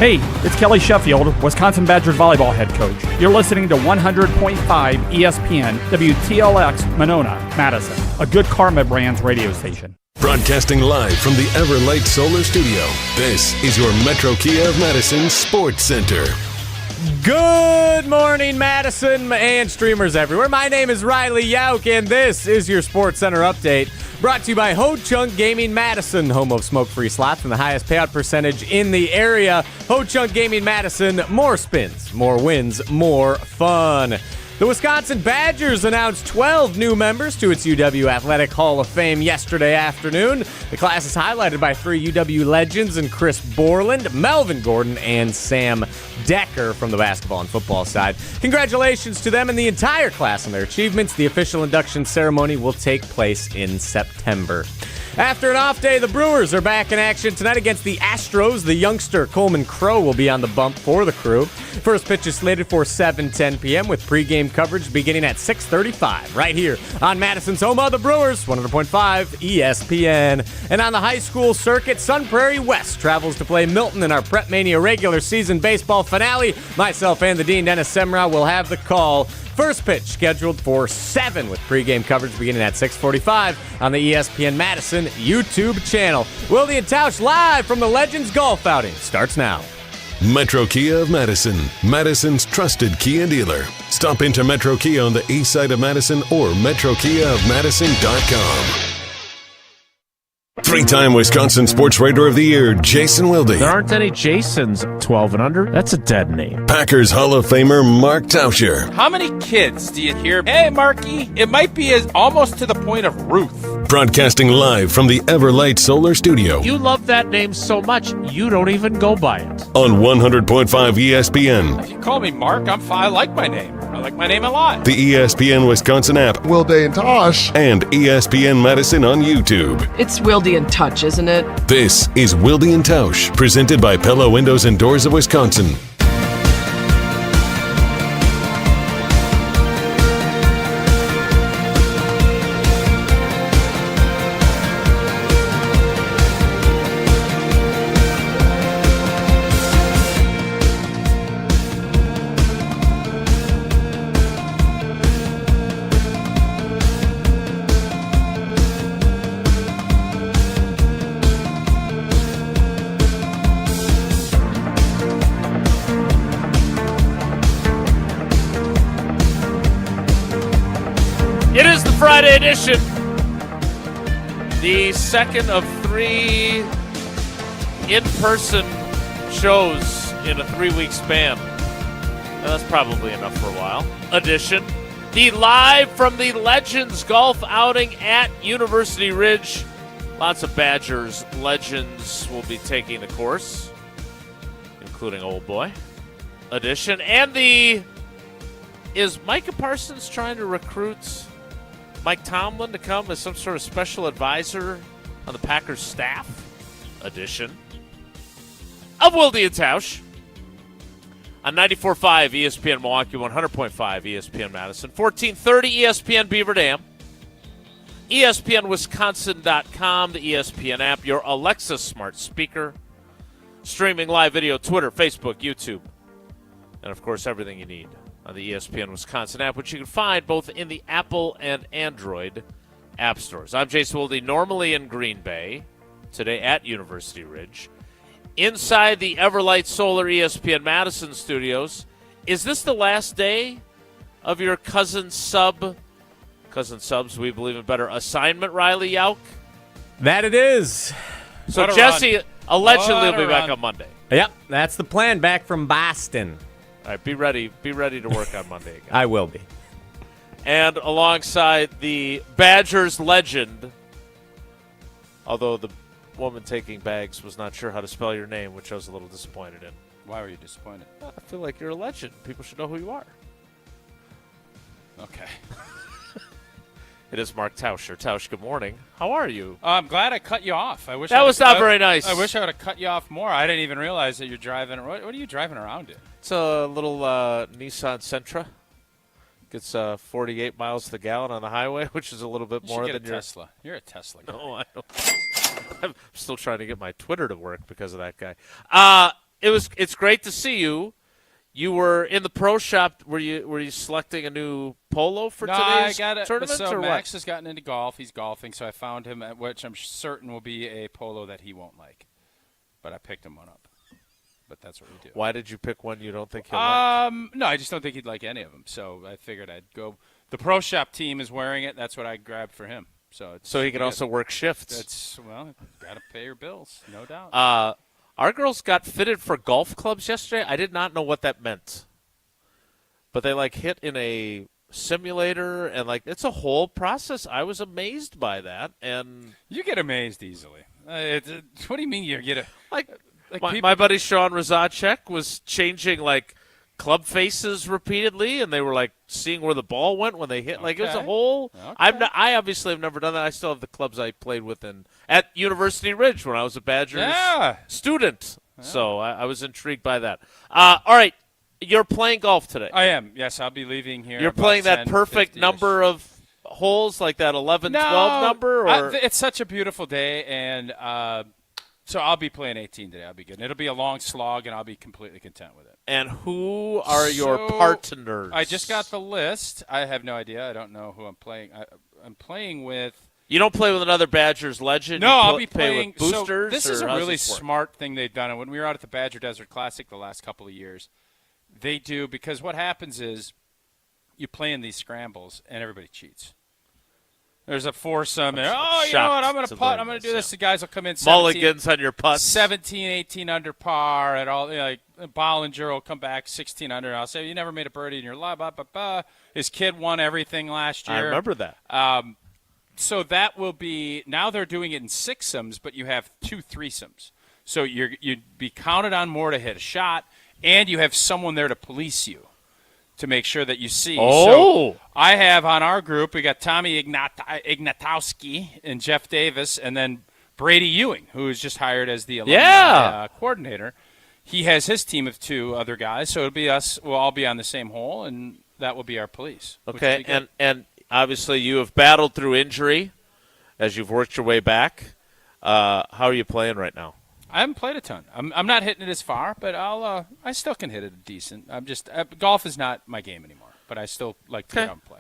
Hey, it's Kelly Sheffield, Wisconsin Badgers volleyball head coach. You're listening to 100.5 ESPN WTLX Monona, Madison, a Good Karma Brands radio station. Broadcasting live from the Everlight Solar Studio, this is your Metro Kia of Madison Sports Center. Good morning, Madison and streamers everywhere. My name is Riley Yauk, and this is your Sports Center update, brought to you by Ho Chunk Gaming Madison, home of smoke-free slots and the highest payout percentage in the area. Ho Chunk Gaming Madison, more spins, more wins, more fun. The Wisconsin Badgers announced 12 new members to its UW Athletic Hall of Fame yesterday afternoon. The class is highlighted by 3 UW legends in Chris Borland, Melvin Gordon, and Sam Decker from the basketball and football side. Congratulations to them and the entire class on their achievements. The official induction ceremony will take place in September. After an off day, the Brewers are back in action tonight against the Astros. The youngster Coleman Crow will be on the bump for the crew. First pitch is slated for 7:10 p.m. with pregame coverage beginning at 6:35 right here on Madison's home of the Brewers, 100.5 ESPN. And on the high school circuit, Sun Prairie West travels to play Milton in our Prep Mania regular season baseball finale. Myself and the Dean, Dennis Semrau, will have the call. First pitch scheduled for 7 with pregame coverage beginning at 6:45 on the ESPN Madison YouTube channel. Wilde Tausch live from the Legends Golf Outing starts now. Metro Kia of Madison, Madison's trusted Kia dealer. Stop into Metro Kia on the east side of Madison or metrokiaofmadison.com. 3-time Wisconsin Sports Writer of the Year, Jason Wilde. There aren't any Jasons 12 and under. That's a dead name. Packers Hall of Famer, Mark Tauscher. How many kids do you hear, hey, Marky? It might be almost to the point of Ruth. Broadcasting live from the Everlight Solar Studio. You love that name so much, you don't even go by it. On 100.5 ESPN. If you call me Mark, I'm fine. I like my name. I like my name a lot. The ESPN Wisconsin app. Wilde Tausch. And ESPN Madison on YouTube. It's Wilde and Touch, isn't it? This is Wilde and Tausch, presented by Pella Windows and Doors of Wisconsin. It is the Friday edition. The second of 3 in-person shows in a 3-week span. Now, that's probably enough for a while. Edition. The live from the Legends Golf Outing at University Ridge. Lots of Badgers legends will be taking the course, including Old Boy. Edition. And is Micah Parsons trying to recruit Mike Tomlin to come as some sort of special advisor on the Packers staff? Edition of Wilde and Tausch on 94.5 ESPN Milwaukee, 100.5 ESPN Madison, 1430 ESPN Beaver Dam, ESPNWisconsin.com, the ESPN app, your Alexa smart speaker, streaming live video, Twitter, Facebook, YouTube, and, of course, everything you need on the ESPN Wisconsin app, which you can find both in the Apple and Android app stores. I'm Jason Wilde, normally in Green Bay, today at University Ridge. Inside the Everlight Solar ESPN Madison studios, is this the last day of your cousin subs, we believe in better, assignment, Riley Yauk? That it is. So Jesse allegedly will be back on Monday. Yep, that's the plan, back from Boston. All right, be ready to work on Monday again. I will be. And alongside the Badgers legend, although the woman taking bags was not sure how to spell your name, which I was a little disappointed in. Why were you disappointed? Well, I feel like you're a legend. People should know who you are. Okay. It is Mark Tauscher. Tausch, good morning. How are you? I'm glad I cut you off. I wish that was not very nice. I wish I would have cut you off more. I didn't even realize that you're driving. What are you driving around in? It's a little Nissan Sentra. Gets 48 miles to the gallon on the highway, which is a little bit more than your Tesla. You're a Tesla guy. No, I don't. I'm still trying to get my Twitter to work because of that guy. It's great to see you. You were in the pro shop. Were you selecting a new polo for today's tournament? So or Max what? has gotten into golf. He's golfing, so I found him, which I'm certain will be a polo that he won't like. But I picked him one up. But that's what we do. Why did you pick one you don't think he'll like? No, I just don't think he'd like any of them. So I figured I'd go. The pro shop team is wearing it. That's what I grabbed for him. So He can also work shifts. Got to pay your bills, no doubt. Our girls got fitted for golf clubs yesterday. I did not know what that meant. But they, hit in a simulator, and, it's a whole process. I was amazed by that. And you get amazed easily. What do you mean you get a my buddy Sean Razadchek was changing, club faces repeatedly, and they were, seeing where the ball went when they hit. It was a whole Okay. I obviously have never done that. I still have the clubs I played with at University Ridge when I was a Badgers student. Yeah. So I was intrigued by that. All right, you're playing golf today. I am. Yes, I'll be leaving here. You're playing that perfect number of holes, like that 11, 12 number? Or? It's such a beautiful day, and so I'll be playing 18 today. I'll be good. And it'll be a long slog, and I'll be completely content with it. And who are your partners? I just got the list. I have no idea. I don't know who I'm playing. I'm playing with. You don't play with another Badgers legend? No, I'll be playing with boosters? So this is a really this work? smart thing they've done. And when we were out at the Badger Desert Classic the last couple of years, they do, because what happens is you play in these scrambles, and everybody cheats. There's a foursome, and you know what, I'm going to putt, I'm going to do this. The guys will come in 17, mulligans on your putts. 17, 18 under par, and all, Bollinger will come back 16 under, and I'll say, you never made a birdie in your life, blah, blah, blah. His kid won everything last year. I remember that. So that will be, now they're doing it in sixsomes, but you have 2 threesomes. So you'd be counted on more to hit a shot, and you have someone there to police you, to make sure that you see. Oh. So I have on our group, we got Tommy Ignatowski and Jeff Davis, and then Brady Ewing, who was just hired as the alumni coordinator. He has his team of 2 other guys, so it'll be us. We'll all be on the same hole, and that will be our police. Okay, and obviously you have battled through injury as you've worked your way back. How are you playing right now? I haven't played a ton. I'm not hitting it as far, but I still can hit it decent. I'm just golf is not my game anymore, but I still like to get out and play.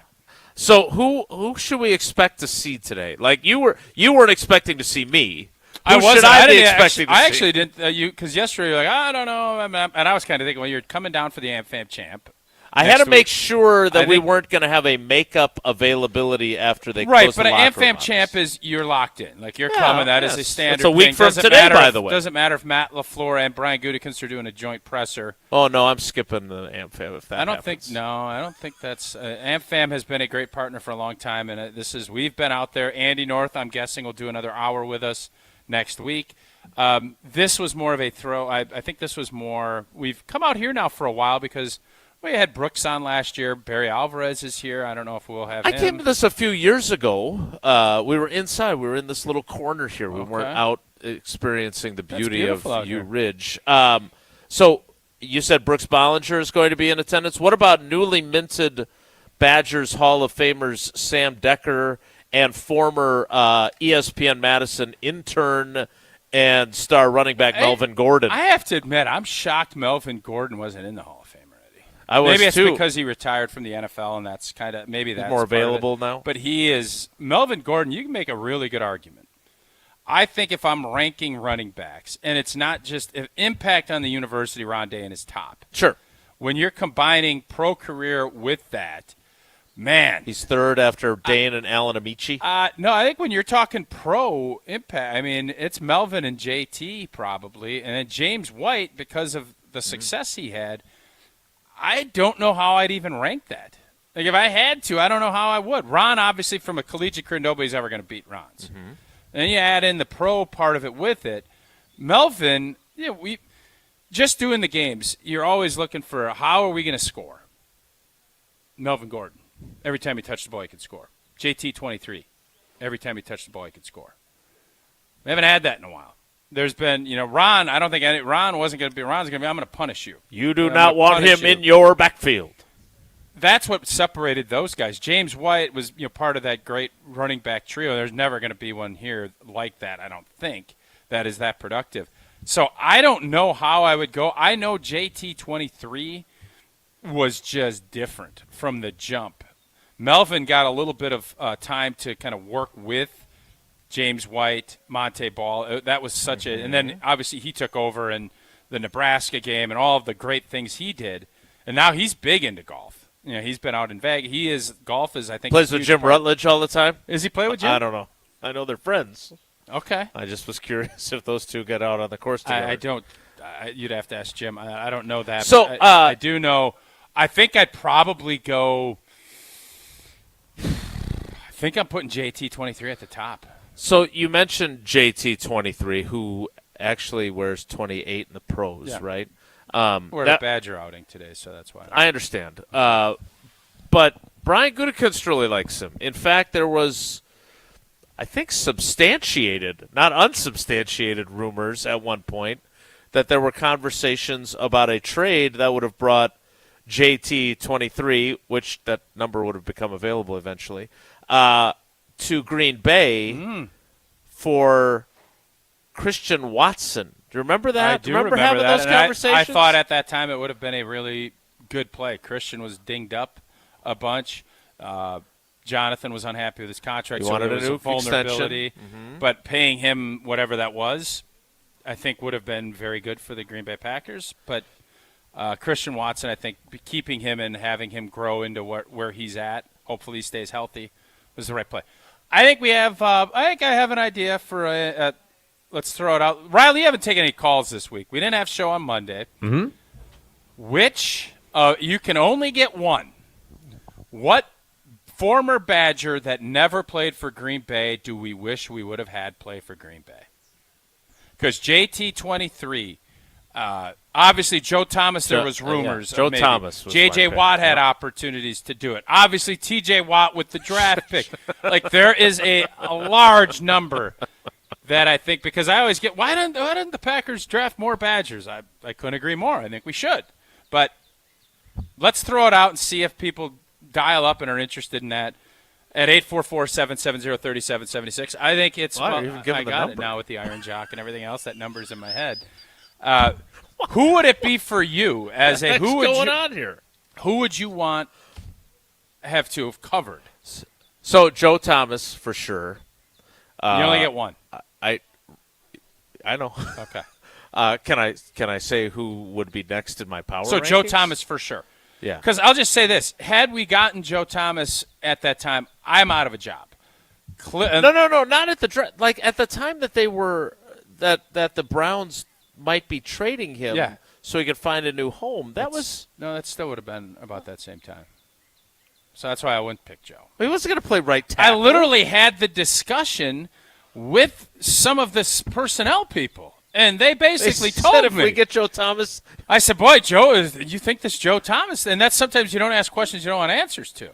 So who should we expect to see today? You weren't expecting to see me. I wasn't. I actually didn't. Because yesterday you're like, I don't know, and I was kind of thinking, well, you're coming down for the AmFam champ. I had to make sure that we weren't going to have a makeup availability after they close the locker room. Right, but an AmFam champ is you're locked in. You're coming. That is a standard. It's a week thing. from today, by the way. Doesn't matter if Matt LaFleur and Brian Gutekunst are doing a joint presser. Oh no, I'm skipping the AmFam if that happens. I don't think that's. AmFam has been a great partner for a long time, and we've been out there. Andy North, I'm guessing, will do another hour with us next week. This was more of a throw. I think this was more. We've come out here now for a while because. We had Brooks on last year. Barry Alvarez is here. I don't know if we'll have him. I came to this a few years ago. We were inside. We were in this little corner here. We weren't out experiencing the beauty of Ridge. So you said Brooks Bollinger is going to be in attendance. What about newly minted Badgers Hall of Famers Sam Decker and former ESPN Madison intern and star running back Melvin Gordon? I have to admit, I'm shocked Melvin Gordon wasn't in the Hall of Fame. Maybe it's because he retired from the NFL, and that's kind of maybe that's more available now. But he is Melvin Gordon. You can make a really good argument. I think if I'm ranking running backs, and it's not just impact on the university, Ron Dayan is top. Sure. When you're combining pro career with that, man, he's third after Dayan and Alan Amici. No, I think when you're talking pro impact, I mean it's Melvin and JT probably, and then James White because of the success he had. I don't know how I'd even rank that. If I had to, I don't know how I would. Ron, obviously, from a collegiate career, nobody's ever going to beat Ron's. Mm-hmm. And you add in the pro part of it with it. Melvin, we just doing the games, you're always looking for how are we going to score? Melvin Gordon. Every time he touched the ball, he could score. JT 23. Every time he touched the ball, he could score. We haven't had that in a while. There's been, Ron, I don't think Ron wasn't going to be, Ron's going to be, I'm going to punish you. You do not want him in your backfield. That's what separated those guys. James White was, part of that great running back trio. There's never going to be one here like that, I don't think, that is that productive. So I don't know how I would go. I know JT 23 was just different from the jump. Melvin got a little bit of time to kind of work with James White, Monte Ball. That was such a – and then obviously he took over in the Nebraska game and all of the great things he did. And now he's big into golf. You know, he's been out in Vegas. Golf is, I think – Plays with Jim Rutledge all the time? Is he play with Jim? I don't know. I know they're friends. Okay. I just was curious if those two get out on the course together. I don't you'd have to ask Jim. I don't know that. So I do know – I think I'd probably go – I think I'm putting JT 23 at the top. So you mentioned JT 23, who actually wears 28 in the pros, right? We're at a Badger outing today, so that's why. I understand. But Brian Gutekunst really likes him. In fact, there was, I think, substantiated, not unsubstantiated rumors at one point that there were conversations about a trade that would have brought JT 23, which that number would have become available eventually, to Green Bay for Christian Watson. Do you remember that? I do remember having that. those And conversations? I thought at that time it would have been a really good play. Christian was dinged up a bunch. Jonathan was unhappy with his contract, He so wanted there a was new a vulnerability. extension. But paying him whatever that was, I think would have been very good for the Green Bay Packers. But Christian Watson, I think keeping him and having him grow into where he's at, hopefully he stays healthy, was the right play. I think we have. I think I have an idea for a. Let's throw it out. Riley, you haven't taken any calls this week. We didn't have show on Monday. Mm-hmm. Which you can only get one. What former Badger that never played for Green Bay do we wish we would have had play for Green Bay? Because JT 23. Obviously, Joe Thomas, there was rumors. Joe maybe. Thomas was J.J. my Watt pick. had opportunities to do it. Obviously, T.J. Watt with the draft pick. Like, there is a large number that I think, because I always get, why didn't the Packers draft more Badgers? I couldn't agree more. I think we should. But let's throw it out and see if people dial up and are interested in that. At 844-770-3776. I think it's Wow, well, you're even giving I the got number. it now with the Iron Jock and everything else. That number's in my head. Who would it be for you as a What's going on here? Who would you want have to have covered? So Joe Thomas for sure. You only get one. I know. Okay. Can I say who would be next in my power? So Joe rankings? Thomas for sure. Yeah. Because I'll just say this: had we gotten Joe Thomas at that time, I'm out of a job. No, not at the draft. Like at the time that they were that the Browns might be trading him, Yeah. so he could find a new home. That still would have been about that same time. So that's why I wouldn't pick Joe. he wasn't going to play right I tackle. literally had the discussion with some of the personnel people, and they basically They told said if me. we get Joe Thomas, I said, boy, Joe, you think this Joe Thomas? And that's sometimes you don't ask questions you don't want answers to.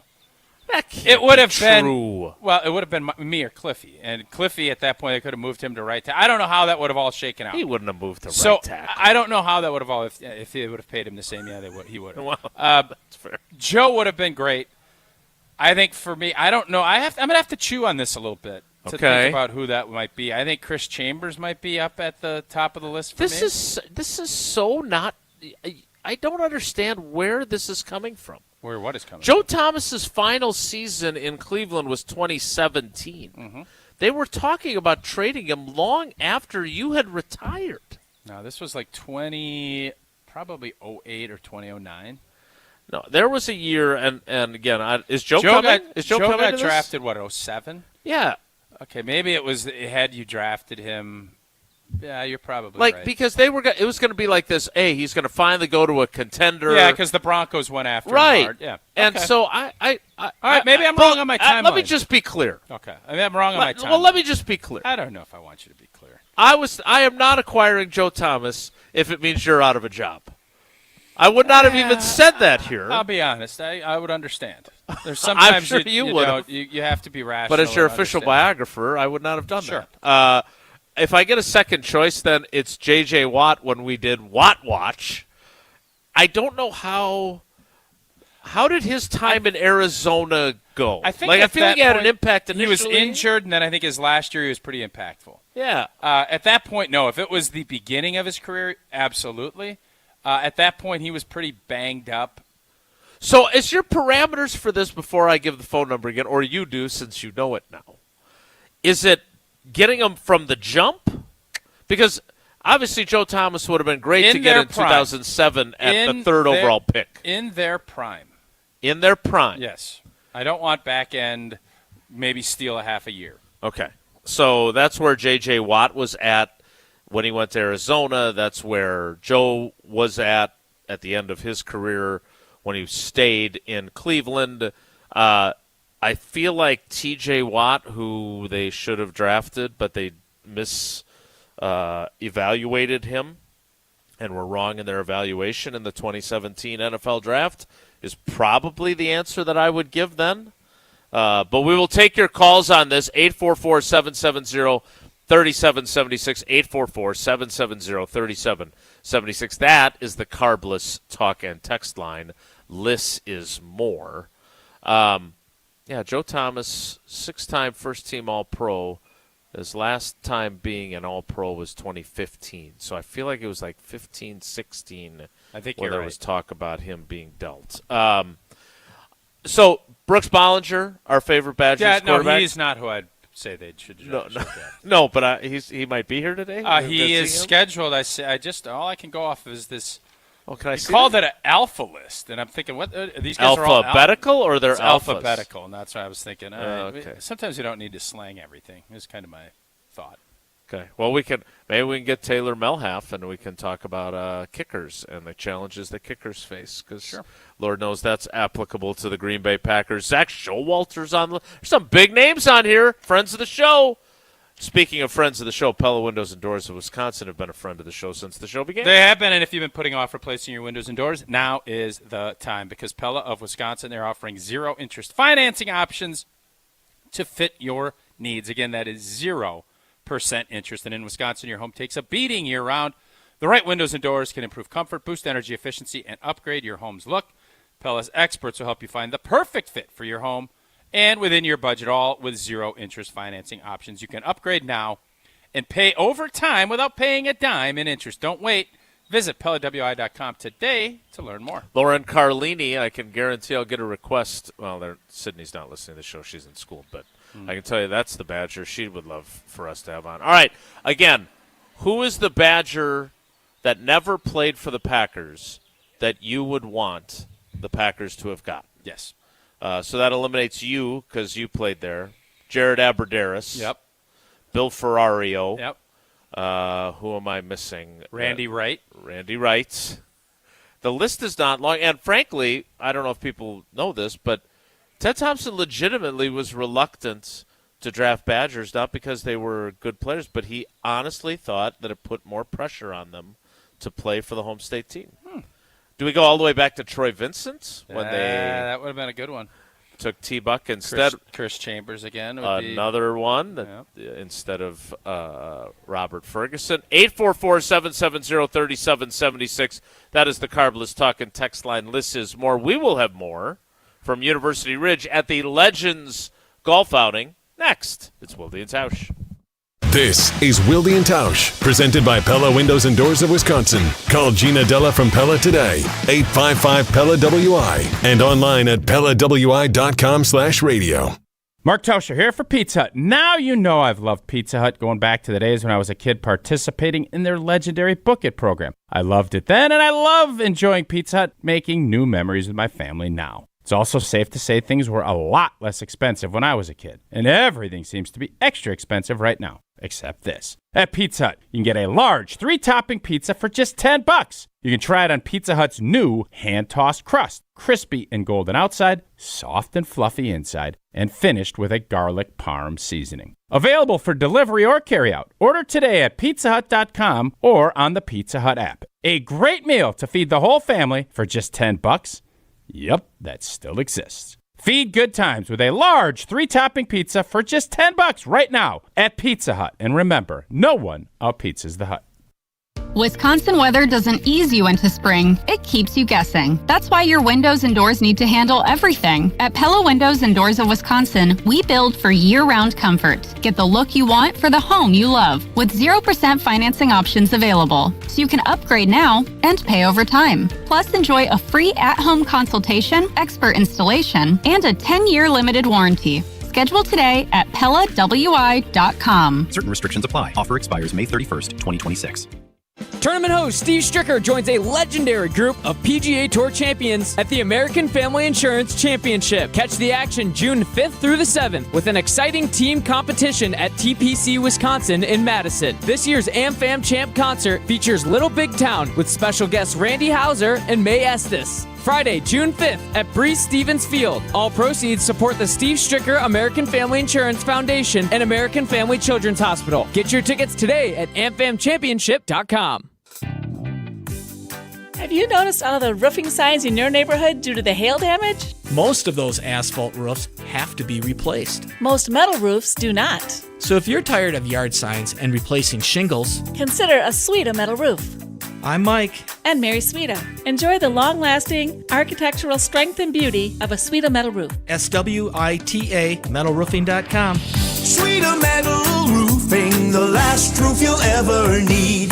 that can't It would be have been true. well, it would have been me or Cliffy, and Cliffy at that point they could have moved him to right tackle. I don't know how that would have all shaken out. He wouldn't have moved to So right tackle. I don't know how that would have all if they would have paid him the same. Yeah, he would have. Well, that's fair. Joe would have been great. I think for me, I don't know. I'm gonna have to chew on this a little bit to Okay. think about who that might be. I think Chris Chambers might be up at the top of the list for me. This is so not. I don't understand where this is coming from. What is coming? Joe Thomas's final season in Cleveland was 2017. Mm-hmm. They were talking about trading him long after you had retired. No, this was like probably 08 or 2009. No, there was a year, and again, is Joe Joe coming? got, Is Joe Joe coming got to this? drafted, 07? Yeah. Okay, maybe it had you drafted him. Yeah, you're probably Like, right. because it was going to be like this, hey, he's going to finally go to a contender. Yeah, because the Broncos went after him Right. hard. Yeah. And Okay. so all right, maybe I'm wrong on my timeline. Let me just be clear. Okay. I mean, I'm wrong on my timeline. Well, let me just be clear. I don't know if I want you to be clear. I am not acquiring Joe Thomas if it means you're out of a job. I would not have even said that here. I'll be honest. I would understand. There's sometimes sure you would know, you have to be rational. But as your and official understand. biographer, I would not have done Sure. that. If I get a second choice, then it's J.J. Watt when we did Watt Watch. I don't know how did his time in Arizona go? I think I at feel like that he had an point, impact He was initially. injured, and then I think his last year he was pretty impactful. Yeah. At that point, no. If it was the beginning of his career, absolutely. At that point, he was pretty banged up. So is your parameters for this, before I give the phone number again, or you do since you know it now, is it getting him from the jump? Because obviously Joe Thomas would have been great to get in 2007 at the third overall pick. In their prime. In their prime. Yes. I don't want back end, maybe steal a half a year. Okay. So that's where J.J. Watt was at when he went to Arizona. That's where Joe was at the end of his career when he stayed in Cleveland. I feel like T.J. Watt, who they should have drafted, but they evaluated him and were wrong in their evaluation in the 2017 NFL Draft, is probably the answer that I would give then. But we will take your calls on this, 844-770-3776, 844-770-3776. That is the Carbless talk and text line. Less is more. Joe Thomas, 6-time first-team All-Pro. His last time being an All-Pro was 2015. So I feel like it was like 15, 16 I think when you're there right. was talk about him being dealt. So Brooks Bollinger, our favorite Badgers quarterback. he's not who I'd say they should draft. No, but he might be here today. He is scheduled. All I can go off is this. Oh, can I see called it an alpha list, and I'm thinking, what these guys alphabetical, or they're it's alphabetical, and that's what I was thinking. Okay. Sometimes you don't need to slang everything. Is kind of my thought. Okay. Well, maybe we can get Taylor Melhalf, and we can talk about kickers and the challenges that kickers face. Because Lord knows that's applicable to the Green Bay Packers. Zach Showalter's on. There's some big names on here. Friends of the show. Speaking of friends of the show, Pella Windows and Doors of Wisconsin have been a friend of the show since the show began. They have been, and if you've been putting off replacing your windows and doors, now is the time, because Pella of Wisconsin, they're offering zero-interest financing options to fit your needs. Again, that is 0% interest, and in Wisconsin, your home takes a beating year-round. The right windows and doors can improve comfort, boost energy efficiency, and upgrade your home's look. Pella's experts will help you find the perfect fit for your home and within your budget, all with zero-interest financing options. You can upgrade now and pay over time without paying a dime in interest. Don't wait. Visit PellaWI.com today to learn more. Lauren Carlini, I can guarantee I'll get a request. Well, Sydney's not listening to the show. She's in school. But I can tell you that's the Badger she would love for us to have on. All right. Again, who is the Badger that never played for the Packers that you would want the Packers to have got? Yes. So that eliminates you because you played there. Jared Abbrederis. Yep. Bill Ferrario. Yep. Who am I missing? Randy Wright. Randy Wright. The list is not long. And frankly, I don't know if people know this, but Ted Thompson legitimately was reluctant to draft Badgers, not because they were good players, but he honestly thought that it put more pressure on them to play for the home state team. Do we go all the way back to Troy Vincent when that would have been a good one. Took T-Buck instead? Chris Chambers again. Another one instead of Robert Ferguson. 844-770-3776. That is the Carbless Talk and text line. List is more. We will have more from University Ridge at the Legends Golf Outing next. It's Wilde Tausch. This is Wilde Tausch, presented by Pella Windows and Doors of Wisconsin. Call Gina Della from Pella today, 855-PELLA-WI, and online at PellaWI.com/radio. Mark Tauscher here for Pizza Hut. Now you know I've loved Pizza Hut going back to the days when I was a kid participating in their legendary Book It program. I loved it then, and I love enjoying Pizza Hut, making new memories with my family now. It's also safe to say things were a lot less expensive when I was a kid, and everything seems to be extra expensive right now, except this. At Pizza Hut, you can get a large 3-topping pizza for just $10. You can try it on Pizza Hut's new hand-tossed crust, crispy and golden outside, soft and fluffy inside, and finished with a garlic parm seasoning. Available for delivery or carryout. Order today at pizzahut.com or on the Pizza Hut app. A great meal to feed the whole family for just $10. Yep, that still exists. Feed good times with a large 3-topping pizza for just $10 right now at Pizza Hut. And remember, no one outpizzas the Hut. Wisconsin weather doesn't ease you into spring, it keeps you guessing. That's why your windows and doors need to handle everything. At Pella Windows and Doors of Wisconsin, we build for year-round comfort. Get the look you want for the home you love, with 0% financing options available. So you can upgrade now and pay over time. Plus, enjoy a free at-home consultation, expert installation, and a 10-year limited warranty. Schedule today at PellaWI.com. Certain restrictions apply. Offer expires May 31st, 2026. Tournament host Steve Stricker joins a legendary group of PGA Tour champions at the American Family Insurance Championship. Catch the action June 5th through the 7th with an exciting team competition at TPC Wisconsin in Madison. This year's AmFam Champ concert features Little Big Town with special guests Randy Houser and May Estes. Friday, June 5th at Breeze Stevens Field. All proceeds support the Steve Stricker American Family Insurance Foundation and American Family Children's Hospital. Get your tickets today at amfamchampionship.com. Have you noticed all the roofing signs in your neighborhood due to the hail damage? Most of those asphalt roofs have to be replaced. Most metal roofs do not. So if you're tired of yard signs and replacing shingles, consider a Suita metal roof. I'm Mike. And Mary Suita. Enjoy the long-lasting architectural strength and beauty of a Suita metal roof. SWITA metalroofing.com. Suita Metal Roofing, the last roof you'll ever need.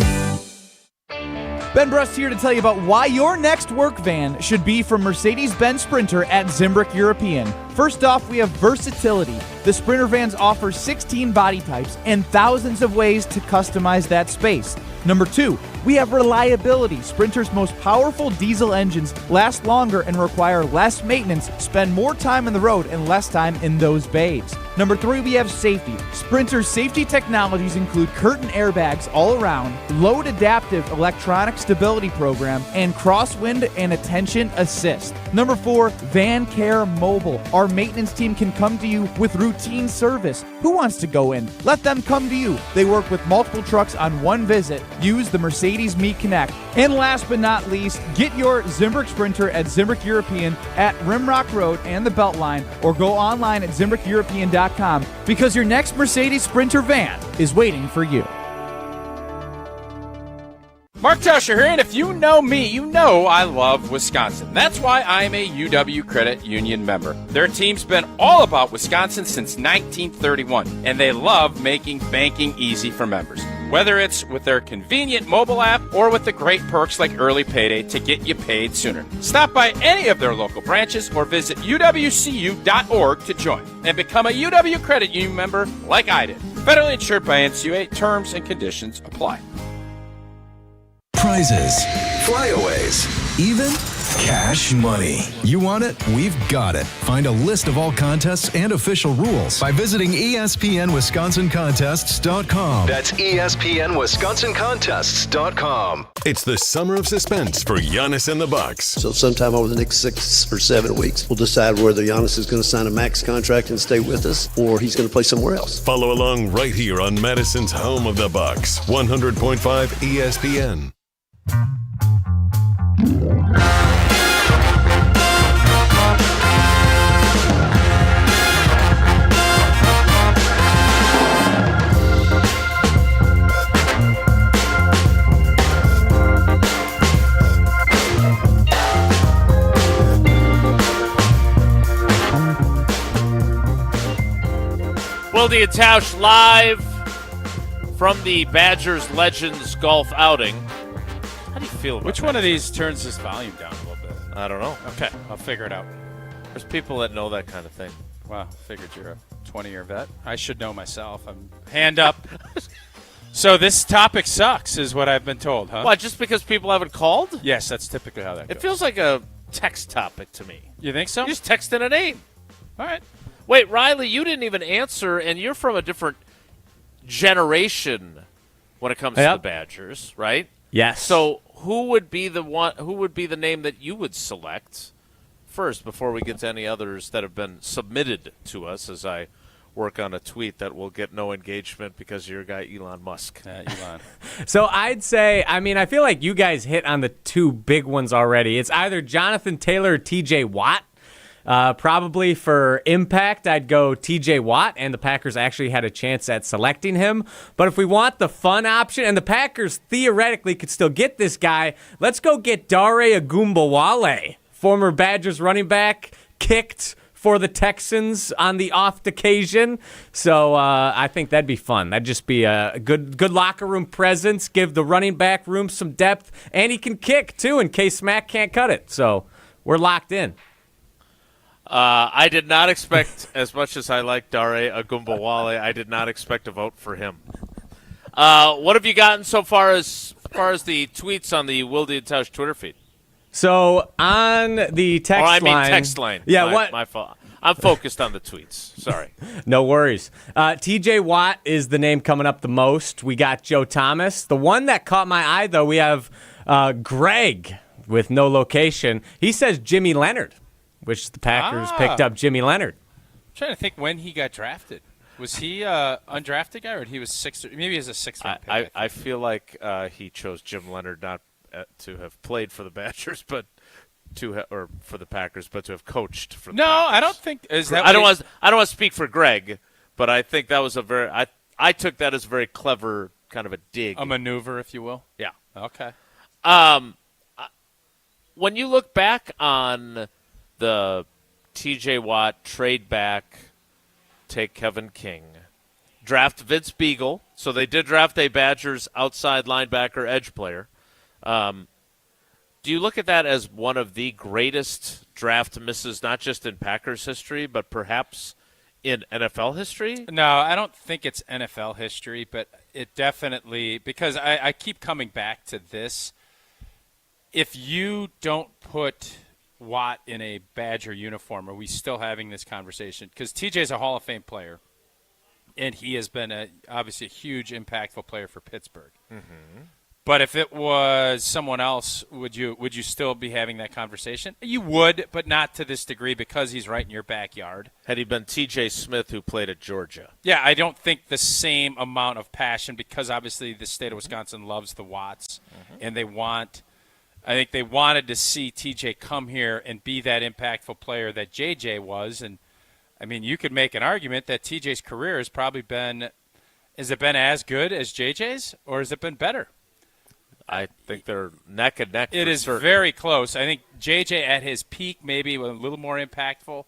Ben Brust here to tell you about why your next work van should be from Mercedes-Benz Sprinter at Zimbrick European. First off, we have versatility. The Sprinter vans offer 16 body types and thousands of ways to customize that space. Number 2, we have reliability. Sprinter's most powerful diesel engines last longer and require less maintenance, spend more time on the road and less time in those bays. Number 3, we have safety. Sprinter's safety technologies include curtain airbags all around, load adaptive electronic stability program, and crosswind and attention assist. Number 4, Van Care Mobile. Our maintenance team can come to you with routine service. Who wants to go in? Let them come to you. They work with multiple trucks on one visit. Use the Mercedes Me Connect. And last but not least, get your Zimbrick Sprinter at Zimbrick European at Rimrock Road and the Beltline, or go online at ZimbrickEuropean.com because your next Mercedes Sprinter van is waiting for you. Mark Tauscher here, and if you know me, you know I love Wisconsin. That's why I'm a UW Credit Union member. Their team's been all about Wisconsin since 1931, and they love making banking easy for members. Whether it's with their convenient mobile app or with the great perks like early payday to get you paid sooner. Stop by any of their local branches or visit uwcu.org to join and become a UW Credit Union member like I did. Federally insured by NCUA. Terms and conditions apply. Prizes, flyaways, even cash money. You want it? We've got it. Find a list of all contests and official rules by visiting ESPNWisconsinContests.com. That's ESPNWisconsinContests.com. It's the summer of suspense for Giannis and the Bucks. So sometime over the next 6 or 7 weeks, we'll decide whether Giannis is going to sign a max contract and stay with us, or he's going to play somewhere else. Follow along right here on Madison's home of the Bucks, 100.5 ESPN. Wilde Tausch live from the Badgers Legends golf outing. How do you feel about Which that? one of these turns this volume down a little bit? I don't know. Okay, I'll figure it out. There's people that know that kind of thing. Wow, figured you're a 20-year vet. I should know myself. I'm hand up. So this topic sucks, is what I've been told, huh? What, just because people haven't called? Yes, that's typically how that goes. It feels like a text topic to me. You think so? You just text in a name. All right. Wait, Riley, you didn't even answer, and you're from a different generation when it comes to the Badgers, right? Yes. So who would be the one? Who would be the name that you would select first before we get to any others that have been submitted to us? As I work on a tweet that will get no engagement because of your guy Elon Musk. Elon. So I'd say, I mean, I feel like you guys hit on the two big ones already. It's either Jonathan Taylor or T.J. Watt. Probably for impact, I'd go TJ Watt, and the Packers actually had a chance at selecting him. But if we want the fun option, and the Packers theoretically could still get this guy, let's go get Dare Agumbawale, former Badgers running back, kicked for the Texans on the off occasion. So I think that'd be fun. That'd just be a good locker room presence, give the running back room some depth, and he can kick, too, in case Mac can't cut it. So we're locked in. I did not expect, as much as I like Dare Agumbawale, I did not expect a vote for him. What have you gotten so far as the tweets on the Wilde Tausch Twitter feed? So on the text line. Text line. Yeah, my fault. I'm focused on the tweets. Sorry. No worries. TJ Watt is the name coming up the most. We got Joe Thomas. The one that caught my eye, though, we have Greg with no location. He says Jimmy Leonard, which the Packers picked up Jimmy Leonard. I'm trying to think when he got drafted. Was he undrafted guy, or he was sixth? Maybe he was a sixth round pick. I feel like he chose Jim Leonard not to have played for the Badgers, but or for the Packers, but to have coached for the Packers. I don't think is that. I don't want to speak for Greg, but I think that was I took that as a very clever kind of a dig, a maneuver, if you will. Yeah. Okay. When you look back on the TJ Watt trade back, take Kevin King, draft Vince Beagle. So they did draft a Badgers outside linebacker edge player. Do you look at that as one of the greatest draft misses, not just in Packers history, but perhaps in NFL history? No, I don't think it's NFL history, but it definitely, because I keep coming back to this. If you don't put Watt in a Badger uniform, are we still having this conversation? Because TJ's a Hall of Fame player, and he has been obviously a huge, impactful player for Pittsburgh. Mm-hmm. But if it was someone else, would you still be having that conversation? You would, but not to this degree because he's right in your backyard. Had he been T.J. Smith, who played at Georgia. Yeah, I don't think the same amount of passion because obviously the state of Wisconsin loves the Watts, and I think they wanted to see T.J. come here and be that impactful player that J.J. was. And, I mean, you could make an argument that T.J.'s career has probably been – has it been as good as J.J.'s or has it been better? I think they're neck and neck. It is certain. very close. I think J.J. at his peak maybe was a little more impactful,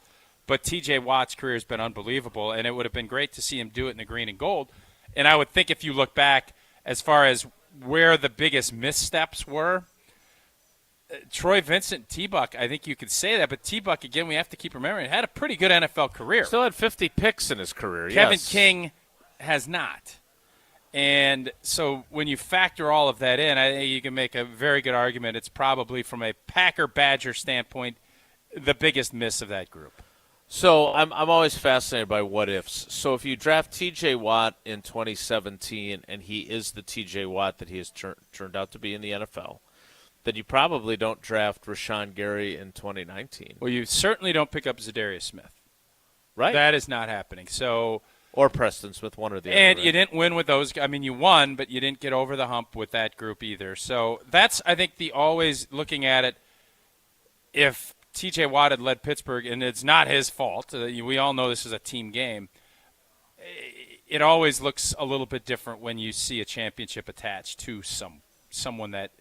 but T.J. Watt's career has been unbelievable, and it would have been great to see him do it in the green and gold. And I would think if you look back as far as where the biggest missteps were, Troy Vincent, T-Buck, I think you could say that, but T-Buck, again, we have to keep remembering, had a pretty good NFL career. Still had 50 picks in his career, Kevin King has not. And so when you factor all of that in, I think you can make a very good argument. It's probably, from a Packer-Badger standpoint, the biggest miss of that group. So I'm always fascinated by what-ifs. So if you draft T.J. Watt in 2017 and he is the T.J. Watt that he has turned out to be in the NFL, then you probably don't draft Rashawn Gary in 2019. Well, you certainly don't pick up Zadarius Smith. Right. That is not happening. So... Or Preston Smith, one or the other. And you didn't win with those. I mean, you won, but you didn't get over the hump with that group either. So that's, I think, the always looking at it. If T.J. Watt had led Pittsburgh, and it's not his fault. We all know this is a team game. It always looks a little bit different when you see a championship attached to someone that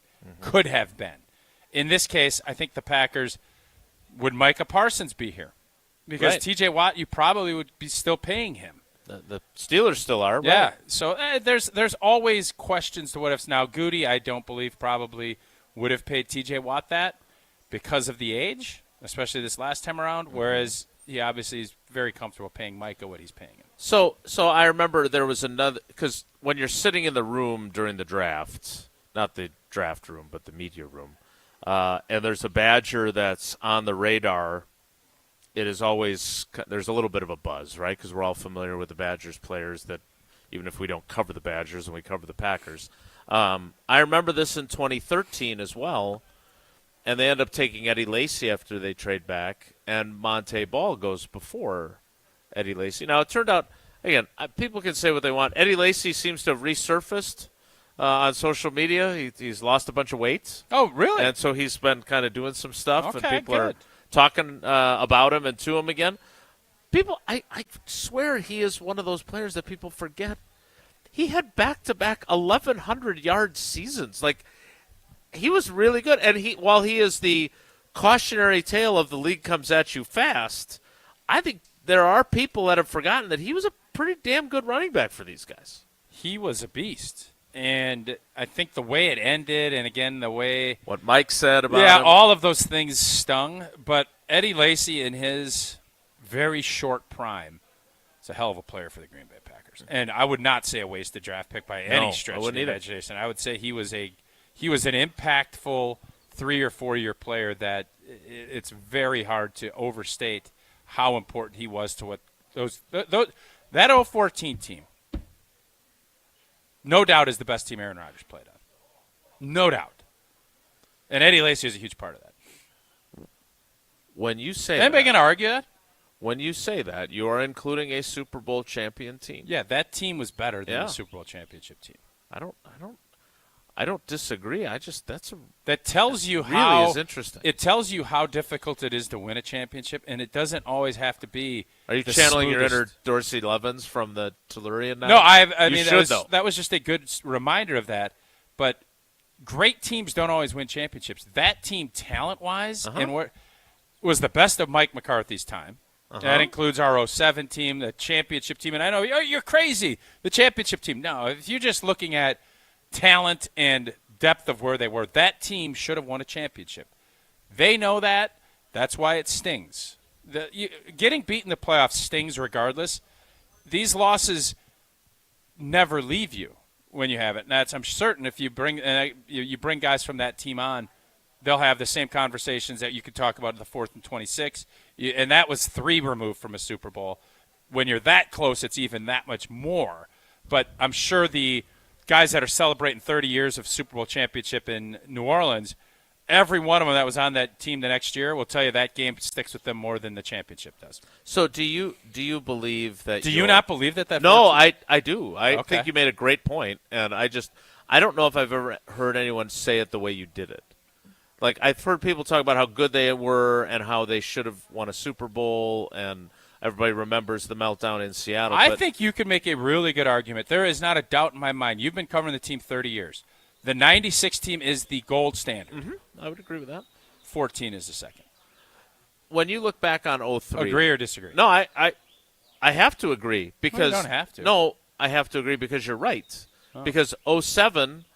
could have been. In this case, I think the Packers, would Micah Parsons be here? Because Right. T.J. Watt, you probably would be still paying him. The Steelers still are. Yeah, right? so there's always questions to what ifs. Now, Goody, I don't believe, probably would have paid T.J. Watt that because of the age, especially this last time around, whereas he obviously is very comfortable paying Micah what he's paying him. So I remember there was another – because when you're sitting in the room during the draft, not the draft room but the media room, and there's a Badger that's on the radar – it is always – there's a little bit of a buzz, right, because we're all familiar with the Badgers players that even if we don't cover the Badgers and we cover the Packers. I remember this in 2013 as well, and they end up taking Eddie Lacy after they trade back, and Monte Ball goes before Eddie Lacy. Now, it turned out – again, people can say what they want. Eddie Lacy seems to have resurfaced on social media. He's lost a bunch of weight. Oh, really? And so he's been kind of doing some stuff, Okay, and people good. are – talking about him and to him again. People, I swear he is one of those players that people forget. He had back-to-back 1,100-yard seasons. Like, he was really good. And while he is the cautionary tale of the league comes at you fast, I think there are people that have forgotten that he was a pretty damn good running back for these guys. He was a beast. And I think the way it ended, and again, the way... What Mike said about him. Yeah, all of those things stung. But Eddie Lacy, in his very short prime, is a hell of a player for the Green Bay Packers. And I would not say a wasted draft pick by any stretch of the imagination. I would say he was an impactful 3 or 4 year player that it's very hard to overstate how important he was to what that 014 team. No doubt is the best team Aaron Rodgers played on. No doubt. And Eddie Lacy is a huge part of that. When you say anybody going to argue that? When you say that, you are including a Super Bowl champion team. Yeah, that team was better than the Super Bowl championship team. I don't disagree. That tells you really how is interesting. It tells you how difficult it is to win a championship, and it doesn't always have to be. Are you the channeling smoothest. your inner Dorsey Levens from the Tellurian now? No, I mean that was just a good reminder of that. But great teams don't always win championships. That team, talent-wise, and was the best of Mike McCarthy's time. That includes our 07 team, the championship team. And I know you're crazy, the championship team. No, if you're just looking at talent and depth of where they were, that team should have won a championship. They know that. That's why it stings. Getting beat in the playoffs stings regardless. These losses never leave you when you have it. And that's, I'm certain, if you bring guys from that team on, they'll have the same conversations that you could talk about in the 4th and 26. And that was 3 removed from a Super Bowl. When you're that close, it's even that much more. But I'm sure the guys that are celebrating 30 years of Super Bowl championship in New Orleans, every one of them that was on that team the next year will tell you that game sticks with them more than the championship does. So do you believe that? Do you not believe that? No, I do. I Okay. think you made a great point, and I don't know if I've ever heard anyone say it the way you did it. Like, I've heard people talk about how good they were and how they should have won a Super Bowl, and everybody remembers the meltdown in Seattle. I think you could make a really good argument. There is not a doubt in my mind. You've been covering the team 30 years. The 96 team is the gold standard. I would agree with that. 14 is the second. When you look back on 03. Agree or disagree? No, I have to agree because. Well, you don't have to. No, I have to agree because you're right. Oh. Because 07,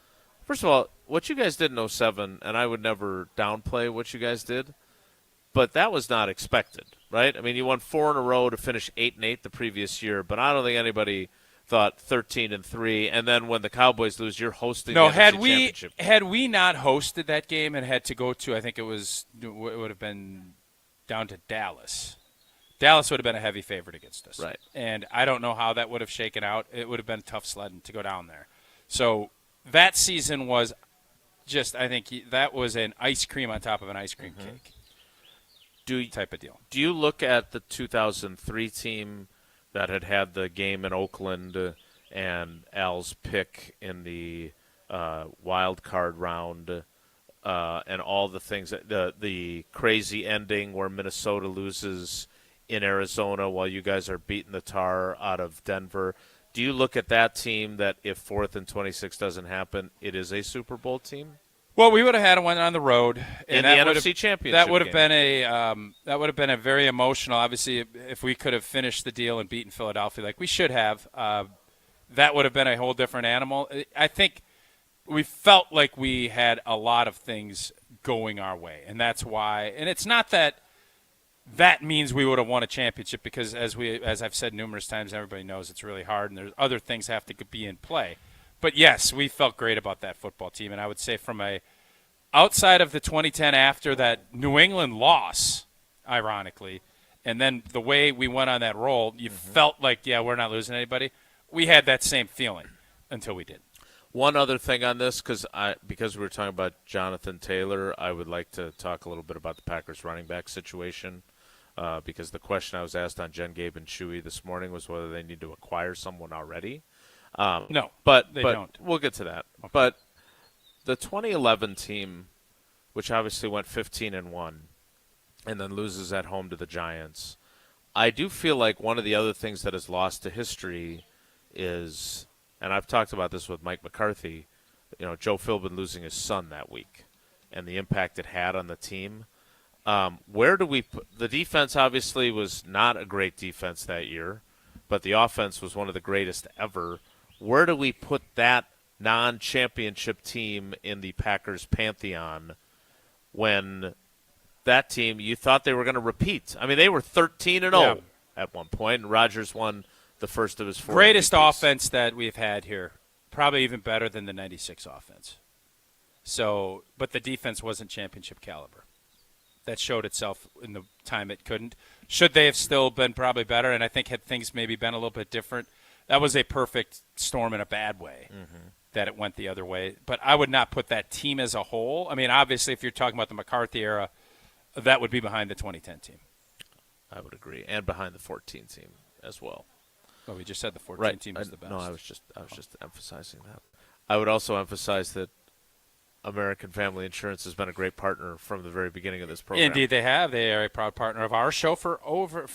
first of all, what you guys did in 07, and I would never downplay what you guys did, but that was not expected, right? I mean, you won 4 in a row to finish 8-8 the previous year, but I don't think anybody thought 13-3, and then when the Cowboys lose, you're hosting the NFC Championship. Had we not hosted that game and had to go to, I think it would have been down to Dallas. Dallas would have been a heavy favorite against us. Right. And I don't know how that would have shaken out. It would have been tough sledding to go down there. So that season was just, I think that was an ice cream on top of an ice cream cake. Type of deal. Do you look at the 2003 team that had the game in Oakland and Al's pick in the wild card round and all the things, the crazy ending where Minnesota loses in Arizona while you guys are beating the tar out of Denver? Do you look at that team that if 4th and 26 doesn't happen, it is a Super Bowl team? Well, we would have had one on the road in the NFC Championship. That would have been a very emotional. Obviously, if we could have finished the deal and beaten Philadelphia like we should have, that would have been a whole different animal. I think we felt like we had a lot of things going our way, and that's why. And it's not that means we would have won a championship because, as I've said numerous times, everybody knows it's really hard, and there's other things have to be in play. But, yes, we felt great about that football team. And I would say from outside of the 2010 after that New England loss, ironically, and then the way we went on that roll, you felt like, yeah, we're not losing anybody. We had that same feeling until we did. One other thing on this, because we were talking about Jonathan Taylor, I would like to talk a little bit about the Packers running back situation because the question I was asked on Jen, Gabe, and Chewy this morning was whether they need to acquire someone already. No, but they don't. We'll get to that. Okay. But the 2011 team, which obviously went 15-1, and then loses at home to the Giants. I do feel like one of the other things that is lost to history is, and I've talked about this with Mike McCarthy, Joe Philbin losing his son that week and the impact it had on the team. Where do we put the defense? Obviously was not a great defense that year, but the offense was one of the greatest ever. Where do we put that non-championship team in the Packers pantheon when that team, you thought they were going to repeat? I mean, they were 13-0 at one point, and Rodgers won the first of his 4 greatest MVPs. Offense that we've had here. Probably even better than the 96 offense. So, but the defense wasn't championship caliber. That showed itself in the time it couldn't. Should they have still been probably better? And I think had things maybe been a little bit different, that was a perfect storm in a bad way that it went the other way. But I would not put that team as a whole. I mean, obviously, if you're talking about the McCarthy era, that would be behind the 2010 team. I would agree, and behind the 14 team as well. Oh, we just said the 14 team was the best. No, I was just emphasizing that. I would also emphasize that American Family Insurance has been a great partner from the very beginning of this program. Indeed, they have. They are a proud partner of our show for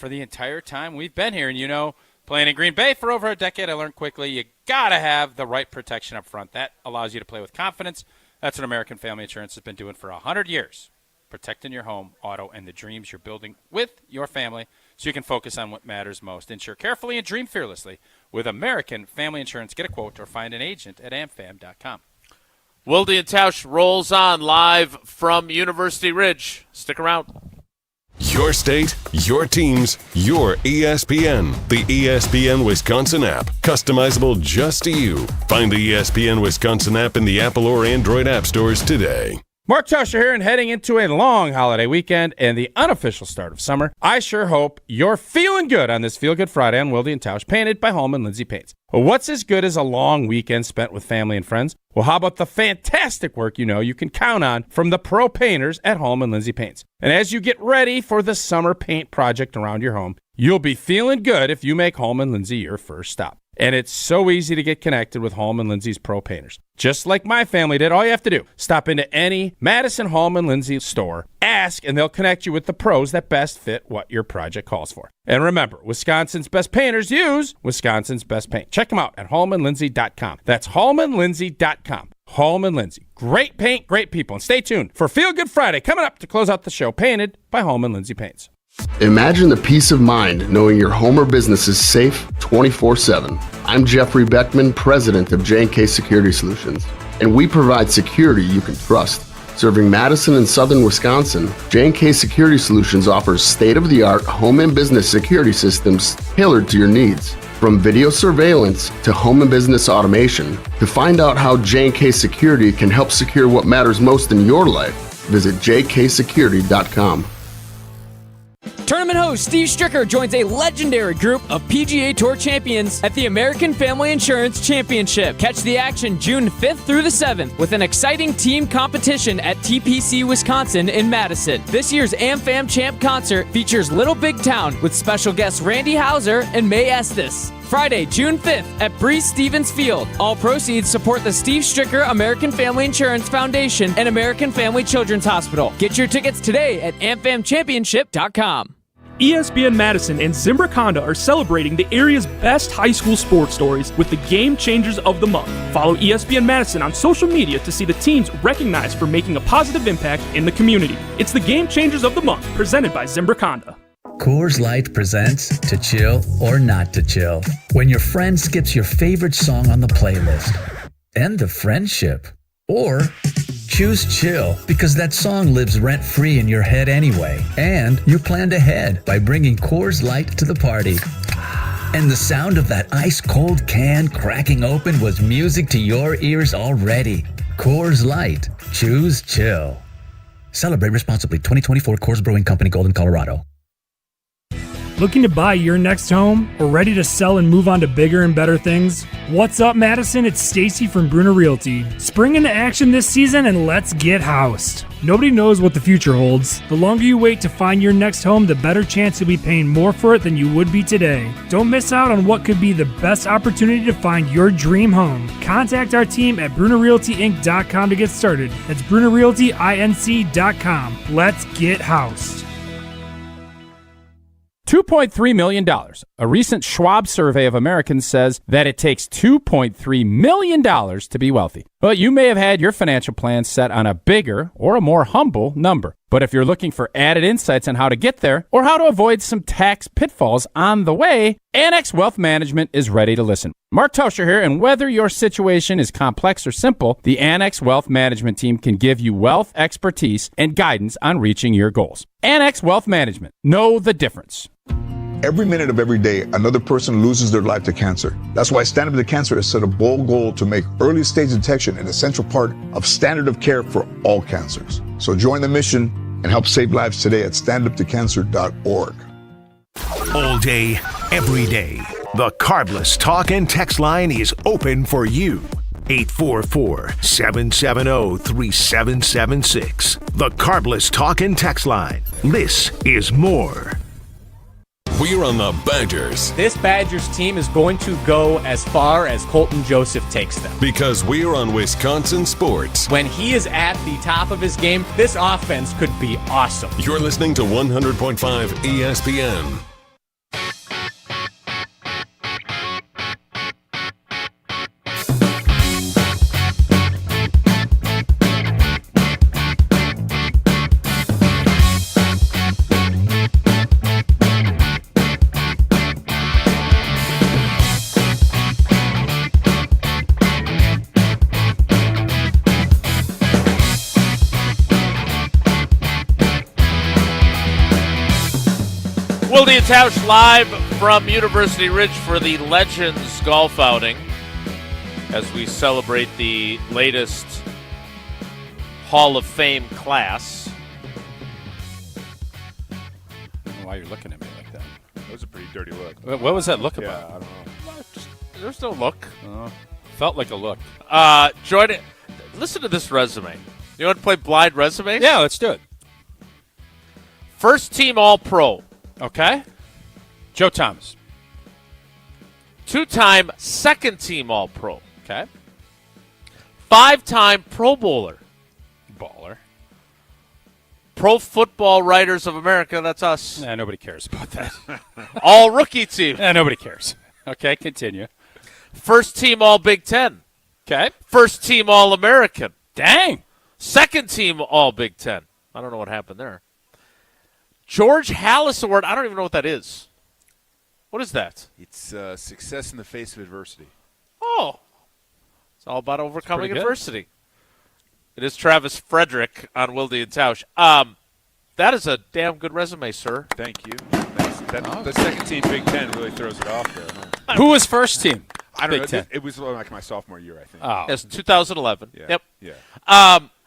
the entire time we've been here. And playing in Green Bay for over a decade, I learned quickly you gotta have the right protection up front. That allows you to play with confidence. That's what American Family Insurance has been doing for 100 years, protecting your home, auto, and the dreams you're building with your family, so you can focus on what matters most. Insure carefully and dream fearlessly with American Family Insurance. Get a quote or find an agent at amfam.com. Wilde Tausch rolls on live from University Ridge. Stick around. Your state, your teams, your ESPN. The ESPN Wisconsin app. Customizable just to you. Find the ESPN Wisconsin app in the Apple or Android app stores today. Mark Tauscher here, and heading into a long holiday weekend and the unofficial start of summer, I sure hope you're feeling good on this Feel Good Friday on Wilde & Tausch, painted by Holman Lindsay Paints. Well, what's as good as a long weekend spent with family and friends? Well, how about the fantastic work you can count on from the pro painters at Holman Lindsay Paints? And as you get ready for the summer paint project around your home, you'll be feeling good if you make Holman Lindsay your first stop. And it's so easy to get connected with Holman Lindsay's pro painters. Just like my family did, all you have to do, stop into any Madison Holman Lindsay store, ask, and they'll connect you with the pros that best fit what your project calls for. And remember, Wisconsin's best painters use Wisconsin's best paint. Check them out at HolmanLindsay.com. That's HolmanLindsay.com. Holman Lindsay. Great paint, great people. And stay tuned for Feel Good Friday coming up to close out the show, painted by Holman Lindsay Paints. Imagine the peace of mind knowing your home or business is safe 24/7. I'm Jeffrey Beckman, president of J&K Security Solutions, and we provide security you can trust. Serving Madison and southern Wisconsin, J&K Security Solutions offers state-of-the-art home and business security systems tailored to your needs. From video surveillance to home and business automation, to find out how J&K Security can help secure what matters most in your life, visit jksecurity.com. Tournament host Steve Stricker joins a legendary group of PGA Tour champions at the American Family Insurance Championship. Catch the action June 5th through the 7th with an exciting team competition at TPC Wisconsin in Madison. This year's AmFam Champ concert features Little Big Town with special guests Randy Houser and May Estes. Friday, June 5th at Breeze Stevens Field. All proceeds support the Steve Stricker American Family Insurance Foundation and American Family Children's Hospital. Get your tickets today at amfamchampionship.com. ESPN Madison and Zimbrick Honda are celebrating the area's best high school sports stories with the Game Changers of the Month. Follow ESPN Madison on social media to see the teams recognized for making a positive impact in the community. It's the Game Changers of the Month, presented by Zimbrick Honda. Coors Light presents To Chill or Not to Chill. When your friend skips your favorite song on the playlist. End the friendship. Or choose chill because that song lives rent-free in your head anyway. And you planned ahead by bringing Coors Light to the party. And the sound of that ice-cold can cracking open was music to your ears already. Coors Light. Choose chill. Celebrate responsibly. 2024 Coors Brewing Company, Golden, Colorado. Looking to buy your next home or ready to sell and move on to bigger and better things? What's up, Madison? It's Stacy from Bruner Realty. Spring into action this season and let's get housed. Nobody knows what the future holds. The longer you wait to find your next home, the better chance you'll be paying more for it than you would be today. Don't miss out on what could be the best opportunity to find your dream home. Contact our team at BrunerRealtyInc.com to get started. That's BrunerRealtyInc.com. Let's get housed. $2.3 million. A recent Schwab survey of Americans says that it takes $2.3 million to be wealthy. Well, you may have had your financial plan set on a bigger or a more humble number. But if you're looking for added insights on how to get there or how to avoid some tax pitfalls on the way, Annex Wealth Management is ready to listen. Mark Tauscher here, and whether your situation is complex or simple, the Annex Wealth Management team can give you wealth expertise and guidance on reaching your goals. Annex Wealth Management. Know the difference. Every minute of every day, another person loses their life to cancer. That's why Stand Up to Cancer has set a bold goal to make early stage detection an essential part of standard of care for all cancers. So join the mission and help save lives today at standuptocancer.org. All day, every day, the Carbless Talk and Text line is open for you. 844-770-3776. The Carbless Talk and Text line. This is more. We're on the Badgers. This Badgers team is going to go as far as Colton Joseph takes them. Because we're on Wisconsin Sports. When he is at the top of his game, this offense could be awesome. You're listening to 100.5 ESPN. Wilde Tausch live from University Ridge for the Legends Golf Outing as we celebrate the latest Hall of Fame class. I don't know why you're looking at me like that. That was a pretty dirty look. What was that look about? Yeah, I don't know. There's no look. Felt like a look. Jordan, listen to this resume. You want to play blind resumes? Yeah, let's do it. First team All-Pro. Okay. Joe Thomas. Two-time second-team All-Pro. Okay. Five-time Pro Bowler. Baller. Pro Football Writers of America, that's us. Nah, nobody cares about that. All-Rookie team. Nah, nobody cares. Okay, continue. First-team All-Big Ten. Okay. First-team All-American. Dang. Second-team All-Big Ten. I don't know what happened there. George Halas Award. I don't even know what that is. What is that? It's success in the face of adversity. Oh. It's all about overcoming pretty good. adversity. It is Travis Frederick on Wilde and Tausch. That is a damn good resume, sir. Thank you. The second team Big Ten really throws it off there. Who was first team? I don't Big know. Ten. It was like my sophomore year, I think. Oh. It's 2011. Yeah. Yep. Yeah.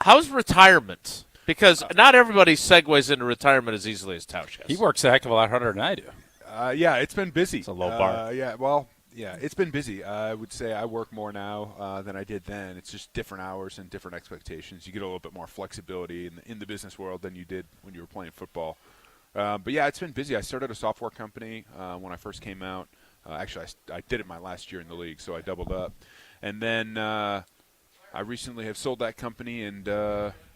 How's retirement? Because not everybody segues into retirement as easily as Tausch has. He works a heck of a lot harder than I do. Yeah, it's been busy. It's a low bar. It's been busy. I would say I work more now than I did then. It's just different hours and different expectations. You get a little bit more flexibility in the business world than you did when you were playing football. But yeah, it's been busy. I started a software company when I first came out. Actually, I did it my last year in the league, so I doubled up. And then I recently have sold that company and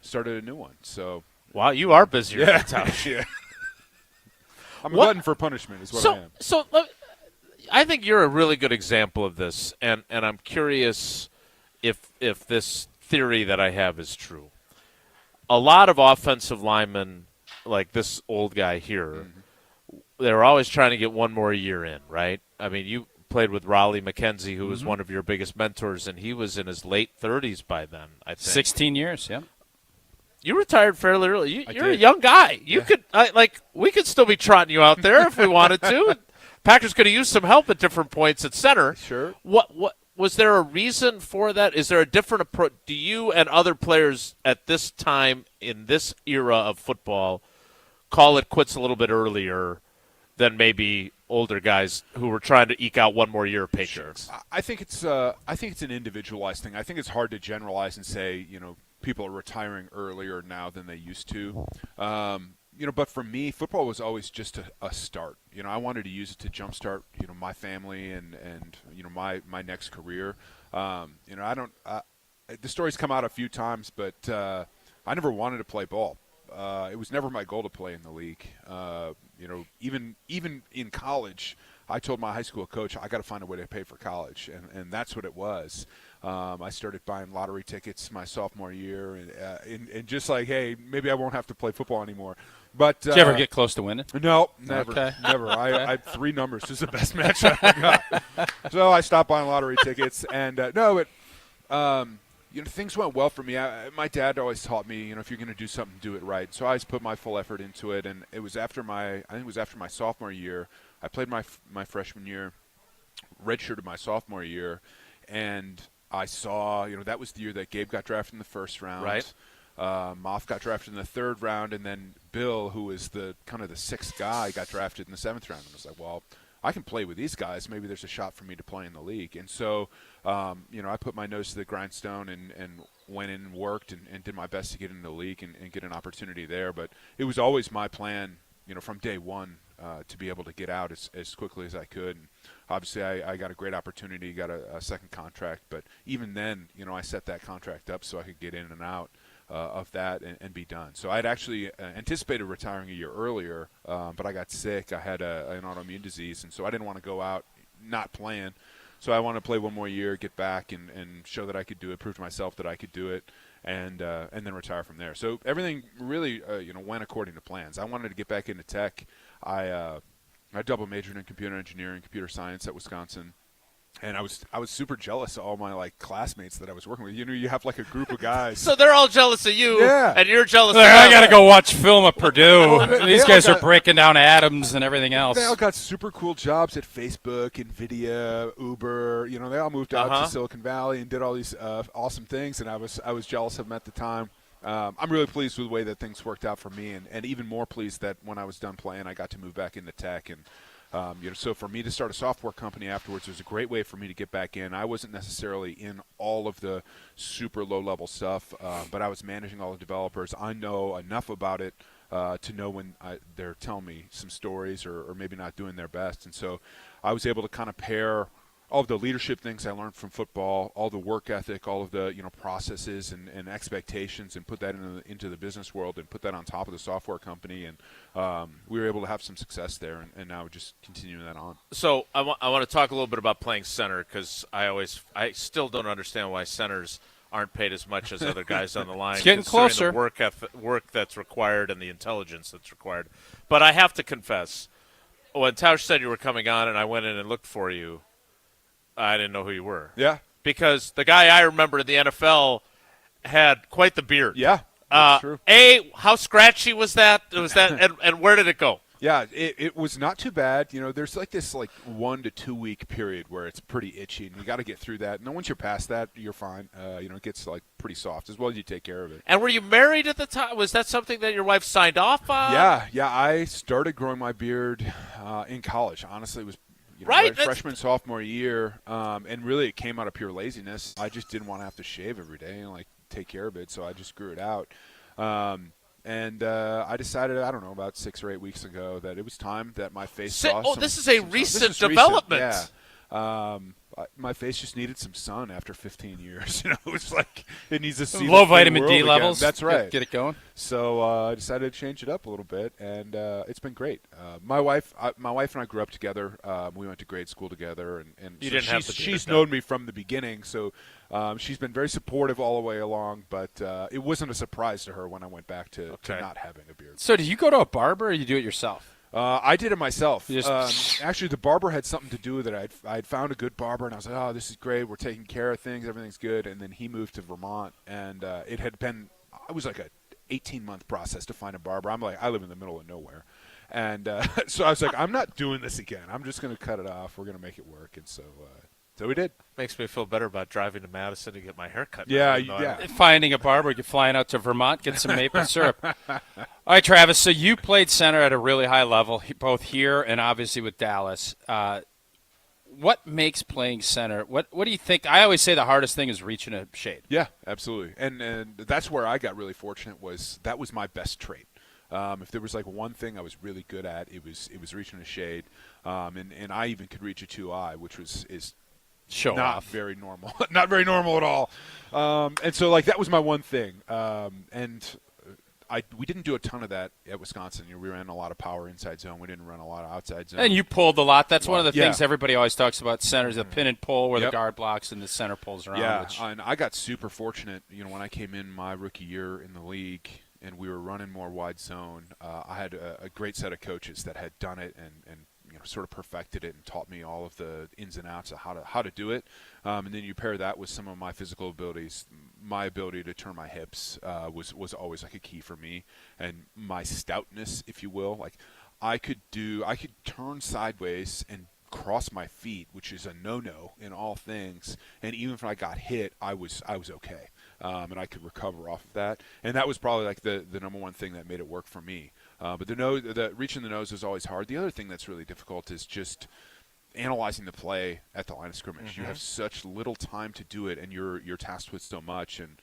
started a new one. So wow, you are busier than Tausch. Yeah. I'm a glutton for punishment is what I am. So I think you're a really good example of this, and I'm curious if this theory that I have is true. A lot of offensive linemen, like this old guy here, they're always trying to get one more year in, right? I mean, you played with Raleigh McKenzie, who was one of your biggest mentors, and he was in his late 30s by then, I think. 16 years, yeah. You retired fairly early. You're a young guy. You could we could still be trotting you out there if we wanted to. Packers could have used some help at different points at center. Sure. What was there a reason for that? Is there a different approach? Do you and other players at this time in this era of football call it quits a little bit earlier than maybe older guys who were trying to eke out one more year of patience? Sure. I think it's an individualized thing. I think it's hard to generalize and say, people are retiring earlier now than they used to. But for me, football was always just a start. I wanted to use it to jumpstart, my family and my next career. The story's come out a few times, but I never wanted to play ball. it was never my goal to play in the league. Even in college, I told my high school coach, I got to find a way to pay for college, and that's what it was. I started buying lottery tickets my sophomore year, and just like, hey, maybe I won't have to play football anymore. But did you ever get close to winning? No, never, never. I had 3 numbers. This is the best match I ever got. So I stopped buying lottery tickets, and things went well for me. My dad always taught me, if you're going to do something, do it right. So I always put my full effort into it, and it was after my sophomore year. I played my freshman year, redshirted my sophomore year, and I saw, that was the year that Gabe got drafted in the first round. Right. Moff got drafted in the 3rd round, and then Bill, who was the kind of the 6th guy, got drafted in the 7th round. And I was like, well, I can play with these guys. Maybe there's a shot for me to play in the league. And so, I put my nose to the grindstone and went in and worked and did my best to get into the league and get an opportunity there. But it was always my plan, from day one, to be able to get out as quickly as I could. And obviously, I got a great opportunity, got a second contract. But even then, I set that contract up so I could get in and out of that and be done. So I'd actually anticipated retiring a year earlier, but I got sick. I had an autoimmune disease, and so I didn't want to go out not playing. So I wanted to play one more year, get back, and show that I could do it, prove to myself that I could do it, and then retire from there. So everything really went according to plans. I wanted to get back into tech. I double majored in computer engineering, computer science at Wisconsin. And I was super jealous of all my classmates that I was working with. You have a group of guys. So they're all jealous of you, yeah. And you're jealous of them. I got to go watch film at Purdue. These guys are breaking down atoms and everything else. They all got super cool jobs at Facebook, NVIDIA, Uber. They all moved out to Silicon Valley and did all these awesome things, and I was jealous of them at the time. I'm really pleased with the way that things worked out for me, and even more pleased that when I was done playing, I got to move back into tech. And so for me to start a software company afterwards was a great way for me to get back in. I wasn't necessarily in all of the super low-level stuff, but I was managing all the developers. I know enough about it to know when they're telling me some stories or maybe not doing their best. And so I was able to kind of pair all of the leadership things I learned from football, all the work ethic, all of the processes and expectations, and put that into the business world and put that on top of the software company. And we were able to have some success there, and now we're just continuing that on. So I want to talk a little bit about playing center, because I still don't understand why centers aren't paid as much as other guys on the line. It's getting closer. The work that's required and the intelligence that's required. But I have to confess, when Tausch said you were coming on and I went in and looked for you, I didn't know who you were. Yeah. Because the guy I remember in the NFL had quite the beard. Yeah, that's true. How scratchy was that? And where did it go? Yeah, it was not too bad. There's this 1 to 2 week period where it's pretty itchy, and you got to get through that. And once you're past that, you're fine. It gets pretty soft as well as you take care of it. And were you married at the time? Was that something that your wife signed off on? Yeah. I started growing my beard in college. Honestly, it was right freshman, sophomore year, and really it came out of pure laziness. I just didn't want to have to shave every day and take care of it, so I just grew it out. And I decided, I don't know, about 6 or 8 weeks ago that it was time that my face saw this is a recent development. Yeah. My face just needed some sun after 15 years. It's it needs to see low vitamin D levels. That's right. Get it going. So I decided to change it up a little bit, and it's been great. My wife and I grew up together. We went to grade school together, and you didn't have to she's known me from the beginning. So she's been very supportive all the way along. But it wasn't a surprise to her when I went back to not having a beard. So do you go to a barber, or you do it yourself? I did it myself. Actually, the barber had something to do with it. I'd found a good barber, and I was like, oh, this is great. We're taking care of things. Everything's good. And then he moved to Vermont, and it was like a 18-month process to find a barber. I live in the middle of nowhere. And so I was like, I'm not doing this again. I'm just going to cut it off. We're going to make it work. And so we did. Makes me feel better about driving to Madison to get my hair cut. Yeah. Finding a barber, you're flying out to Vermont, get some maple syrup. All right, Travis, so you played center at a really high level, both here and obviously with Dallas. What makes playing center? What do you think? I always say the hardest thing is reaching a shade. Yeah, absolutely. And that's where I got really fortunate. That was my best trait. If there was one thing I was really good at, it was reaching a shade. And I even could reach a 2-eye, which is Show not off. very normal. Not very normal at all. And so that was my one thing. And we didn't do a ton of that at Wisconsin. We ran a lot of power inside zone. We didn't run a lot of outside zone. And you pulled a lot. That's one of the things everybody always talks about. Centers, the pin and pull, where the guard blocks and the center pulls around. Yeah, and I got super fortunate. When I came in my rookie year in the league, and we were running more wide zone, I had a great set of coaches that had done it and sort of perfected it and taught me all of the ins and outs of how to do it. And then you pair that with some of my physical abilities. My ability to turn my hips was always like a key for me, and my stoutness, if you will. Like I could turn sideways and cross my feet, which is a no-no in all things. And even if I got hit, I was okay. And I could recover off of that. And that was probably like the number one thing that made it work for me. But the reaching the nose is always hard. The other thing that's really difficult is just analyzing the play at the line of scrimmage. Mm-hmm. You have such little time to do it, and you're tasked with so much. And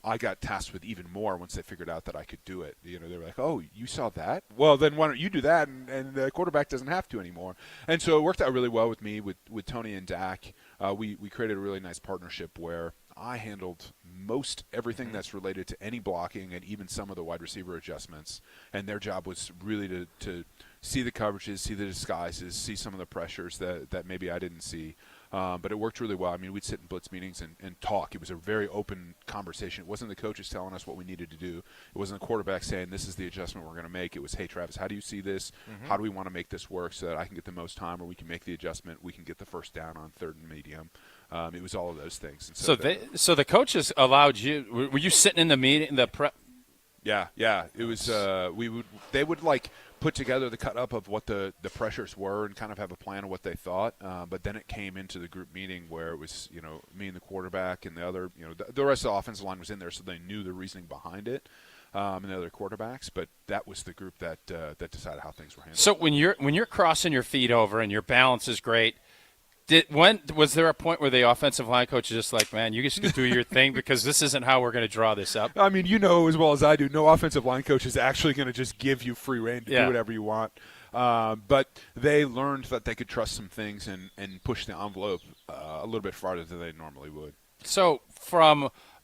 I got tasked with even more once they figured out that I could do it. They were like, "Oh, you saw that? Well, then why don't you do that?" And the quarterback doesn't have to anymore. And so it worked out really well with me, with Tony and Dak. We created a really nice partnership where I handled most everything that's related to any blocking and even some of the wide receiver adjustments. And their job was really to see the coverages, see the disguises, see some of the pressures that maybe I didn't see. But it worked really well. I mean, we'd sit in blitz meetings and talk. It was a very open conversation. It wasn't the coaches telling us what we needed to do. It wasn't the quarterback saying, this is the adjustment we're going to make. It was, hey, Travis, how do you see this? How do we want to make this work so that I can get the most time, or we can make the adjustment, we can get the first down on third and medium. It was all of those things. And so the coaches allowed you – were you sitting in the meeting, the prep? Yeah. It was they would like put together the cut up of what the pressures were and kind of have a plan of what they thought. But then it came into the group meeting where it was, me and the quarterback and the other, the rest of the offensive line was in there, so they knew the reasoning behind it. And the other quarterbacks, but that was the group that decided how things were handled. So when you're crossing your feet over and your balance is great, was there a point where the offensive line coach is just like, man, you just do your thing because this isn't how we're going to draw this up? I mean, as well as I do, no offensive line coach is actually going to just give you free rein to do whatever you want. But they learned that they could trust some things and push the envelope a little bit farther than they normally would. So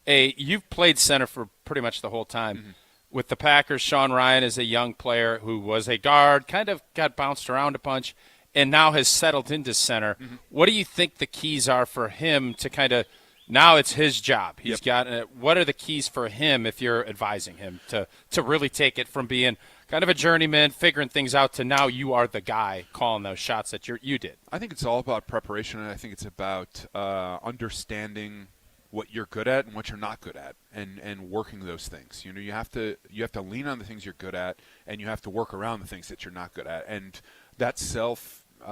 you've played center for pretty much the whole time. Mm-hmm. With the Packers, Sean Ryan is a young player who was a guard, kind of got bounced around a bunch, and now has settled into center. Mm-hmm. What do you think the keys are for him to kind of – now it's his job. He's got – what are the keys for him if you're advising him to really take it from being kind of a journeyman, figuring things out, to now you are the guy calling those shots that you did? I think it's all about preparation, and I think it's about understanding what you're good at and what you're not good at, and working those things. You have to lean on the things you're good at, and you have to work around the things that you're not good at. And that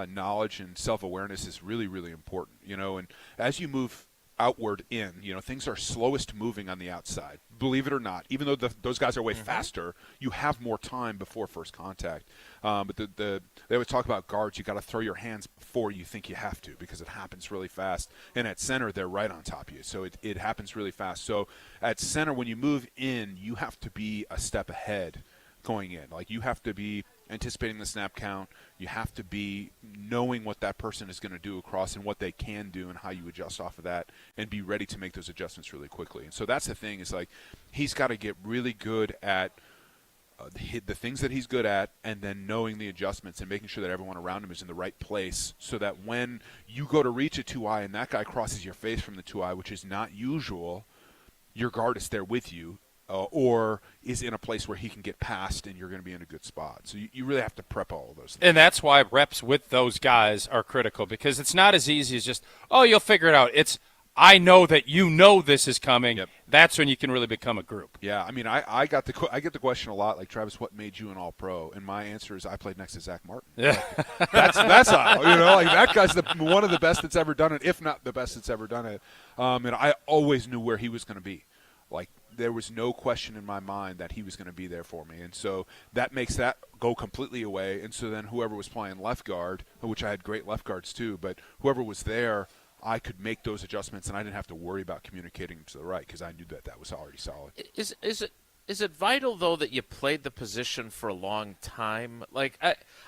knowledge and self-awareness is really, really important, and as you move outward in, things are slowest moving on the outside, believe it or not. Even though those guys are way faster, you have more time before first contact. But they always talk about guards. You got to throw your hands before you think you have to, because it happens really fast. And at center, they're right on top of you, so it happens really fast. So at center, when you move in, you have to be a step ahead going in. Like, you have to be anticipating the snap count. You have to be knowing what that person is going to do across and what they can do and how you adjust off of that, and be ready to make those adjustments really quickly. And so that's the thing, is like, he's got to get really good at the things that he's good at, and then knowing the adjustments and making sure that everyone around him is in the right place, so that when you go to reach a 2-eye and that guy crosses your face from the 2-eye, which is not usual, your guard is there with you. Or is in a place where he can get past and you're going to be in a good spot. So you really have to prep all of those things. And that's why reps with those guys are critical, because it's not as easy as just, you'll figure it out. It's, I know that this is coming. Yep. That's when you can really become a group. Yeah, I mean, I get the question a lot, like, Travis, what made you an All-Pro? And my answer is, I played next to Zach Martin. Yeah, that's how, like, that guy's one of the best that's ever done it, if not the best that's ever done it. And I always knew where he was going to be. Like, there was no question in my mind that he was going to be there for me. And so that makes that go completely away. And so then whoever was playing left guard, which I had great left guards too, but whoever was there, I could make those adjustments, and I didn't have to worry about communicating to the right, because I knew that was already solid. Is it vital, though, that you played the position for a long time? Like,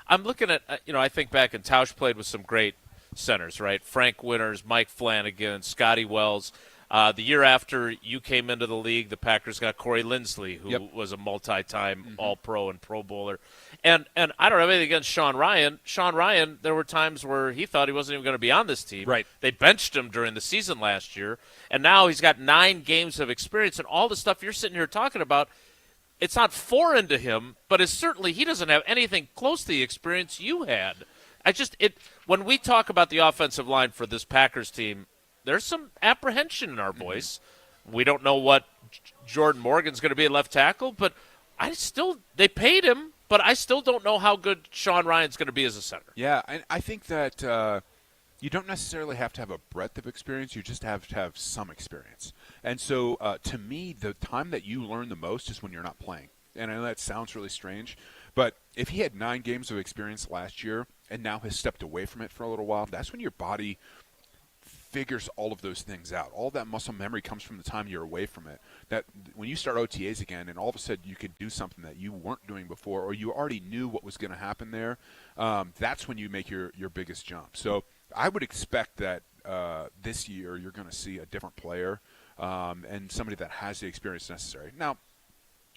I'm looking at, I think back, and Tausch played with some great centers, right? Frank Winters, Mike Flanagan, Scotty Wells. The year after you came into the league, the Packers got Corey Linsley, who was a multi-time All-Pro and Pro Bowler. And I don't have anything against Sean Ryan. Sean Ryan, there were times where he thought he wasn't even going to be on this team. Right. They benched him during the season last year, and now he's got 9 games of experience. And all the stuff you're sitting here talking about, it's not foreign to him, but it's certainly he doesn't have anything close to the experience you had. When we talk about the offensive line for this Packers team, there's some apprehension in our voice. We don't know what Jordan Morgan's going to be at left tackle, but they paid him, but I still don't know how good Sean Ryan's going to be as a center. Yeah, I think that you don't necessarily have to have a breadth of experience. You just have to have some experience. And so, to me, the time that you learn the most is when you're not playing. And I know that sounds really strange, but if he had 9 games of experience last year and now has stepped away from it for a little while, that's when your body figures all of those things out. All that muscle memory comes from the time you're away from it. That when you start OTAs again and all of a sudden you can do something that you weren't doing before, or you already knew what was going to happen there, that's when you make your biggest jump. So I would expect that this year you're going to see a different player and somebody that has the experience necessary. Now,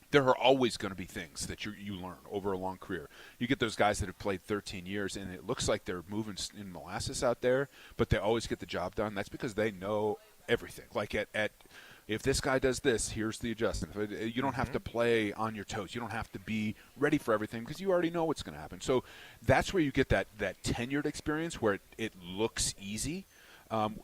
there are always going to be things that you learn over a long career. You get those guys that have played 13 years, and it looks like they're moving in molasses out there, but they always get the job done. That's because they know everything. Like if this guy does this, here's the adjustment. You don't have to play on your toes. You don't have to be ready for everything because you already know what's going to happen. So that's where you get that tenured experience where it looks easy,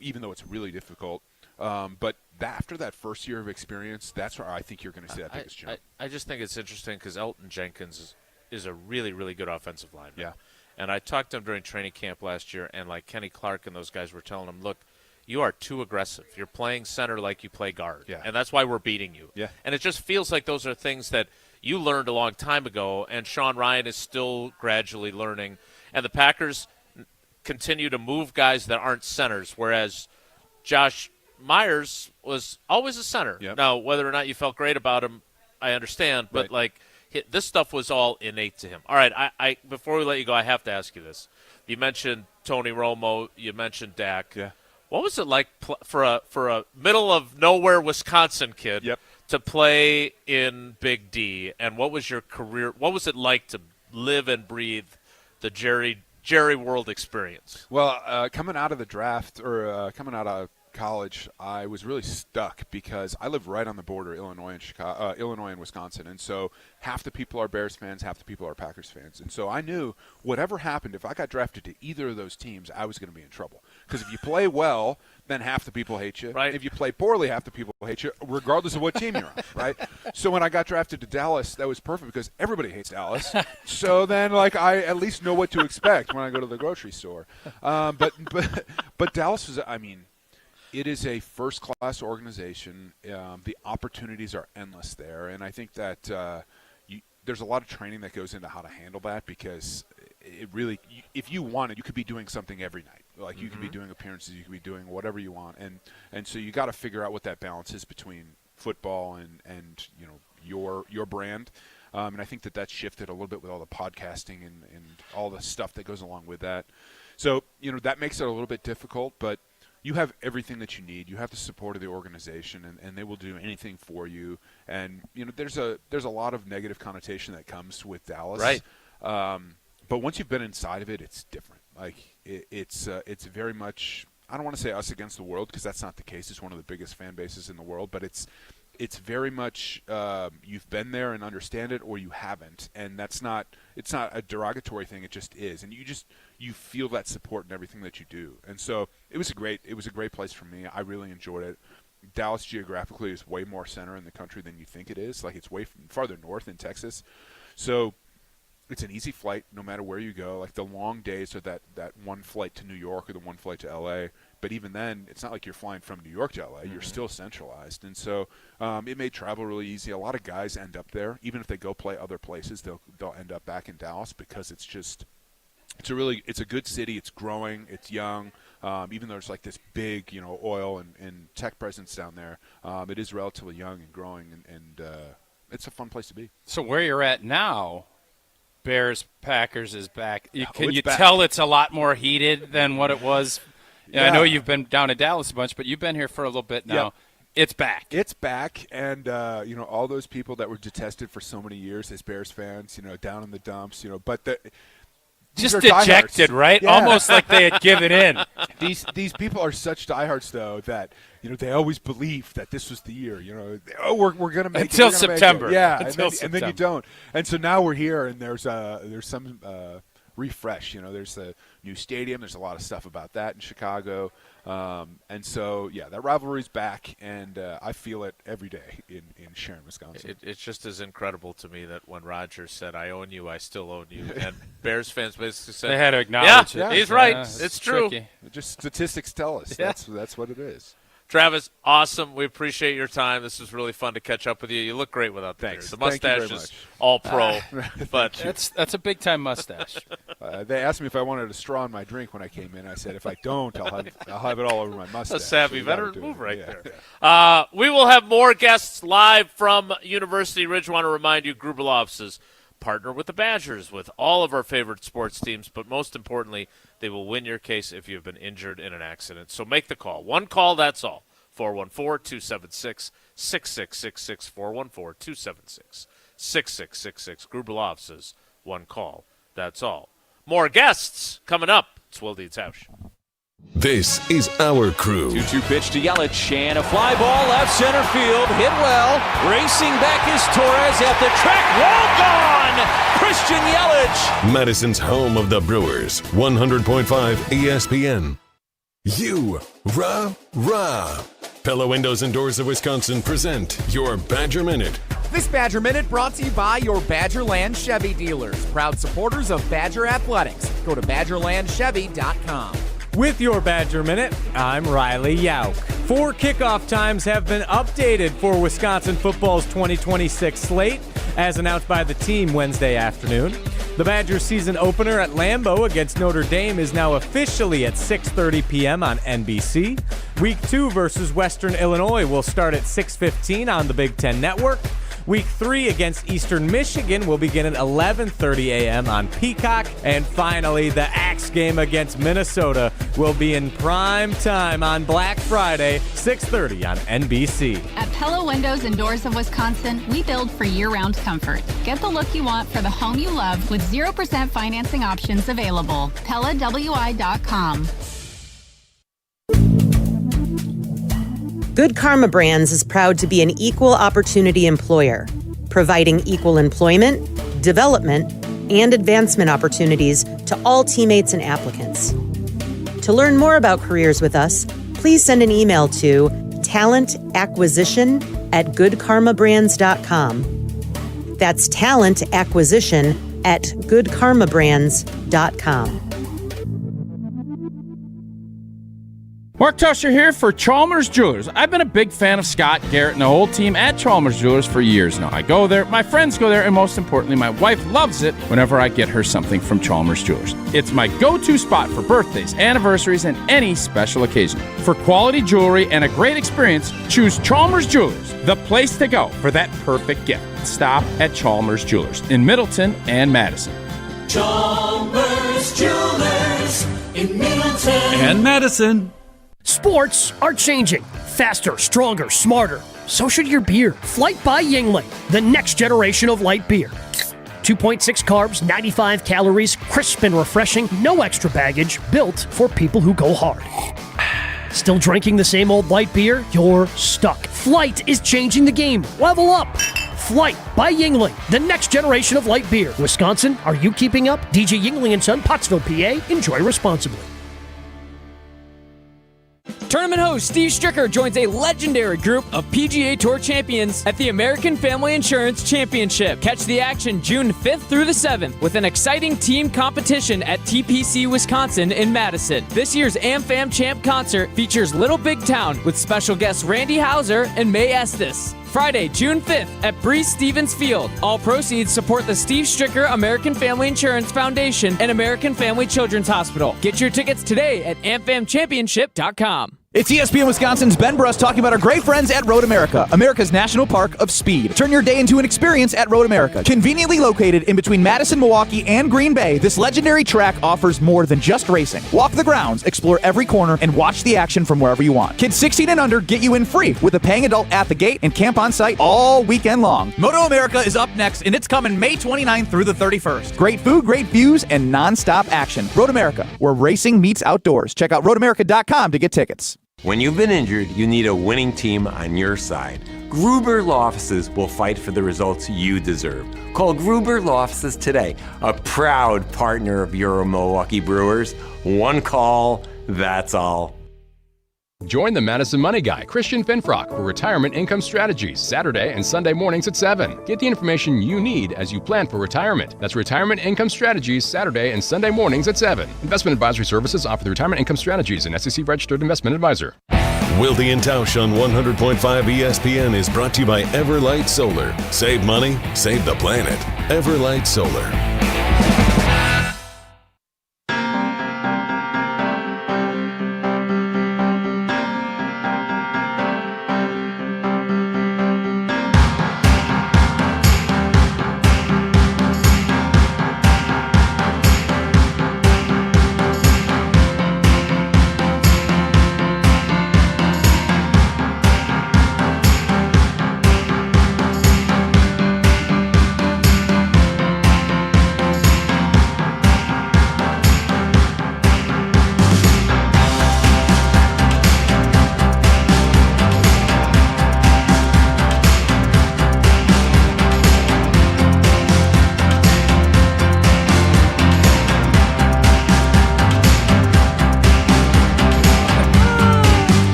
even though it's really difficult. But after that first year of experience, that's where I think you're going to see that biggest jump. I just think it's interesting because Elton Jenkins is a really, really good offensive lineman. Yeah. And I talked to him during training camp last year, and like Kenny Clark and those guys were telling him, look, you are too aggressive. You're playing center like you play guard. Yeah. And that's why we're beating you. Yeah. And it just feels like those are things that you learned a long time ago, and Sean Ryan is still gradually learning. And the Packers continue to move guys that aren't centers, whereas Josh Myers was always a center. Yep. Now, whether or not you felt great about him, I understand, but this stuff was all innate to him. All right, I before we let you go, I have to ask you this. You mentioned Tony Romo. You mentioned Dak. Yeah. What was it like for a middle of nowhere Wisconsin kid to play in Big D? And what was your career? What was it like to live and breathe the Jerry World experience? Well, coming out of the draft or coming out of college, I was really stuck because I live right on the border, Illinois and Wisconsin, and so half the people are Bears fans, half the people are Packers fans, and so I knew whatever happened, if I got drafted to either of those teams, I was going to be in trouble. Because if you play well, then half the people hate you. Right. If you play poorly, half the people hate you, regardless of what team you're on. Right. So when I got drafted to Dallas, that was perfect because everybody hates Dallas. So then, I at least know what to expect when I go to the grocery store. But Dallas was, it is a first-class organization. The opportunities are endless there, and I think that there's a lot of training that goes into how to handle that because it really, if you wanted, you could be doing something every night. Like you could be doing appearances, you could be doing whatever you want, and so you got to figure out what that balance is between football and your brand. And I think that shifted a little bit with all the podcasting and all the stuff that goes along with that. So that makes it a little bit difficult, but you have everything that you need. You have the support of the organization, and they will do anything for you. And there's a lot of negative connotation that comes with Dallas, right? But once you've been inside of it, it's different. It's very much. I don't want to say us against the world because that's not the case. It's one of the biggest fan bases in the world, but it's very much you've been there and understand it, or you haven't, and it's not a derogatory thing. It just is, and you feel that support in everything that you do, and so it was a great place for me. I really enjoyed it. Dallas geographically is way more center in the country than you think it is. It's way farther north in Texas, so it's an easy flight no matter where you go. The long days are that one flight to New York or the one flight to L.A., but even then, it's not like you're flying from New York to L.A. You're still centralized, and so it made travel really easy. A lot of guys end up there, even if they go play other places. They'll end up back in Dallas because it's a good city. It's growing. It's young. Even though there's this big oil and tech presence down there, it is relatively young and growing, and it's a fun place to be. So where you're at now, Bears Packers is back. Can you back. tell it's a lot more heated than what it was I know you've been down in Dallas a bunch, but you've been here for a little bit now. Yep. It's back. It's back, and all those people that were detested for so many years as Bears fans, down in the dumps, but just dejected, right? Yeah. Almost like they had given in. These people are such diehards, though, that they always believe that this was the year. We're going to make until it. September. Yeah, and then you don't. And so now we're here, and there's some refresh. There's a new stadium. There's a lot of stuff about that in Chicago. And so, that rivalry's back, and I feel it every day in Sharon, Wisconsin. It's just as incredible to me that when Rodgers said, "I own you, I still own you," and Bears fans basically said, they had to acknowledge it. Yeah, he's right. Yeah, it's true. Tricky. Just statistics tell us. Yeah. That's what it is. Travis, awesome. We appreciate your time. This was really fun to catch up with you. You look great without the beard. The mustache is all pro. But that's a big-time mustache. They asked me if I wanted a straw in my drink when I came in. I said, if I don't, I'll have it all over my mustache. A savvy so veteran move right there. Yeah. We will have more guests live from University Ridge. Want to remind you, Gruber Law Offices partner with the Badgers with all of our favorite sports teams, but most importantly, they will win your case if you've been injured in an accident. So make the call. One call, that's all. 414-276-6666, 414-276-6666. Gruber Law Offices, one call, that's all. More guests coming up. It's Wilde Tausch. This is our crew. 2-2 pitch to Yelich, and a fly ball left center field, hit well. Racing back is Torres at the track, wall gone! Christian Yelich! Madison's home of the Brewers, 100.5 ESPN. Rah! Pella Windows and Doors of Wisconsin present your Badger Minute. This Badger Minute brought to you by your Badgerland Chevy dealers, proud supporters of Badger Athletics. Go to BadgerlandChevy.com. With your Badger Minute, I'm Riley Yauk. 4 kickoff times have been updated for Wisconsin football's 2026 slate, as announced by the team Wednesday afternoon. The Badgers season opener at Lambeau against Notre Dame is now officially at 6:30 p.m. on NBC. Week 2 versus Western Illinois will start at 6:15 on the Big Ten Network. Week 3 against Eastern Michigan will begin at 11:30 a.m. on Peacock. And finally, the Axe game against Minnesota will be in prime time on Black Friday, 6:30 on NBC. At Pella Windows and Doors of Wisconsin, we build for year-round comfort. Get the look you want for the home you love with 0% financing options available. PellaWI.com. Good Karma Brands is proud to be an equal opportunity employer, providing equal employment, development, and advancement opportunities to all teammates and applicants. To learn more about careers with us, please send an email to talentacquisition@goodkarmabrands.com. That's talentacquisition@goodkarmabrands.com. Mark Tusher here for Chalmers Jewelers. I've been a big fan of Scott Garrett and the whole team at Chalmers Jewelers for years now. I go there, my friends go there, and most importantly, my wife loves it whenever I get her something from Chalmers Jewelers. It's my go-to spot for birthdays, anniversaries, and any special occasion. For quality jewelry and a great experience, choose Chalmers Jewelers, the place to go for that perfect gift. Stop at Chalmers Jewelers in Middleton and Madison. Chalmers Jewelers in Middleton and Madison. Sports are changing. Faster, stronger, smarter. So should your beer. Flight by Yuengling, the next generation of light beer. 2.6 carbs, 95 calories, crisp and refreshing, no extra baggage, built for people who go hard. Still drinking the same old light beer? You're stuck. Flight is changing the game. Level up. Flight by Yuengling, the next generation of light beer. Wisconsin, are you keeping up? DJ Yuengling & Son, Pottsville, PA. Enjoy responsibly. Tournament host Steve Stricker joins a legendary group of PGA Tour champions at the American Family Insurance Championship. Catch the action June 5th through the 7th with an exciting team competition at TPC Wisconsin in Madison. This year's AmFam Champ concert features Little Big Town with special guests Randy Houser and May Estes. Friday, June 5th at Breeze Stevens Field. All proceeds support the Steve Stricker American Family Insurance Foundation and American Family Children's Hospital. Get your tickets today at amfamchampionship.com. It's ESPN Wisconsin's Ben Bruss talking about our great friends at Road America, America's national park of speed. Turn your day into an experience at Road America. Conveniently located in between Madison, Milwaukee, and Green Bay, this legendary track offers more than just racing. Walk the grounds, explore every corner, and watch the action from wherever you want. Kids 16 and under get you in free with a paying adult at the gate and camp on site all weekend long. Moto America is up next, and it's coming May 29th through the 31st. Great food, great views, and non-stop action. Road America, where racing meets outdoors. Check out roadamerica.com to get tickets. When you've been injured, you need a winning team on your side. Gruber Law Offices will fight for the results you deserve. Call Gruber Law Offices today, a proud partner of your Milwaukee Brewers. One call, that's all. Join the Madison Money Guy, Christian Finfrock, for Retirement Income Strategies, Saturday and Sunday mornings at 7. Get the information you need as you plan for retirement. That's Retirement Income Strategies, Saturday and Sunday mornings at 7. Investment advisory services offered through Retirement Income Strategies, an SEC-registered investment advisor. Wilde Tausch on 100.5 ESPN is brought to you by Everlight Solar. Save money, save the planet. Everlight Solar.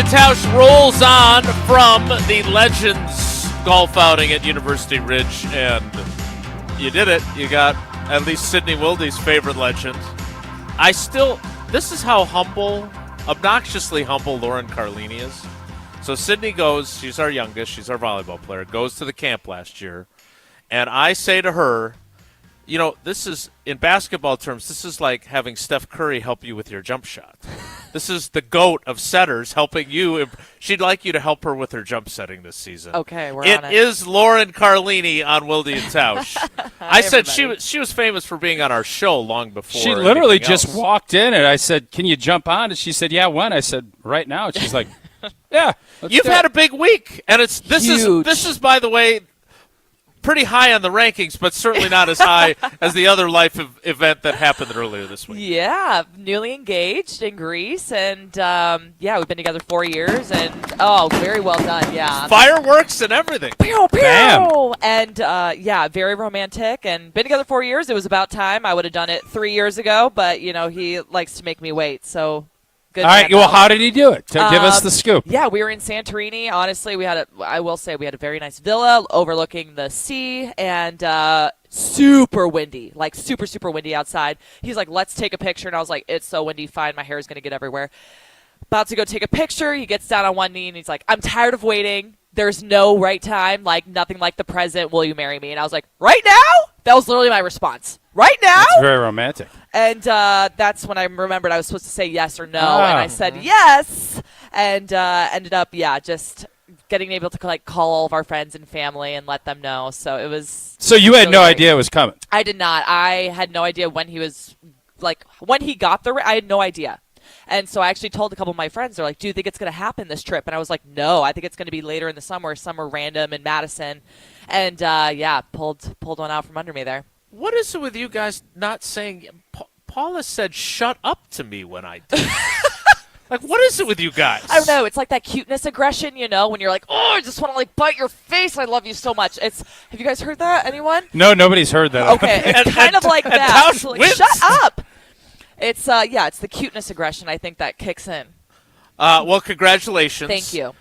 Tausch rolls on from the Legends golf outing at University Ridge, and you did it. You got at least Sydney Wilde's favorite legend. This is how humble, obnoxiously humble Lauren Carlini is. So Sydney goes, she's our youngest, she's our volleyball player, goes to the camp last year, and I say to her, you know, this is, in basketball terms, this is like having Steph Curry help you with your jump shot. This is the GOAT of setters helping you. She'd like you to help her with her jump setting this season. Okay, we're on it. It is Lauren Carlini on Wilde Tausch. I said she was famous for being on our show long before. She literally just walked in, and I said, "Can you jump on?" And she said, "Yeah, when?" I said, "Right now." And she's like, "Yeah." You've had a big week, and this is by the way, pretty high on the rankings, but certainly not as high as the other life event that happened earlier this week. Yeah, newly engaged in Greece, and we've been together 4 years, and very well done. Yeah, fireworks and everything. Pew, pew! Bam. And very romantic, and been together 4 years. It was about time. I would have done it 3 years ago, but he likes to make me wait. So. All right. Well, how did he do it? Give us the scoop. Yeah, we were in Santorini. Honestly, I will say we had a very nice villa overlooking the sea, and super windy, like super, super windy outside. He's like, "Let's take a picture," and I was like, "It's so windy. Fine, my hair is gonna get everywhere." About to go take a picture. He gets down on one knee and he's like, "I'm tired of waiting. There's no right time. Like nothing like the present. Will you marry me?" And I was like, "Right now?" That was literally my responst. Right now? That's very romantic. And that's when I remembered I was supposed to say yes or no, and I said yes, and ended up just getting able to call all of our friends and family and let them know. So it was. So you had no idea it was coming. I did not. I had no idea when he was when he got the. I had no idea. And so I actually told a couple of my friends, they're like, "Do you think it's going to happen this trip?" And I was like, "No, I think it's going to be later in the summer random in Madison." And pulled one out from under me there. What is it with you guys not saying? Paula said, "Shut up" to me when I did. What is it with you guys? I don't know. It's like that cuteness aggression, when you're like, "Oh, I just want to bite your face. I love you so much." Have you guys heard that? Anyone? No, nobody's heard that. Okay, it's kind of like that. So shut up. It's it's the cuteness aggression I think that kicks in. Well, congratulations. Thank you.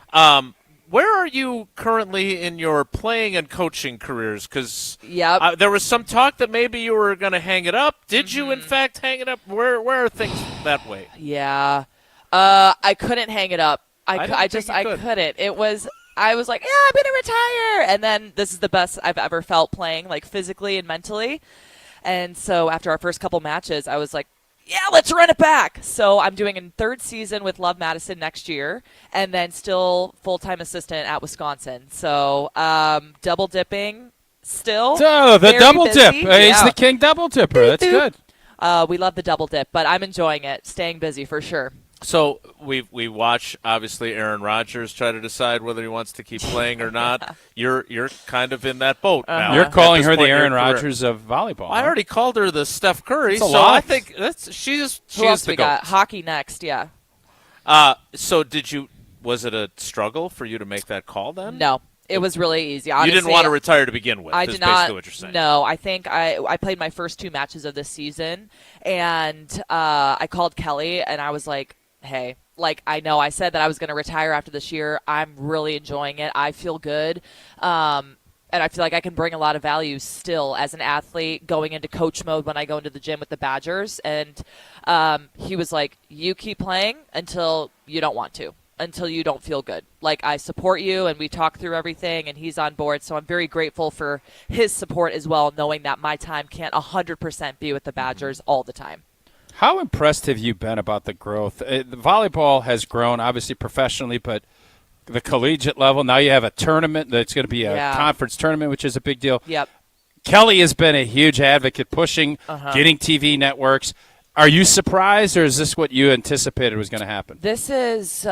Where are you currently in your playing and coaching careers? Because there was some talk that maybe you were going to hang it up. Did you, in fact, hang it up? Where are things that way? Yeah. I couldn't hang it up. I couldn't. It was I was like, yeah, I'm going to retire. And then this is the best I've ever felt playing, like physically and mentally. And so after our first couple matches, I was like, yeah, let's run it back. So I'm doing a third season with Love Madison next year, and then still full-time assistant at Wisconsin. So double dipping still. Oh, the very double busy. dip. Yeah. He's the king double dipper. That's good. We love the double dip, but I'm enjoying it, staying busy for sure. So we watch, obviously, Aaron Rodgers try to decide whether he wants to keep playing or not. You're kind of in that boat now. You're calling her the point in Aaron your career. Rodgers of volleyball. I already called her the Steph Curry, That's a so lot. I think she's Who else the we GOAT. got? Hockey next, yeah. So was it a struggle for you to make that call then? No. It was really easy. Honestly, you didn't want to retire to begin with. I is did basically not. What you're saying. No, I think I played my first 2 matches of this season, and I called Kelly, and I was like, hey, like I know I said that I was going to retire after this year. I'm really enjoying it. I feel good. And I feel like I can bring a lot of value still as an athlete going into coach mode when I go into the gym with the Badgers. And he was like, you keep playing until you don't want to, until you don't feel good. Like, I support you, and we talk through everything, and he's on board. So I'm very grateful for his support as well, knowing that my time can't 100% be with the Badgers all the time. How impressed have you been about the growth? The volleyball has grown, obviously professionally, but the collegiate level, now you have a tournament that's going to be a conference tournament, which is a big deal. Yep. Kelly has been a huge advocate pushing, getting TV networks. Are you surprised, or is this what you anticipated was going to happen? This is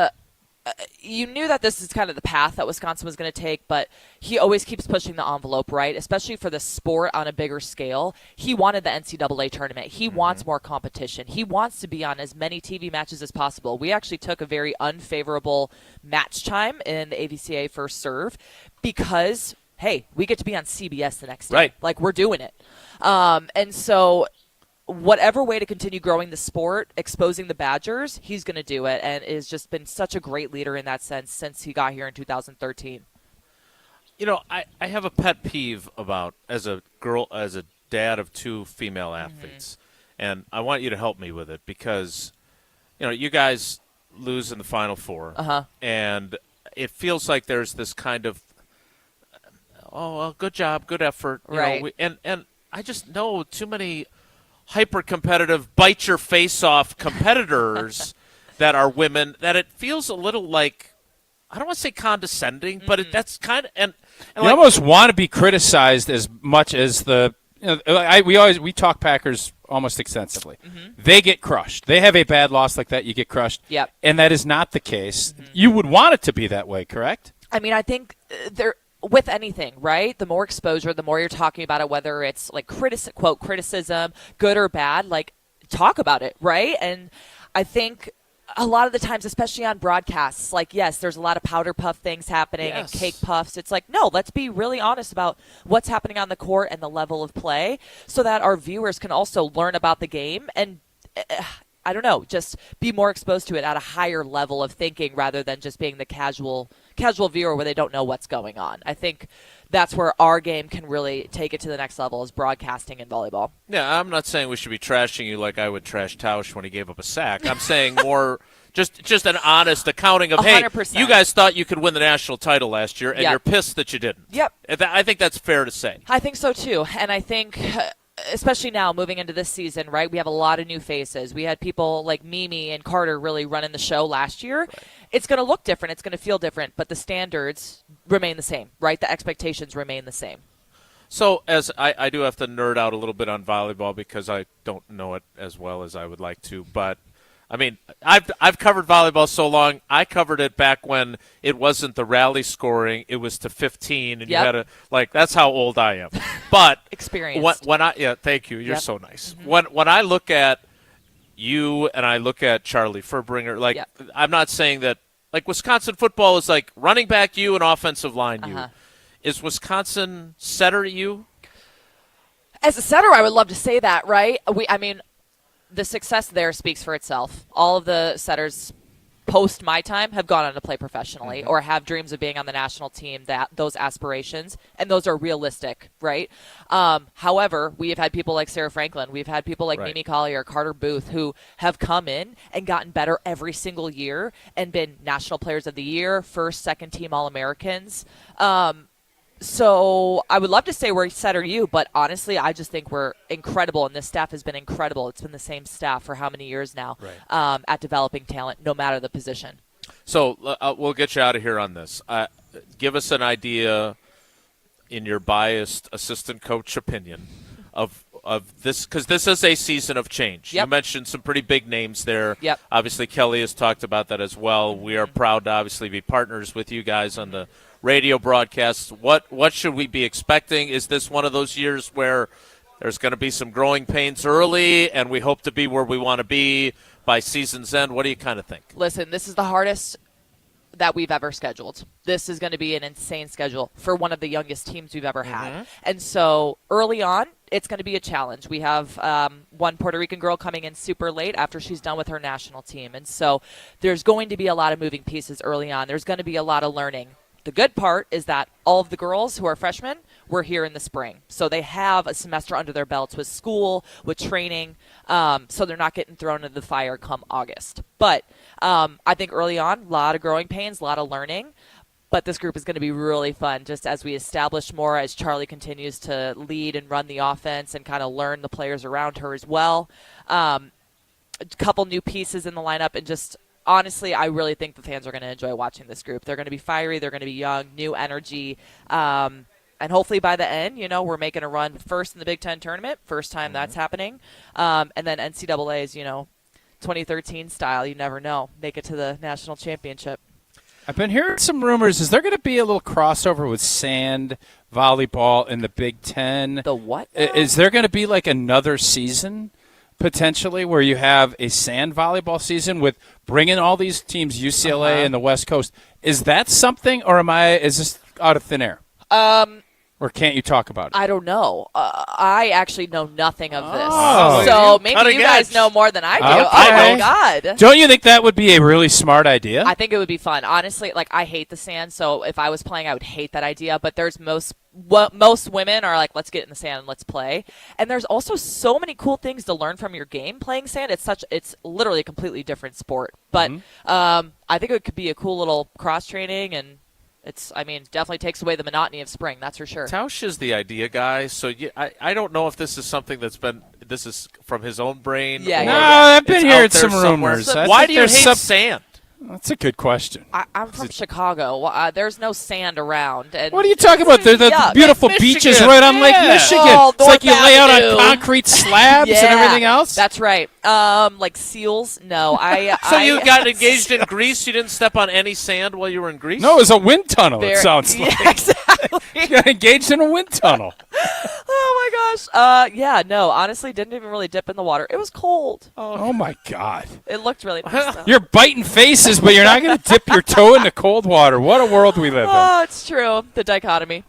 you knew that this is kind of the path that Wisconsin was going to take, but he always keeps pushing the envelope, right? Especially for the sport on a bigger scale. He wanted the NCAA tournament. He wants more competition. He wants to be on as many TV matches as possible. We actually took a very unfavorable match time in the AVCA first serve because, hey, we get to be on CBS the next day. Right. Like, we're doing it. And so whatever way to continue growing the sport, exposing the Badgers, he's going to do it, and has just been such a great leader in that sense since he got here in 2013. You know, I have a pet peeve about, as a dad of 2 female athletes, and I want you to help me with it because, you know, you guys lose in the Final Four, and it feels like there's this kind of, oh, well, good job, good effort. You know, and I just know too many hyper-competitive, bite-your-face-off competitors that are women that it feels a little like, I don't want to say condescending, but that's kind of and you like, almost want to be criticized as much as the. You know, we talk Packers almost extensively. They get crushed. They have a bad loss like that. You get crushed. Yep. And that is not the case. You would want it to be that way, correct? I mean, I think with anything, right? The more exposure, the more you're talking about it, whether it's like quote criticism, good or bad, like talk about it, right? And I think a lot of the times, especially on broadcasts, like, yes, there's a lot of powder puff things happening and cake puffs. It's like, no, let's be really honest about what's happening on the court and the level of play so that our viewers can also learn about the game and I don't know, just be more exposed to it at a higher level of thinking rather than just being the casual viewer where they don't know what's going on. I think that's where our game can really take it to the next level is broadcasting in volleyball. Yeah, I'm not saying we should be trashing you like I would trash Tausch when he gave up a sack. I'm saying more just an honest accounting of, 100%. Hey, you guys thought you could win the national title last year, and Yep. you're pissed that you didn't. Yep. I think that's fair to say. I think so, too. And I think especially now moving into this season, right, we have a lot of new faces. We had people like Mimi and Carter really running the show last year. Right. It's going to look different. It's going to feel different, but the standards remain the same, right? The expectations remain the same. So as I do have to nerd out a little bit on volleyball because I don't know it as well as I would like to, but I mean, I've covered volleyball so long. I covered it back when it wasn't the rally scoring; it was to 15, and you had to that's how old I am. But experienced. Thank you. You're so nice. When I look at you and I look at Charlie Furbringer, I'm not saying that Wisconsin football is like running back you and offensive line you. Is Wisconsin setter you? As a setter, I would love to say that, right? The success there speaks for itself. All of the setters post my time have gone on to play professionally or have dreams of being on the national team, that those aspirations, and those are realistic, right? However, we have had people like Sarah Franklin, we've had people like Mimi Collier, Carter Booth, who have come in and gotten better every single year and been national players of the year, first, second team All-Americans. So I would love to say we're set or you, but honestly, I just think we're incredible, and this staff has been incredible. It's been the same staff for how many years now at developing talent, no matter the position. So we'll get you out of here on this. Give us an idea, in your biased assistant coach opinion, of this, because this is a season of change. You mentioned some pretty big names there. Obviously, Kelly has talked about that as well. We are proud to obviously be partners with you guys on the radio broadcasts. What should we be expecting? Is this one of those years where there's going to be some growing pains early and we hope to be where we want to be by season's end? What do you kind of think? Listen, this is the hardest that we've ever scheduled. This is going to be an insane schedule for one of the youngest teams we've ever had. And so early on, it's going to be a challenge. We have one Puerto Rican girl coming in super late after she's done with her national team. And so there's going to be a lot of moving pieces early on. There's going to be a lot of learning. The good part is that all of the girls who are freshmen were here in the spring. So they have a semester under their belts with school, with training, so they're not getting thrown into the fire come August. But I think early on, a lot of growing pains, a lot of learning. But this group is going to be really fun just as we establish more, as Charlie continues to lead and run the offense and kind of learn the players around her as well. A couple new pieces in the lineup, and just honestly, I really think the fans are going to enjoy watching this group. They're going to be fiery. They're going to be young, new energy. And hopefully by the end, we're making a run first in the Big Ten tournament. First time that's happening. And then NCAA's, 2013 style. You never know. Make it to the national championship. I've been hearing some rumors. Is there going to be a little crossover with sand volleyball in the Big Ten? The what? Is there going to be like another season potentially where you have a sand volleyball season with bringing all these teams, UCLA and the West Coast? Is that something, or is this out of thin air? Or can't you talk about it? I don't know. I actually know nothing of this. Oh. So maybe you guys know more than I do. Okay. Oh, my God. Don't you think that would be a really smart idea? I think it would be fun. Honestly, I hate the sand, so if I was playing, I would hate that idea. But there's most women are like, let's get in the sand and let's play. And there's also so many cool things to learn from your game playing sand. It's literally a completely different sport. But I think it could be a cool little cross-training, and definitely takes away the monotony of spring, that's for sure. Tausch is the idea guy, so I don't know if this is something this is from his own brain. I've been hearing some rumors. Why do you hate sand? That's a good question. I'm from Chicago. There's no sand around. And what are you talking about? There's the beautiful beaches right on Lake Michigan. Oh, it's like you North lay out Avenue. on concrete slabs and everything else. That's right. Like seals? No. So you got engaged in Greece? You didn't step on any sand while you were in Greece? No, it was a wind tunnel, it sounds like. Yeah, exactly. You got engaged in a wind tunnel. Oh, my gosh. No, honestly, didn't even really dip in the water. It was cold. Oh my God. It looked really nice, though. You're biting faces, but you're not going to dip your toe into cold water. What a world we live in. Oh, it's true. The dichotomy.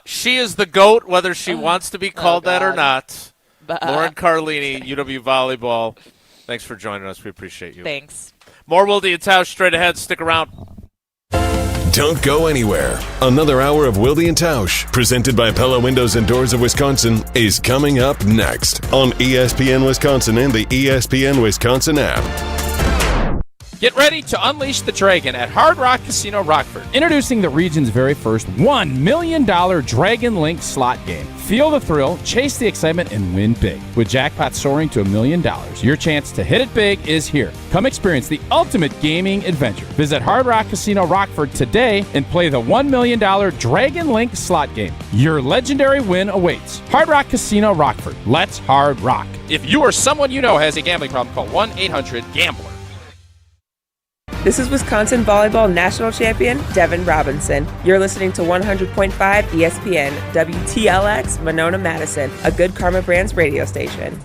She is the GOAT, whether she wants to be called that or not. Lauren Carlini, UW Volleyball. Thanks for joining us. We appreciate you. Thanks. More Wilde Tausch straight ahead. Stick around. Don't go anywhere. Another hour of Wilde and Tausch, presented by Pella Windows and Doors of Wisconsin, is coming up next on ESPN Wisconsin and the ESPN Wisconsin app. Get ready to unleash the dragon at Hard Rock Casino Rockford. Introducing the region's very first $1 million Dragon Link slot game. Feel the thrill, chase the excitement, and win big. With jackpots soaring to $1 million, your chance to hit it big is here. Come experience the ultimate gaming adventure. Visit Hard Rock Casino Rockford today and play the $1 million Dragon Link slot game. Your legendary win awaits. Hard Rock Casino Rockford. Let's hard rock. If you or someone you know has a gambling problem, call 1-800-GAMBLER. This is Wisconsin Volleyball National Champion Devin Robinson. You're listening to 100.5 ESPN, WTLX, Monona, Madison, a Good Karma Brands radio station.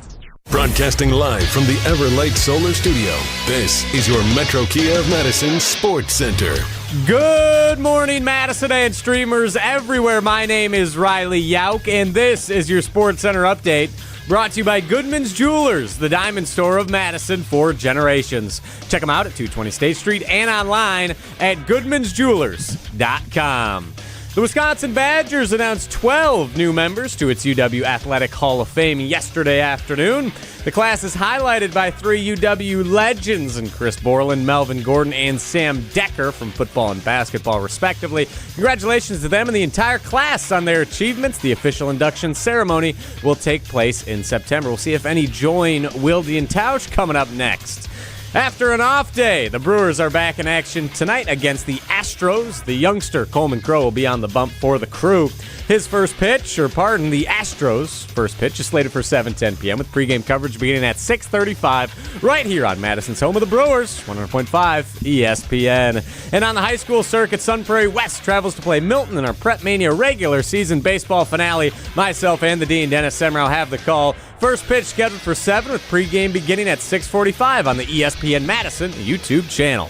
Broadcasting live from the Everlight Solar Studio, this is your Metro Kia of Madison Sports Center. Good morning, Madison and streamers everywhere. My name is Riley Yauk, and this is your Sports Center update, brought to you by Goodman's Jewelers, the diamond store of Madison for generations. Check them out at 220 State Street and online at goodmansjewelers.com. The Wisconsin Badgers announced 12 new members to its UW Athletic Hall of Fame yesterday afternoon. The class is highlighted by 3 UW legends in Chris Borland, Melvin Gordon, and Sam Decker from football and basketball, respectively. Congratulations to them and the entire class on their achievements. The official induction ceremony will take place in September. We'll see if any join Wilde Tausch coming up next. After an off day, the Brewers are back in action tonight against the Astros. The youngster Coleman Crow will be on the bump for the Crew. The Astros' first pitch is slated for 7:10 p.m. with pregame coverage beginning at 6:35 right here on Madison's home of the Brewers, 100.5 ESPN. And on the high school circuit, Sun Prairie West travels to play Milton in our Prep Mania regular season baseball finale. Myself and the Dean, Dennis Semrau, have the call. First pitch scheduled for 7 with pregame beginning at 6:45 on the ESPN Madison YouTube channel.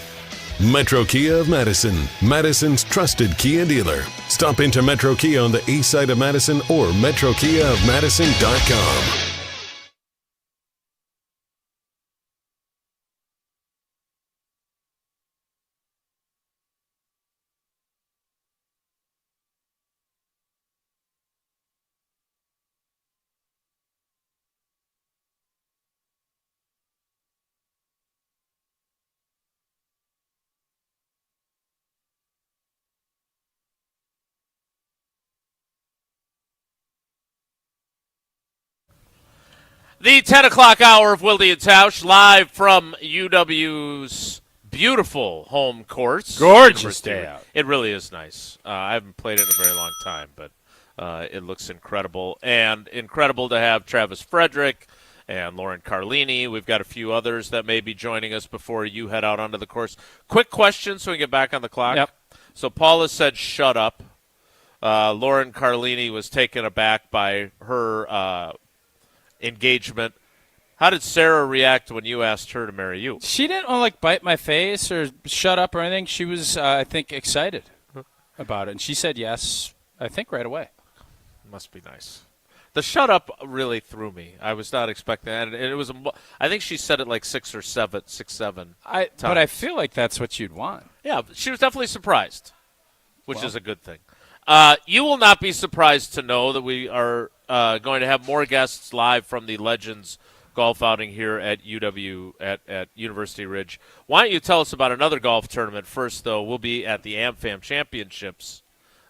Metro Kia of Madison, Madison's trusted Kia dealer. Stop into Metro Kia on the east side of Madison or metrokiaofmadison.com. The 10 o'clock hour of Wilde Tausch, live from UW's beautiful home course. Gorgeous day out. It really is nice. I haven't played it in a very long time, but it looks incredible. And incredible to have Travis Frederick and Lauren Carlini. We've got a few others that may be joining us before you head out onto the course. Quick question so we can get back on the clock. Yep. So Paula said shut up. Lauren Carlini was taken aback by her engagement. How did Sarah react when you asked her to marry you? She didn't bite my face or shut up or anything. She was, I think, excited about it, and she said yes, I think, right away. Must be nice. The shut up really threw me. I was not expecting that, and it was. I think she said it like 6 or 7 times. But I feel like that's what you'd want. Yeah, she was definitely surprised, which is a good thing. You will not be surprised to know that we are going to have more guests live from the Legends golf outing here at UW at University Ridge. Why don't you tell us about another golf tournament first, though? We'll be at the AmFam Championships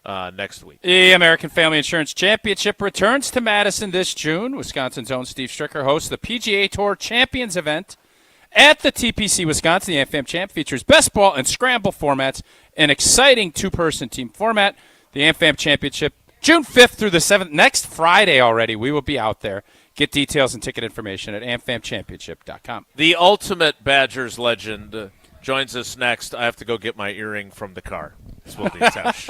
next week. The American Family Insurance Championship returns to Madison this June. Wisconsin's own Steve Stricker hosts the PGA Tour Champions event at the TPC Wisconsin. The AmFam Champ features best ball and scramble formats, an exciting two-person team format. The AmFam Championship, June 5th through the 7th, next Friday already. We will be out there. Get details and ticket information at amfamchampionship.com. The ultimate Badgers legend joins us next. I have to go get my earring from the car. It's Wilde Tausch.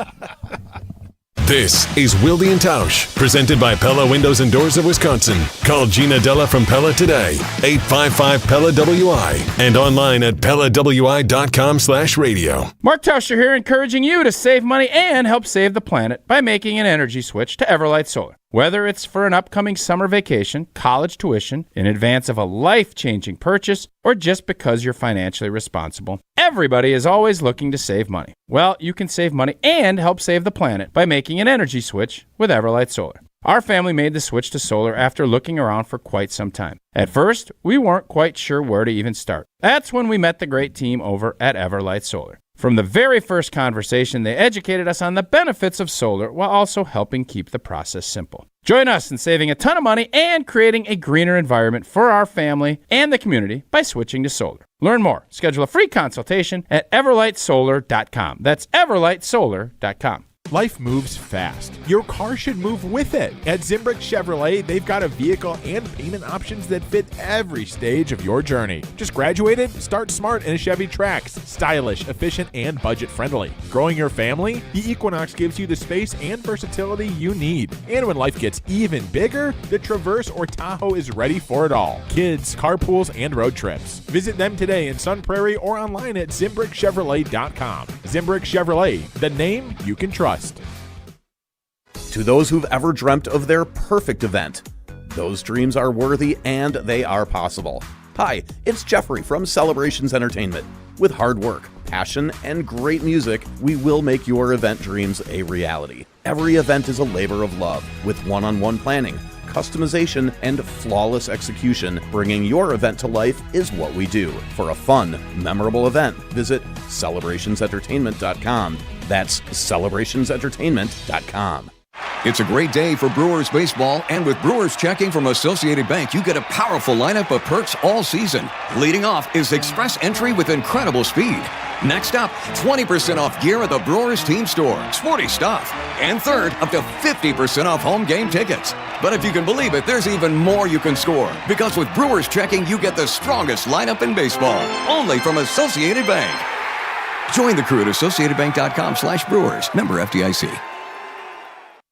This is Wilde Tausch, presented by Pella Windows and Doors of Wisconsin. Call Gina Della from Pella today, 855-PELLA-WI, and online at PellaWI.com/radio. Mark Tauscher here, encouraging you to save money and help save the planet by making an energy switch to Everlight Solar. Whether it's for an upcoming summer vacation, college tuition, in advance of a life-changing purchase, or just because you're financially responsible, everybody is always looking to save money. Well, you can save money and help save the planet by making an energy switch with Everlight Solar. Our family made the switch to solar after looking around for quite some time. At first, we weren't quite sure where to even start. That's when we met the great team over at Everlight Solar. From the very first conversation, they educated us on the benefits of solar while also helping keep the process simple. Join us in saving a ton of money and creating a greener environment for our family and the community by switching to solar. Learn more. Schedule a free consultation at everlightsolar.com. That's everlightsolar.com. Life moves fast. Your car should move with it. At Zimbrick Chevrolet, they've got a vehicle and payment options that fit every stage of your journey. Just graduated? Start smart in a Chevy Trax. Stylish, efficient, and budget-friendly. Growing your family? The Equinox gives you the space and versatility you need. And when life gets even bigger, the Traverse or Tahoe is ready for it all. Kids, carpools, and road trips. Visit them today in Sun Prairie or online at ZimbrickChevrolet.com. Zimbrick Chevrolet, the name you can trust. To those who've ever dreamt of their perfect event, those dreams are worthy and they are possible. Hi, it's Jeffrey from Celebrations Entertainment. With hard work, passion, and great music, we will make your event dreams a reality. Every event is a labor of love with one-on-one planning, customization, and flawless execution. Bringing your event to life is what we do. For a fun, memorable event, visit celebrationsentertainment.com. That's celebrationsentertainment.com. It's a great day for Brewers baseball, and with Brewers checking from Associated Bank, you get a powerful lineup of perks all season. Leading off is Express Entry with incredible speed. Next up, 20% off gear at the Brewers team store. Sporty stuff. And third, up to 50% off home game tickets. But if you can believe it, there's even more you can score. Because with Brewers checking, you get the strongest lineup in baseball. Only from Associated Bank. Join the crew at AssociatedBank.com/Brewers. Member FDIC.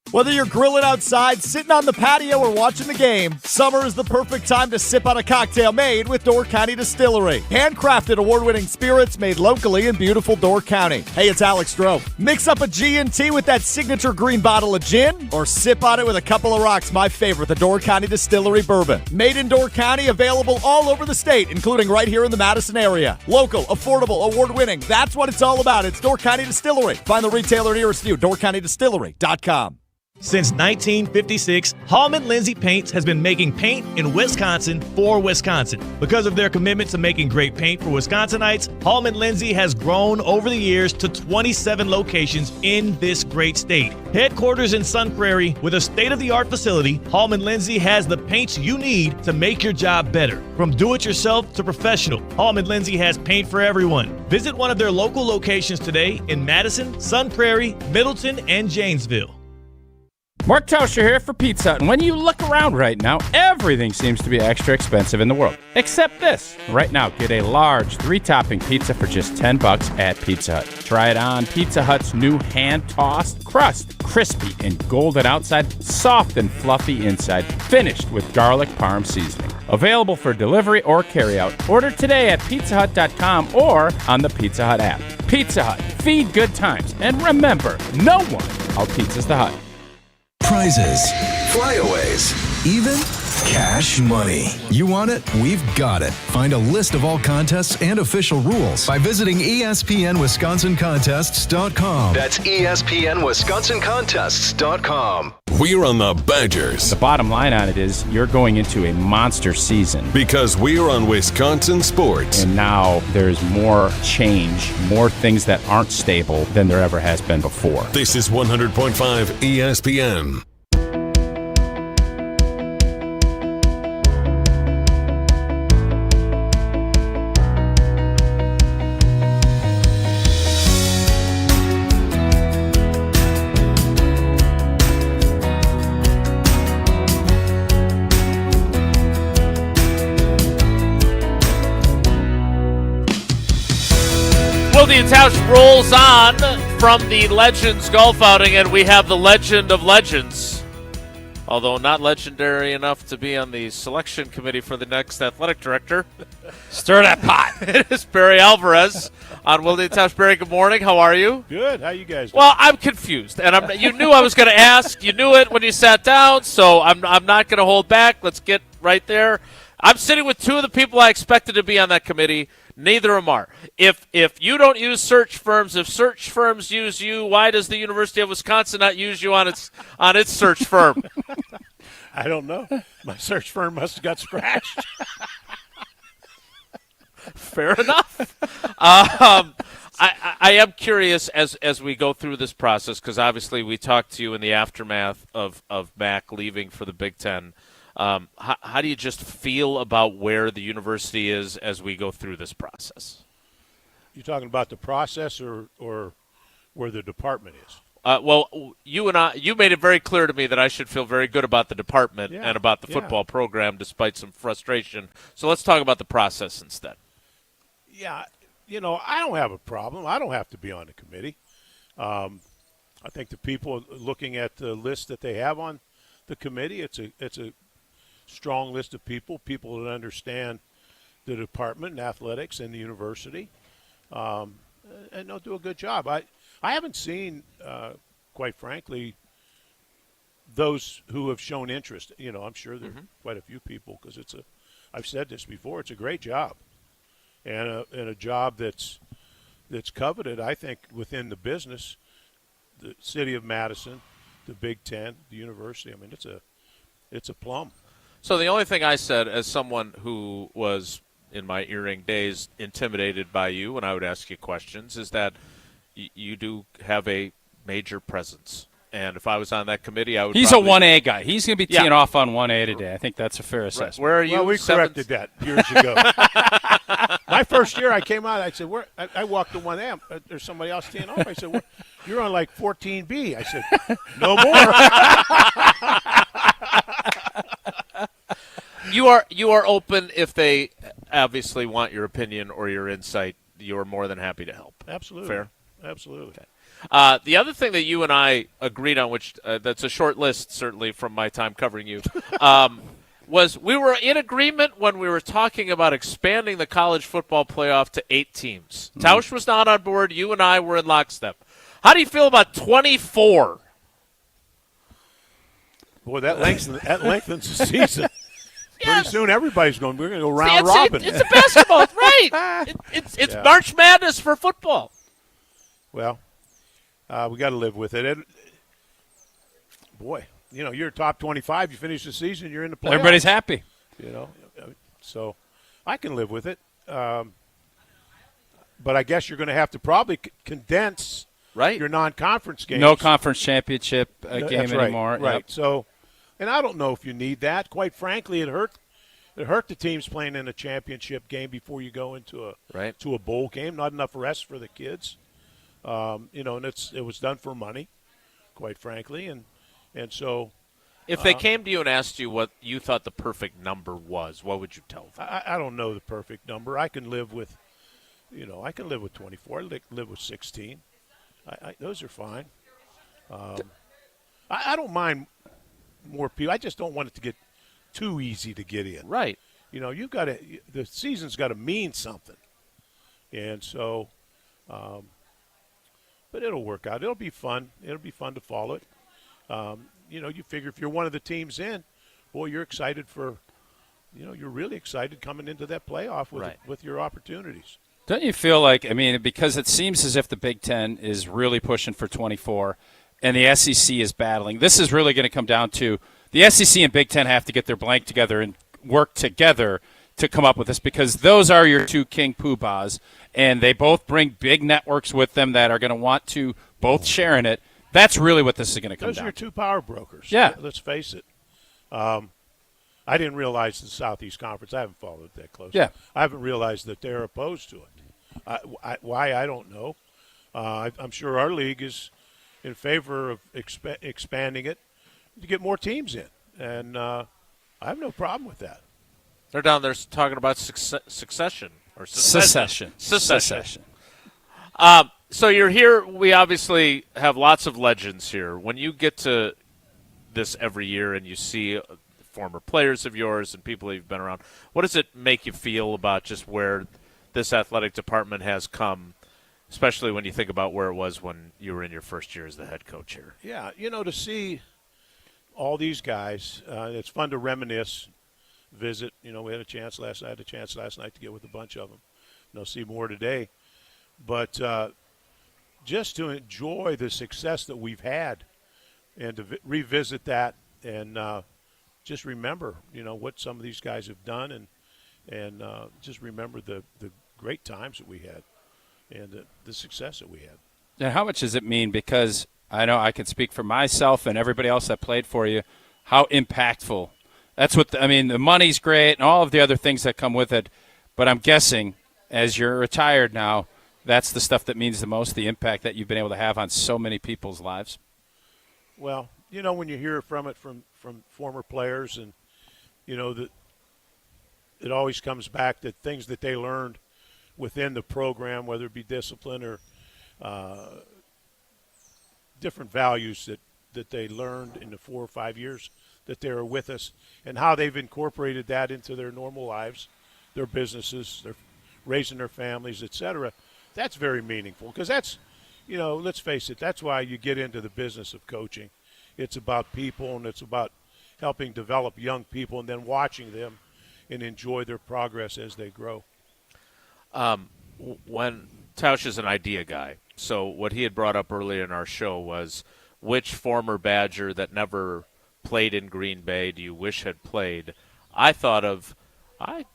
Whether you're grilling outside, sitting on the patio, or watching the game, summer is the perfect time to sip on a cocktail made with Door County Distillery. Handcrafted award-winning spirits made locally in beautiful Door County. Hey, it's Alex Stroh. Mix up a G&T with that signature green bottle of gin, or sip on it with a couple of rocks, my favorite, the Door County Distillery Bourbon. Made in Door County, available all over the state, including right here in the Madison area. Local, affordable, award-winning. That's what it's all about. It's Door County Distillery. Find the retailer nearest you, doorcountydistillery.com. Since 1956, Hallman Lindsay Paints has been making paint in Wisconsin for Wisconsin. Because of their commitment to making great paint for Wisconsinites, Hallman Lindsay has grown over the years to 27 locations in this great state. Headquarters in Sun Prairie with a state-of-the-art facility, Hallman Lindsay has the paints you need to make your job better. From do-it-yourself to professional, Hallman Lindsay has paint for everyone. Visit one of their local locations today in Madison, Sun Prairie, Middleton, and Janesville. Mark Tauscher here for Pizza Hut. And when you look around right now, everything seems to be extra expensive in the world. Except this. Right now, get a large 3-topping pizza for just $10 at Pizza Hut. Try it on Pizza Hut's new hand-tossed crust. Crispy and golden outside, soft and fluffy inside, finished with garlic parm seasoning. Available for delivery or carryout. Order today at pizzahut.com or on the Pizza Hut app. Pizza Hut. Feed good times. And remember, no one out-pizzas the Hut. Prizes, flyaways, even cash money. You want it? We've got it. Find a list of all contests and official rules by visiting ESPNWisconsinContests.com. That's ESPNWisconsinContests.com. We're on the Badgers. The bottom line on it is you're going into a monster season. Because we're on Wisconsin sports. And now there's more change, more things that aren't stable than there ever has been before. This is 100.5 ESPN. Wilde Tausch rolls on from the Legends golf outing, and we have the legend of legends. Although not legendary enough to be on the selection committee for the next athletic director. Stir that pot. It is Barry Alvarez on Wilde Tausch. Barry, good morning. How are you? Good. How you guys doing? Well, I'm confused, and you knew I was going to ask. You knew it when you sat down, so I'm not going to hold back. Let's get right there. I'm sitting with two of the people I expected to be on that committee. Neither of them are. If you don't use search firms, if search firms use you, why does the University of Wisconsin not use you on its search firm? I don't know. My search firm must have got scratched. Fair enough. I am curious as we go through this process, because obviously we talked to you in the aftermath of Mac leaving for the Big Ten. How do you just feel about where the university is as we go through this process? You talking about the process or where the department is? Well, you made it very clear to me that I should feel very good about the department and about the football program despite some frustration. So let's talk about the process instead. Yeah, I don't have a problem. I don't have to be on the committee. I think the people looking at the list that they have on the committee, it's a strong list of people that understand the department and athletics and the university, and they'll do a good job. I haven't seen, quite frankly, those who have shown interest. I'm sure there are quite a few people because I've said this before, it's a great job and a job that's coveted, I think, within the business, the city of Madison, the Big Ten, the university. I mean, it's a plum. So the only thing I said as someone who was in my earring days intimidated by you when I would ask you questions is that you do have a major presence. And if I was on that committee, I would He's probably... a 1A guy. He's going to be teeing off on 1A today. I think that's a fair assessment. Where are you? Well, we corrected that years ago. My first year I came out, I said, I walked to 1A. There's somebody else teeing off. I said, you're on like 14B. I said, no more. You are open if they obviously want your opinion or your insight. You're more than happy to help. Absolutely. Fair? Absolutely. Okay. The other thing that you and I agreed on, which that's a short list certainly from my time covering you, was we were in agreement when we were talking about expanding the college football playoff to 8 teams. Tausch was not on board. You and I were in lockstep. How do you feel about 24? Boy, that lengthens the season. Pretty soon everybody's we're going to go round robin. It's a basketball, right? It's March Madness for football. Well, we got to live with it. Boy, you're top 25. You finish the season, you're in the playoffs. Everybody's happy. So I can live with it. But I guess you're going to have to probably condense your non-conference games. No conference championship game right, anymore. Right. Yep. So, and I don't know if you need that. Quite frankly, it hurt the teams playing in a championship game before you go into a bowl game. Not enough rest for the kids. And it was done for money, quite frankly, and so. If they came to you and asked you what you thought the perfect number was, what would you tell them? I don't know the perfect number. I can live with, 24. Live with 16. Those are fine. I don't mind more people. I just don't want it to get too easy to get in. Right. The season's got to mean something, and so. But it'll work out. It'll be fun. It'll be fun to follow it. You figure if you're one of the teams in, boy, you're excited you're really excited coming into that playoff with your opportunities. Don't you feel like, because it seems as if the Big Ten is really pushing for 24 and the SEC is battling, this is really going to come down to the SEC and Big Ten have to get their blank together and work together to come up with this because those are your two king poobahs, and they both bring big networks with them that are going to want to both share in it. That's really what this is going to come down to. Those are your two power brokers. Yeah. Let's face it. I didn't realize the Southeast Conference. I haven't followed it that close. Yeah. I haven't realized that they're opposed to it. Why, I don't know. I'm sure our league is in favor of expanding it to get more teams in. And I have no problem with that. They're down there talking about succession. Or secession. So you're here. We obviously have lots of legends here. When you get to this every year and you see former players of yours and people that you've been around, what does it make you feel about just where this athletic department has come, especially when you think about where it was when you were in your first year as the head coach here? Yeah, to see all these guys, it's fun to reminisce, visit. We had a chance last night to get with a bunch of them. See more today. But just to enjoy the success that we've had and to revisit that and just remember, what some of these guys have done and just remember the great times that we had and the success that we had. And how much does it mean? Because I know I can speak for myself and everybody else that played for you, how impactful. That's what the money's great and all of the other things that come with it. But I'm guessing, as you're retired now, that's the stuff that means the most, the impact that you've been able to have on so many people's lives? Well, when you hear from former players, and that it always comes back to things that they learned within the program, whether it be discipline or different values that they learned in the 4 or 5 years that they were with us, and how they've incorporated that into their normal lives, their businesses, their raising their families, etc. That's very meaningful, because that's, let's face it, that's why you get into the business of coaching. It's about people, and it's about helping develop young people and then watching them and enjoy their progress as they grow. When Tausch is an idea guy, so what he had brought up earlier in our show was, which former Badger that never played in Green Bay do you wish had played? I thought of,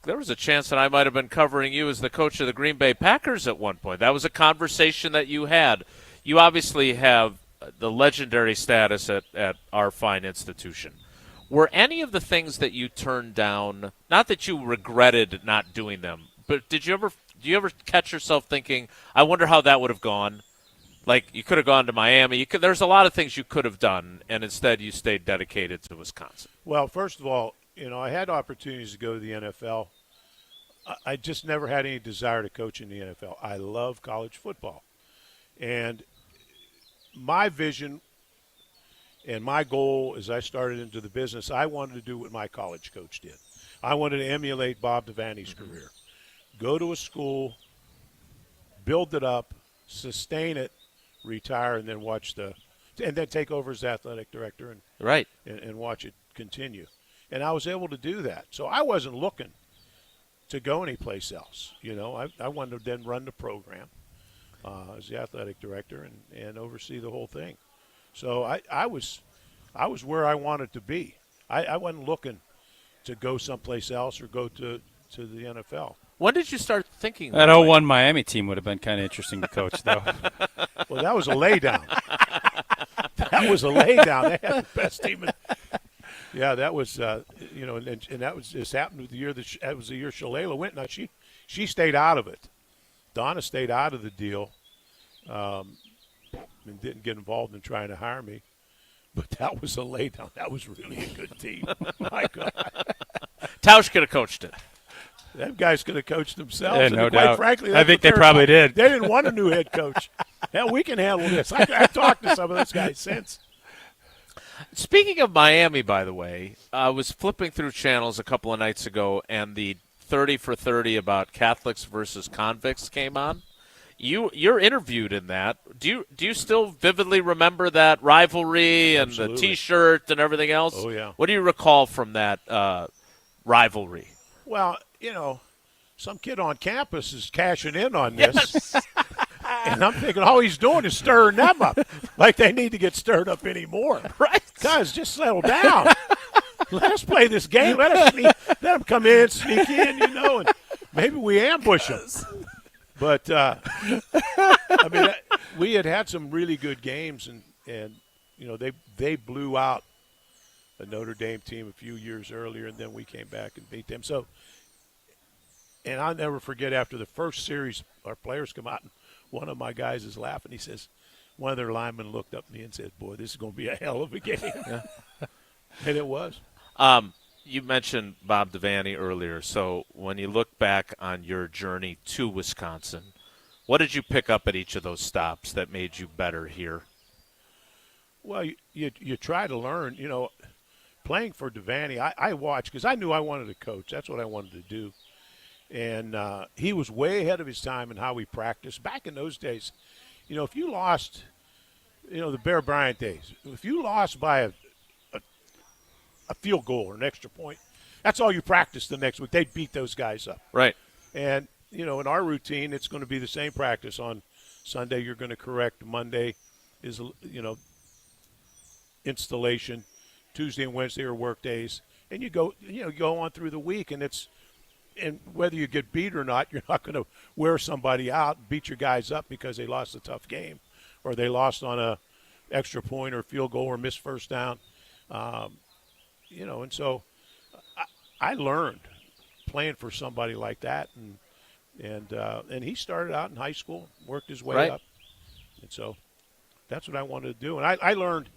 there was a chance that I might have been covering you as the coach of the Green Bay Packers at one point. That was a conversation that you had. You obviously have the legendary status at our fine institution. Were any of the things that you turned down, not that you regretted not doing them, but do you ever catch yourself thinking, I wonder how that would have gone? Like, you could have gone to Miami. There's a lot of things you could have done, and instead you stayed dedicated to Wisconsin. Well, first of all, I had opportunities to go to the NFL. I just never had any desire to coach in the NFL. I love college football. And my vision and my goal as I started into the business, I wanted to do what my college coach did. I wanted to emulate Bob Devaney's career. Go to a school, build it up, sustain it, retire, and then and then take over as athletic director and watch it continue. And I was able to do that. So I wasn't looking to go anyplace else. I wanted to then run the program as the athletic director and oversee the whole thing. So I was where I wanted to be. I wasn't looking to go someplace else or go to the NFL. When did you start thinking that? That 01 Miami team would have been kind of interesting to coach, though. Well, that was a laydown. That was a laydown. They had the best team. Yeah, that was, and that was just happened the year that was the year Shalala went. Now she stayed out of it. Donna stayed out of the deal, and didn't get involved in trying to hire me. But that was a laydown. That was really a good team. My God. Tausch could have coached it. Them guys could have coached themselves. Yeah, no quite doubt. Frankly, I think they probably did. They didn't want a new head coach. Hell, we can handle this. I've talked to some of those guys since. Speaking of Miami, by the way, I was flipping through channels a couple of nights ago, and the 30 for 30 about Catholics versus convicts came on. You're interviewed in that. Do you still vividly remember that rivalry and Absolutely. the T-shirt and everything else? Oh, yeah. What do you recall from that rivalry? Well, some kid on campus is cashing in on this. Yes. And I'm thinking all he's doing is stirring them up. Like they need to get stirred up anymore. Right. Guys, just settle down. Let us play this game. Let them come in, sneak in, and maybe we ambush them. But, we had some really good games, and they blew out a Notre Dame team a few years earlier, and then we came back and beat them. So, and I'll never forget after the first series, our players come out, and one of my guys is laughing. He says, one of their linemen looked up at me and said, boy, this is going to be a hell of a game. Yeah. And it was. You mentioned Bob Devaney earlier. So when you look back on your journey to Wisconsin, what did you pick up at each of those stops that made you better here? Well, you try to learn. Playing for Devaney, I watched because I knew I wanted to coach. That's what I wanted to do. And he was way ahead of his time in how we practiced. Back in those days, if you lost, the Bear Bryant days, if you lost by a field goal or an extra point, that's all you practiced the next week. They'd beat those guys up. Right. And, in our routine, it's going to be the same practice. On Sunday, you're going to correct. Monday is, installation. Tuesday and Wednesday are work days. And you go on through the week, and whether you get beat or not, you're not going to wear somebody out and beat your guys up because they lost a tough game or they lost on a extra point or field goal or missed first down. And so I learned playing for somebody like that. And And he started out in high school, worked his way up. And so that's what I wanted to do. And I learned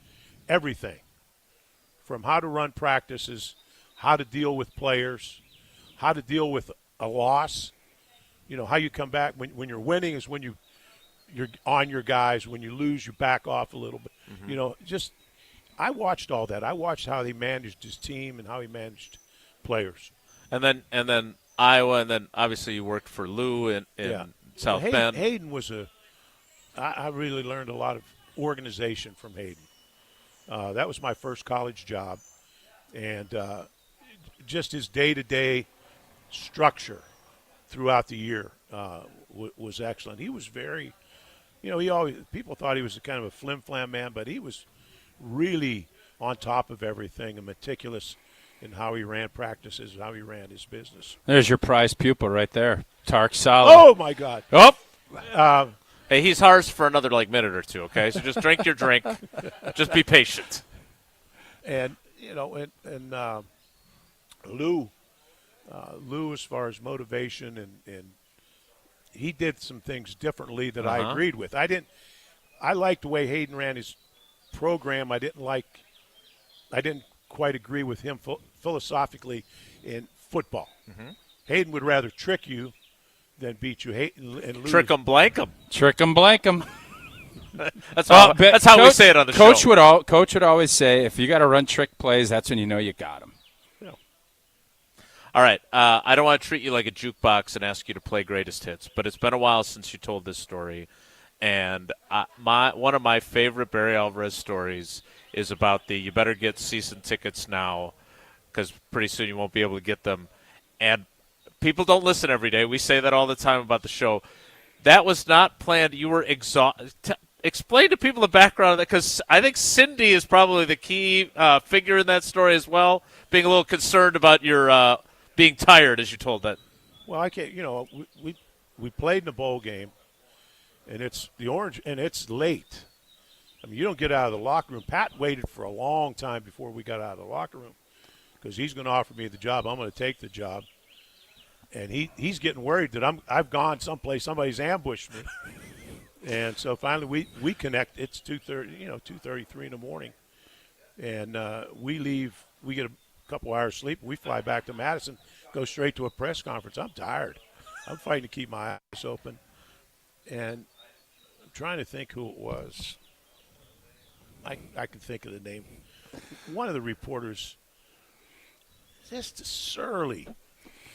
everything from how to run practices, how to deal with players, how to deal with a loss, how you come back. When you're winning is when you're on your guys. When you lose, you back off a little bit. Mm-hmm. I watched all that. I watched how he managed his team and how he managed players. And then Iowa, and then obviously you worked for Lou in South Bend. Hayden was I really learned a lot of organization from Hayden. That was my first college job. And just his day-to-day structure throughout the year was excellent. He was very, people thought he was a kind of a flim-flam man, but he was really on top of everything and meticulous in how he ran practices, how he ran his business. There's your prize pupil right there, Tark Solid. Oh, my God. Oh! Hey, he's ours for another minute or two, okay? So just drink your drink. Just be patient. And, Lou, as far as motivation, and he did some things differently that I agreed with. I liked the way Hayden ran his program. I didn't quite agree with him philosophically in football. Mm-hmm. Hayden would rather trick you than beat you. Hayden and Lou. Trick 'em, blank 'em. Trick 'em, blank 'em. That's how we say it on the show. Coach would always say, if you got to run trick plays, that's when you know you got them. Yeah. All right. I don't want to treat you like a jukebox and ask you to play greatest hits, but it's been a while since you told this story. And one of my favorite Barry Alvarez stories is about you better get season tickets now because pretty soon you won't be able to get them. And people don't listen every day. We say that all the time about the show. That was not planned. You were exhausted. Explain to people the background of that, because I think Cindy is probably the key figure in that story as well, being a little concerned about your being tired, as you told that. Well, I can't. We played in a bowl game, and it's the Orange, and it's late. I mean, you don't get out of the locker room. Pat waited for a long time before we got out of the locker room because he's going to offer me the job. I'm going to take the job. And he's getting worried that I've gone someplace, somebody's ambushed me. And so finally we connect. It's 2:33 in the morning. And we leave. We get a couple hours sleep. We fly back to Madison, go straight to a press conference. I'm tired. I'm fighting to keep my eyes open. And I'm trying to think who it was. I can think of the name. One of the reporters, just surly,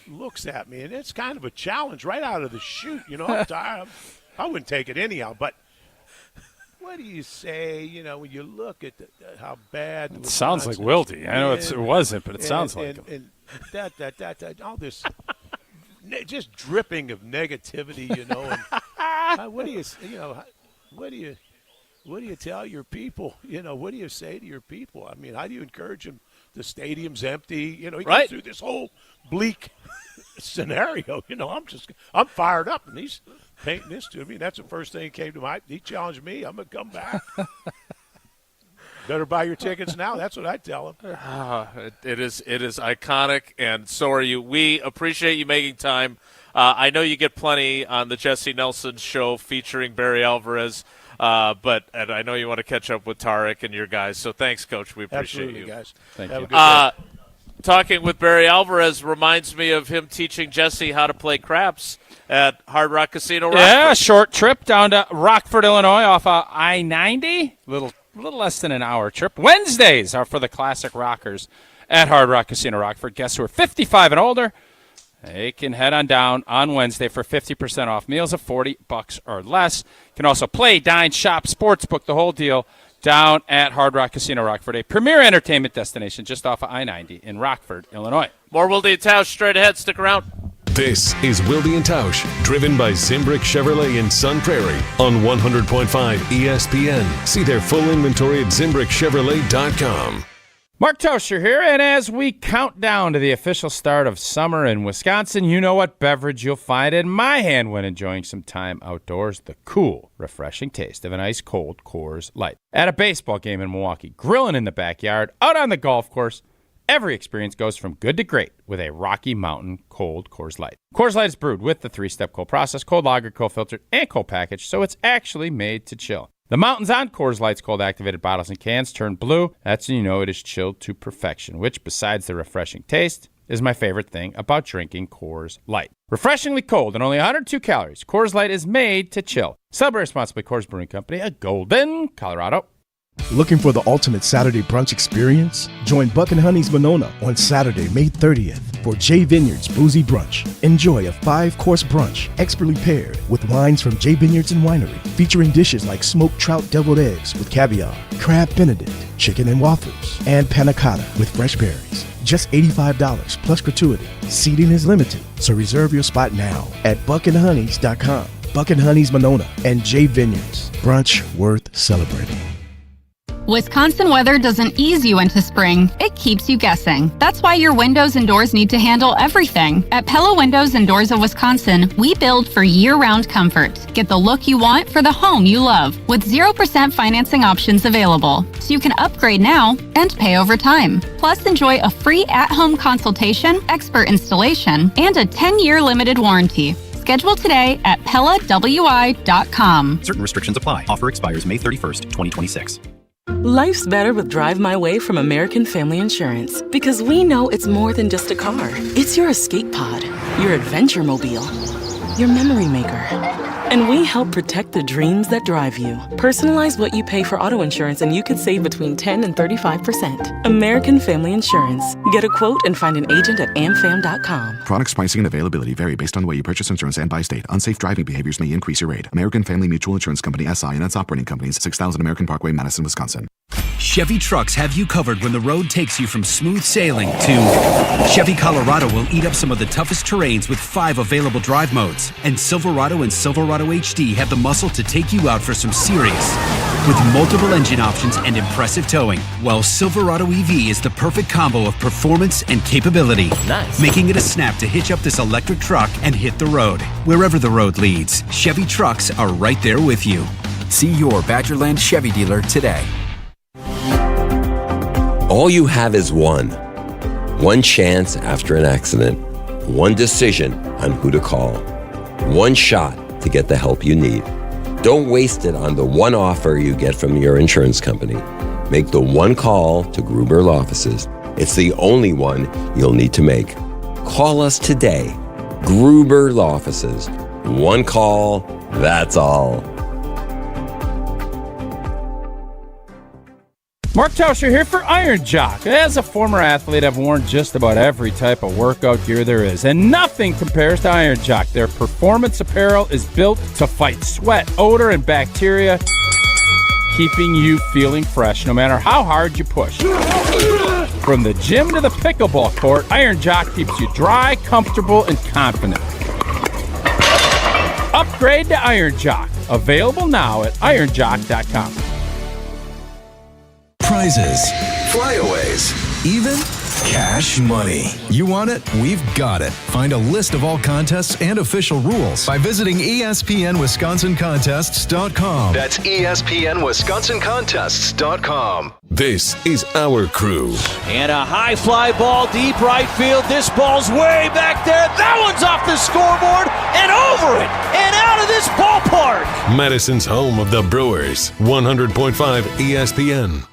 looks at me, and it's kind of a challenge right out of the chute. I'm tired. I wouldn't take it anyhow, but what do you say, when you look at how bad it sounds like Wilde. I know it wasn't, but it sounds like him. And that, all this just dripping of negativity, and what do you tell your people? What do you say to your people? I mean, how do you encourage them? The stadium's empty. He goes through this whole bleak scenario. I'm fired up, and he's painting this to me. That's the first thing that came to mind. He challenged me. I'm going to come back. Better buy your tickets now. That's what I tell him. It is iconic, and so are you. We appreciate you making time. I know you get plenty on the Jesse Nelson show featuring Barry Alvarez. But I know you want to catch up with Tarek and your guys, so thanks, Coach. We appreciate Absolutely, you. Guys. Thank you. Talking with Barry Alvarez reminds me of him teaching Jesse how to play craps at Hard Rock Casino Rockford. Yeah, short trip down to Rockford, Illinois off of I-90. Little less than an hour trip. Wednesdays are for the classic rockers at Hard Rock Casino Rockford. Guests who are 55 and older, they can head on down on Wednesday for 50% off meals of $40 or less. You can also play, dine, shop, sportsbook, the whole deal down at Hard Rock Casino Rockford, a premier entertainment destination just off of I-90 in Rockford, Illinois. More Wilde Tausch straight ahead. Stick around. This is Wilde Tausch, driven by Zimbrick Chevrolet in Sun Prairie on 100.5 ESPN. See their full inventory at ZimbrickChevrolet.com. Mark Toscher here, and as we count down to the official start of summer in Wisconsin, you know what beverage you'll find in my hand when enjoying some time outdoors: the cool, refreshing taste of an ice-cold Coors Light. At a baseball game in Milwaukee, grilling in the backyard, out on the golf course, Every experience goes from good to great with a Rocky Mountain cold Coors Light. Coors Light is brewed with the 3-step cold process, cold lager, cold filtered, and cold packaged, so it's actually made to chill. The mountains on Coors Light's cold-activated bottles and cans turn blue. That's when you know it is chilled to perfection, which, besides the refreshing taste, is my favorite thing about drinking Coors Light. Refreshingly cold and only 102 calories, Coors Light is made to chill. Celebrate responsibly. Coors Brewing Company, a Golden, Colorado. Looking for the ultimate Saturday brunch experience? Join Buck and Honey's Monona on Saturday, May 30th for J Vineyard's Boozy Brunch. Enjoy a 5-course brunch expertly paired with wines from J Vineyards and Winery, featuring dishes like smoked trout deviled eggs with caviar, crab benedict, chicken and waffles, and panna cotta with fresh berries. Just $85 plus gratuity. Seating is limited, so reserve your spot now at buckandhoneys.com. Buck and Honey's Monona and J Vineyards. Brunch worth celebrating. Wisconsin weather doesn't ease you into spring, it keeps you guessing. That's why your windows and doors need to handle everything. At Pella Windows and Doors of Wisconsin, we build for year-round comfort. Get the look you want for the home you love, with 0% financing options available, so you can upgrade now and pay over time. Plus, enjoy a free at-home consultation, expert installation, and a 10-year limited warranty. Schedule today at PellaWI.com. Certain restrictions apply. Offer expires May 31st, 2026. Life's better with Drive My Way from American Family Insurance, because we know it's more than just a car. It's your escape pod, your adventure mobile, your memory maker. And we help protect the dreams that drive you. Personalize what you pay for auto insurance and you could save between 10 and 35%. American Family Insurance. Get a quote and find an agent at amfam.com. Products, pricing, and availability vary based on the way you purchase insurance and by state. Unsafe driving behaviors may increase your rate. American Family Mutual Insurance Company, SI, and its operating companies, 6000 American Parkway, Madison, Wisconsin. Chevy trucks have you covered when the road takes you from smooth sailing to Chevy Colorado will eat up some of the toughest terrains with 5 available drive modes. And Silverado and Silverado HD have the muscle to take you out for some serious with multiple engine options and impressive towing. While Silverado EV is the perfect combo of performance and capability, making it a snap to hitch up this electric truck and hit the road. Wherever the road leads, Chevy trucks are right there with you. See your Badgerland Chevy dealer today. All you have is one chance after an accident, one decision on who to call, one shot to get the help you need. Don't waste it on the one offer you get from your insurance company. Make the one call to Gruber Law Offices. It's the only one you'll need to make. Call us today. Gruber Law Offices. One call, that's all. Mark Tauscher here for Iron Jock. As a former athlete, I've worn just about every type of workout gear there is, and nothing compares to Iron Jock. Their performance apparel is built to fight sweat, odor, and bacteria, keeping you feeling fresh no matter how hard you push. From the gym to the pickleball court, Iron Jock keeps you dry, comfortable, and confident. Upgrade to Iron Jock. Available now at ironjock.com. Prizes, flyaways, even cash money. You want it? We've got it. Find a list of all contests and official rules by visiting ESPNWisconsinContests.com. That's ESPNWisconsinContests.com. This is our crew. And a high fly ball deep right field. This ball's way back there. That one's off the scoreboard and over it and out of this ballpark. Madison's home of the Brewers, 100.5 ESPN.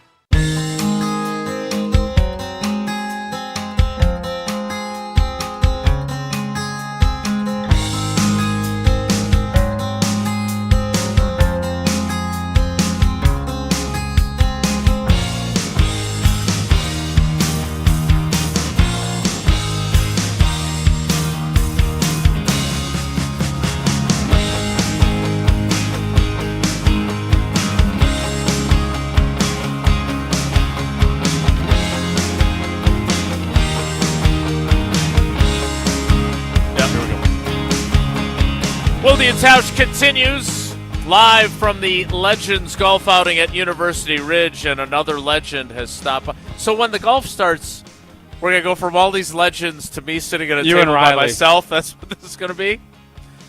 Wilde Tausch continues live from the Legends golf outing at University Ridge, and another legend has stopped by. So when the golf starts, we're going to go from all these legends to me sitting at a table by myself. That's what this is going to be?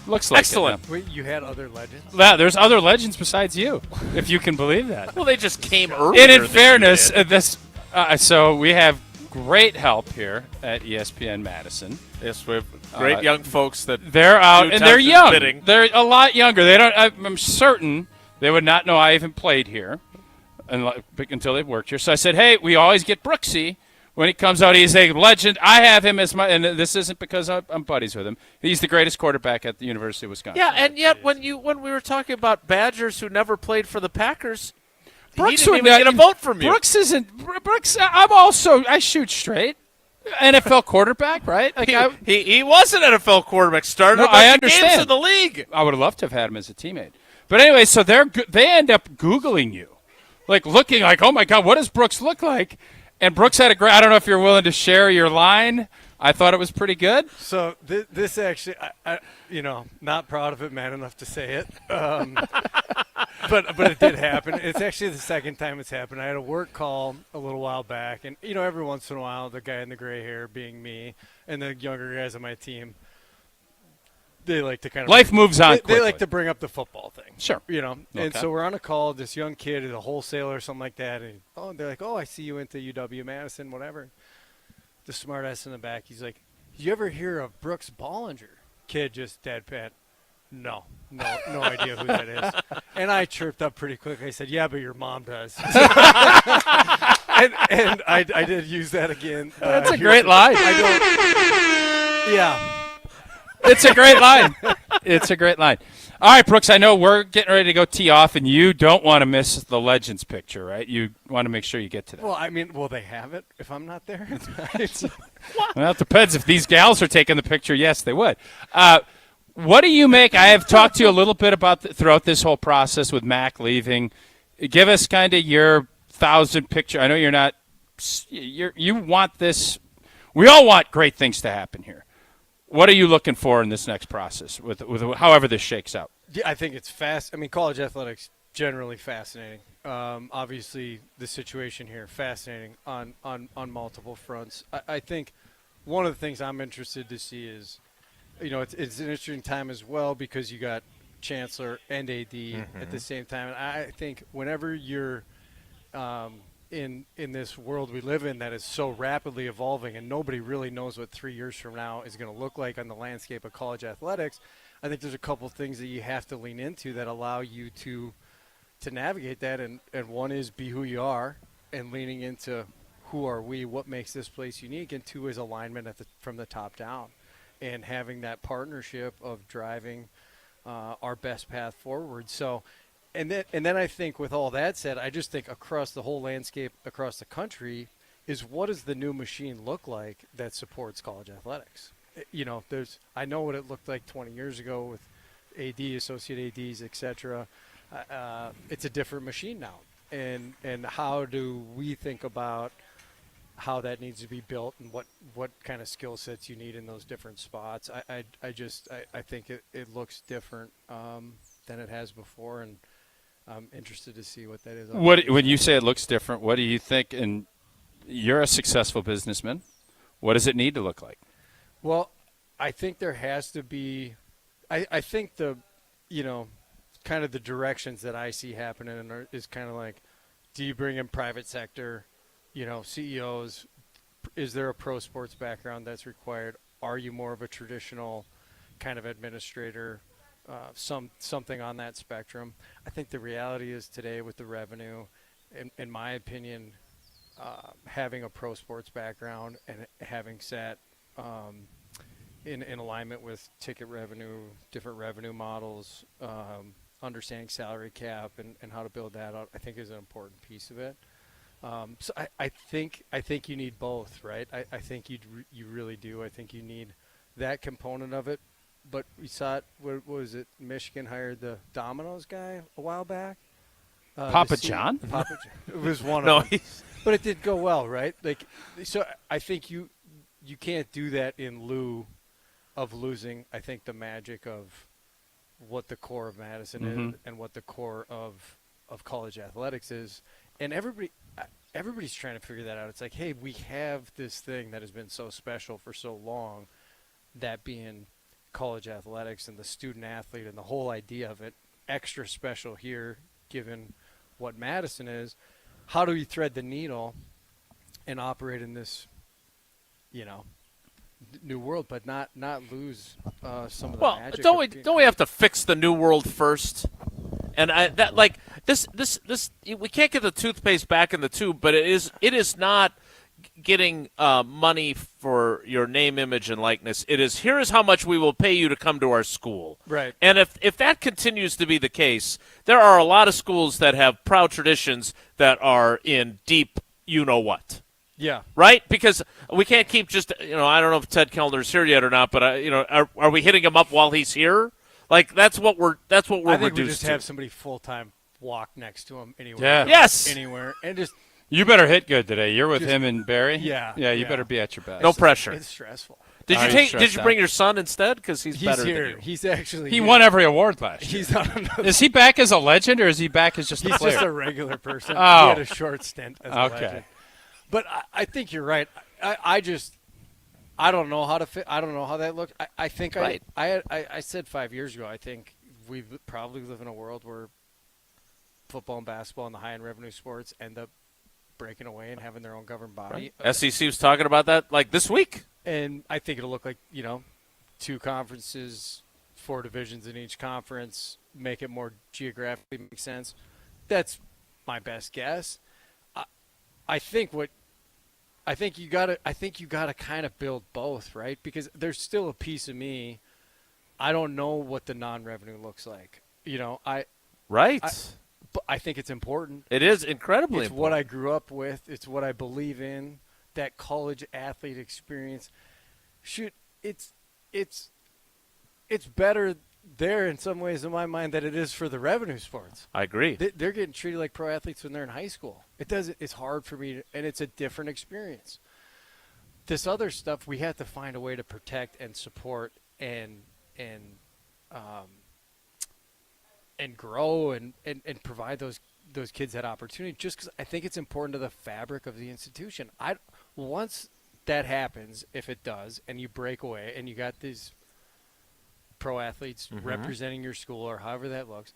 Looks like excellent. It, Wait, you had other legends? Yeah, there's other legends besides you, if you can believe that. Well, they just came earlier. And in fairness, so we have great help here at ESPN Madison. Yes, we have great young folks that they're out, and they're young. Bidding. They're a lot younger. They don't. I'm certain they would not know I even played here until they worked here. So I said, hey, we always get Brooksy. When he comes out, he's a legend. I have him as my, and this isn't because I'm buddies with him. He's the greatest quarterback at the University of Wisconsin. Yeah, and yet when we were talking about Badgers who never played for the Packers, Brooks he didn't even get a vote from you. Brooks isn't. Brooks. I shoot straight. NFL quarterback, right? Like he was an NFL quarterback. Started no, a bunch I of understand. games in the league. I would have loved to have had him as a teammate. But anyway, so they end up Googling you, like looking like, oh my God, what does Brooks look like? And Brooks had a great. I don't know if you're willing to share your line. I thought it was pretty good. So this actually, I not proud of it, man enough to say it. But it did happen. It's actually the second time it's happened. I had a work call a little while back, and every once in a while, the guy in the gray hair being me, and the younger guys on my team, they like to kind of life moves on. They like to bring up the football thing. Sure, And so we're on a call. This young kid is a wholesaler or something like that, and they're like, "Oh, I see you into UW Madison, whatever." The smart ass in the back, he's like, "Did you ever hear of Brooks Bollinger?" Kid just deadpan. No idea who that is. And I chirped up pretty quick. I said, "Yeah, but your mom does." and I did use that again. That's a great line. Yeah. It's a great line. It's a great line. All right, Brooks, I know we're getting ready to go tee off, and you don't want to miss the Legends picture, right? You want to make sure you get to that. Well, I mean, will they have it if I'm not there? Well, it depends. If these gals are taking the picture, yes, they would. What do you make? I have talked to you a little bit about throughout this whole process with Mac leaving. Give us kind of your 1,000 picture. I know you're not – you want this – we all want great things to happen here. What are you looking for in this next process with however this shakes out? Yeah, I think it's fast. I mean, college athletics generally fascinating. Obviously, the situation here fascinating on multiple fronts. I think one of the things I'm interested to see is, it's an interesting time as well because you got Chancellor and AD at the same time. And I think whenever you're in this world we live in that is so rapidly evolving and nobody really knows what 3 years from now is going to look like on the landscape of college athletics, I think there's a couple things that you have to lean into that allow you to navigate that. And one is be who you are and leaning into who are we, what makes this place unique, and two is alignment from the top down and having that partnership of driving our best path forward. So And then I think with all that said, I just think across the whole landscape, across the country, is what does the new machine look like that supports college athletics? I know what it looked like 20 years ago with AD, associate ADs, et cetera. It's a different machine now. And how do we think about how that needs to be built and what kind of skill sets you need in those different spots? I think it looks different than it has before, and I'm interested to see what that is. When you say it looks different, what do you think? And you're a successful businessman. What does it need to look like? Well, I think there has to be – I think kind of the directions that I see happening is kind of like, do you bring in private sector, CEOs? Is there a pro sports background that's required? Are you more of a traditional kind of administrator? Something on that spectrum. I think the reality is today with the revenue, in my opinion, having a pro sports background and having sat in alignment with ticket revenue, different revenue models, understanding salary cap and how to build that out, I think is an important piece of it. So I think you need both, right? I think you really do. I think you need that component of it. But we saw it. What was it? Michigan hired the Domino's guy a while back. Papa John? Papa John. It was one of them. But it did go well, right? So I think you can't do that in lieu of losing, I think, the magic of what the core of Madison is and what the core of college athletics is. And everybody's trying to figure that out. It's like, hey, we have this thing that has been so special for so long, that being college athletics and the student athlete and the whole idea of it, extra special here given what Madison is. How do we thread the needle and operate in this new world, but not lose some of the Well, magic. don't we have to fix the new world first? And this we can't get the toothpaste back in the tube, but it is not getting money for your name, image, and likeness. It is, here is how much we will pay you to come to our school. Right. And if that continues to be the case, there are a lot of schools that have proud traditions that are in deep you-know-what. Yeah. Right? Because we can't keep just, I don't know if Ted Kellner's here yet or not, but, are we hitting him up while he's here? Like, that's what we're I think reduced we just to. have somebody full-time walk next to him anywhere. Yeah. Yes. Anywhere. And just – you better hit good today. You're with Just- him and Barry? Yeah. Yeah, you better be at your best. No pressure. It's stressful. Did you bring your son instead? Because he's better here. than you. He's actually He here. won every award last year. He's on another. Is he back as a legend or is he back as just a He's player? just a regular person. Oh. He had a short stint as a Okay. legend. But I think you're right. I don't know how to fit. I don't know how that looked. I think Right. I said 5 years ago, I think we probably live in a world where football and basketball and the high-end revenue sports end up breaking away and having their own governed body. SEC was talking about that like this week. And I think it'll look like, 2 conferences, 4 divisions in each conference, make it more geographically make sense. That's my best guess. I think you gotta kind of build both, right? Because there's still a piece of me. I don't know what the non-revenue looks like. But I think it's important. It is incredibly It's important. what I grew up with. It's what I believe in. That college athlete experience. It's better there in some ways in my mind than it is for the revenue sports. I agree. They're getting treated like pro athletes when they're in high school. It's hard for me, and it's a different experience. This other stuff we have to find a way to protect and support and grow and provide those kids that opportunity, just because I think it's important to the fabric of the institution. Once that happens, if it does, and you break away and you got these pro athletes representing your school or however that looks,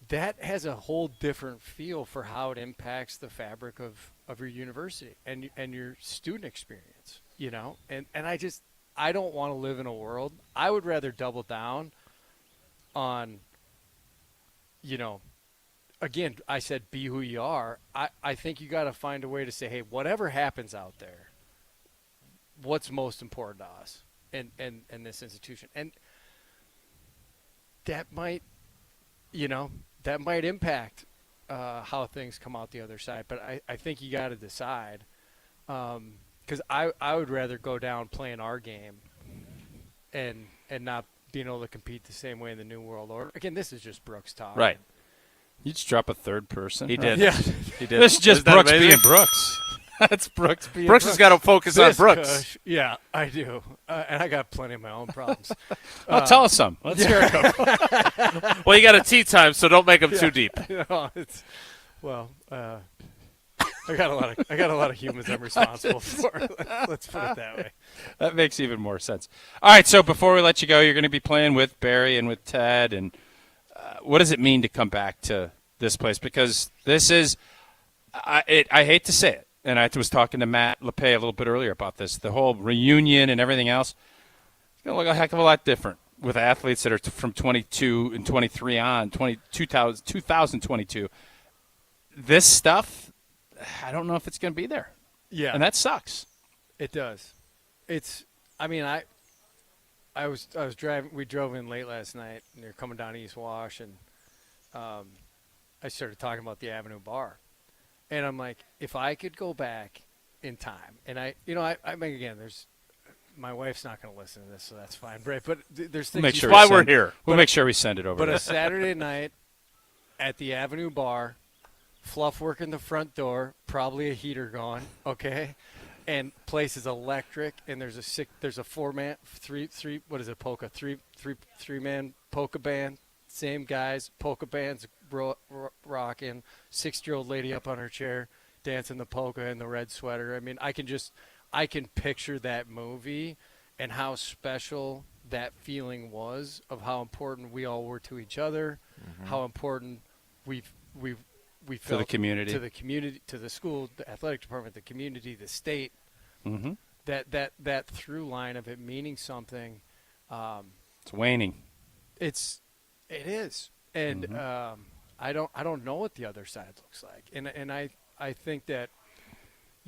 that has a whole different feel for how it impacts the fabric of your university and your student experience, And I don't want to live in a world. I would rather double down on, again, I said be who you are. I think you got to find a way to say, hey, whatever happens out there, what's most important to us in this institution? And that might impact how things come out the other side. But I think you got to decide, because I would rather go down playing our game and not being able to compete the same way in the new world order. Again, this is just Brooks talk. Right. You just drop a third person. He did. Yeah. He did. This is just Isn't that Brooks amazing? being Brooks. That's Brooks being Brooks has got to focus on Brooks. Kush, yeah, I do. And I got plenty of my own problems. Tell us some. Let's hear it. Well, you got a tea time, so don't make them too deep. I got a lot of humans I'm responsible for. Let's put it that way. That makes even more sense. All right, so before we let you go, you're going to be playing with Barry and with Ted. And what does it mean to come back to this place? Because this is I hate to say it, and I was talking to Matt LePay a little bit earlier about this, the whole reunion and everything else. It's going to look a heck of a lot different with athletes that are from 22 and 23 on, 2022. This stuff, I don't know if it's going to be there. Yeah. And that sucks. It does. I was driving. We drove in late last night, and you're coming down East Wash, and I started talking about the Avenue Bar, and I'm like, if I could go back in time, and I mean, again, my wife's not going to listen to this, so that's fine, right? But there's things. Make sure why we're here. We'll make sure we send it over. But there. a Saturday night at the Avenue Bar, fluff working the front door, probably a heater going, okay, and place is electric, and there's a 4-man, three-man polka band, same guys, polka bands rocking, 6-year-old lady up on her chair dancing the polka in the red sweater. I mean, I can picture that movie and how special that feeling was of how important we all were to each other, how important we felt the community. to the community, to the school, the athletic department, the community, the state. that through line of it meaning something. It's waning. It is, and I don't know what the other side looks like, and I think that,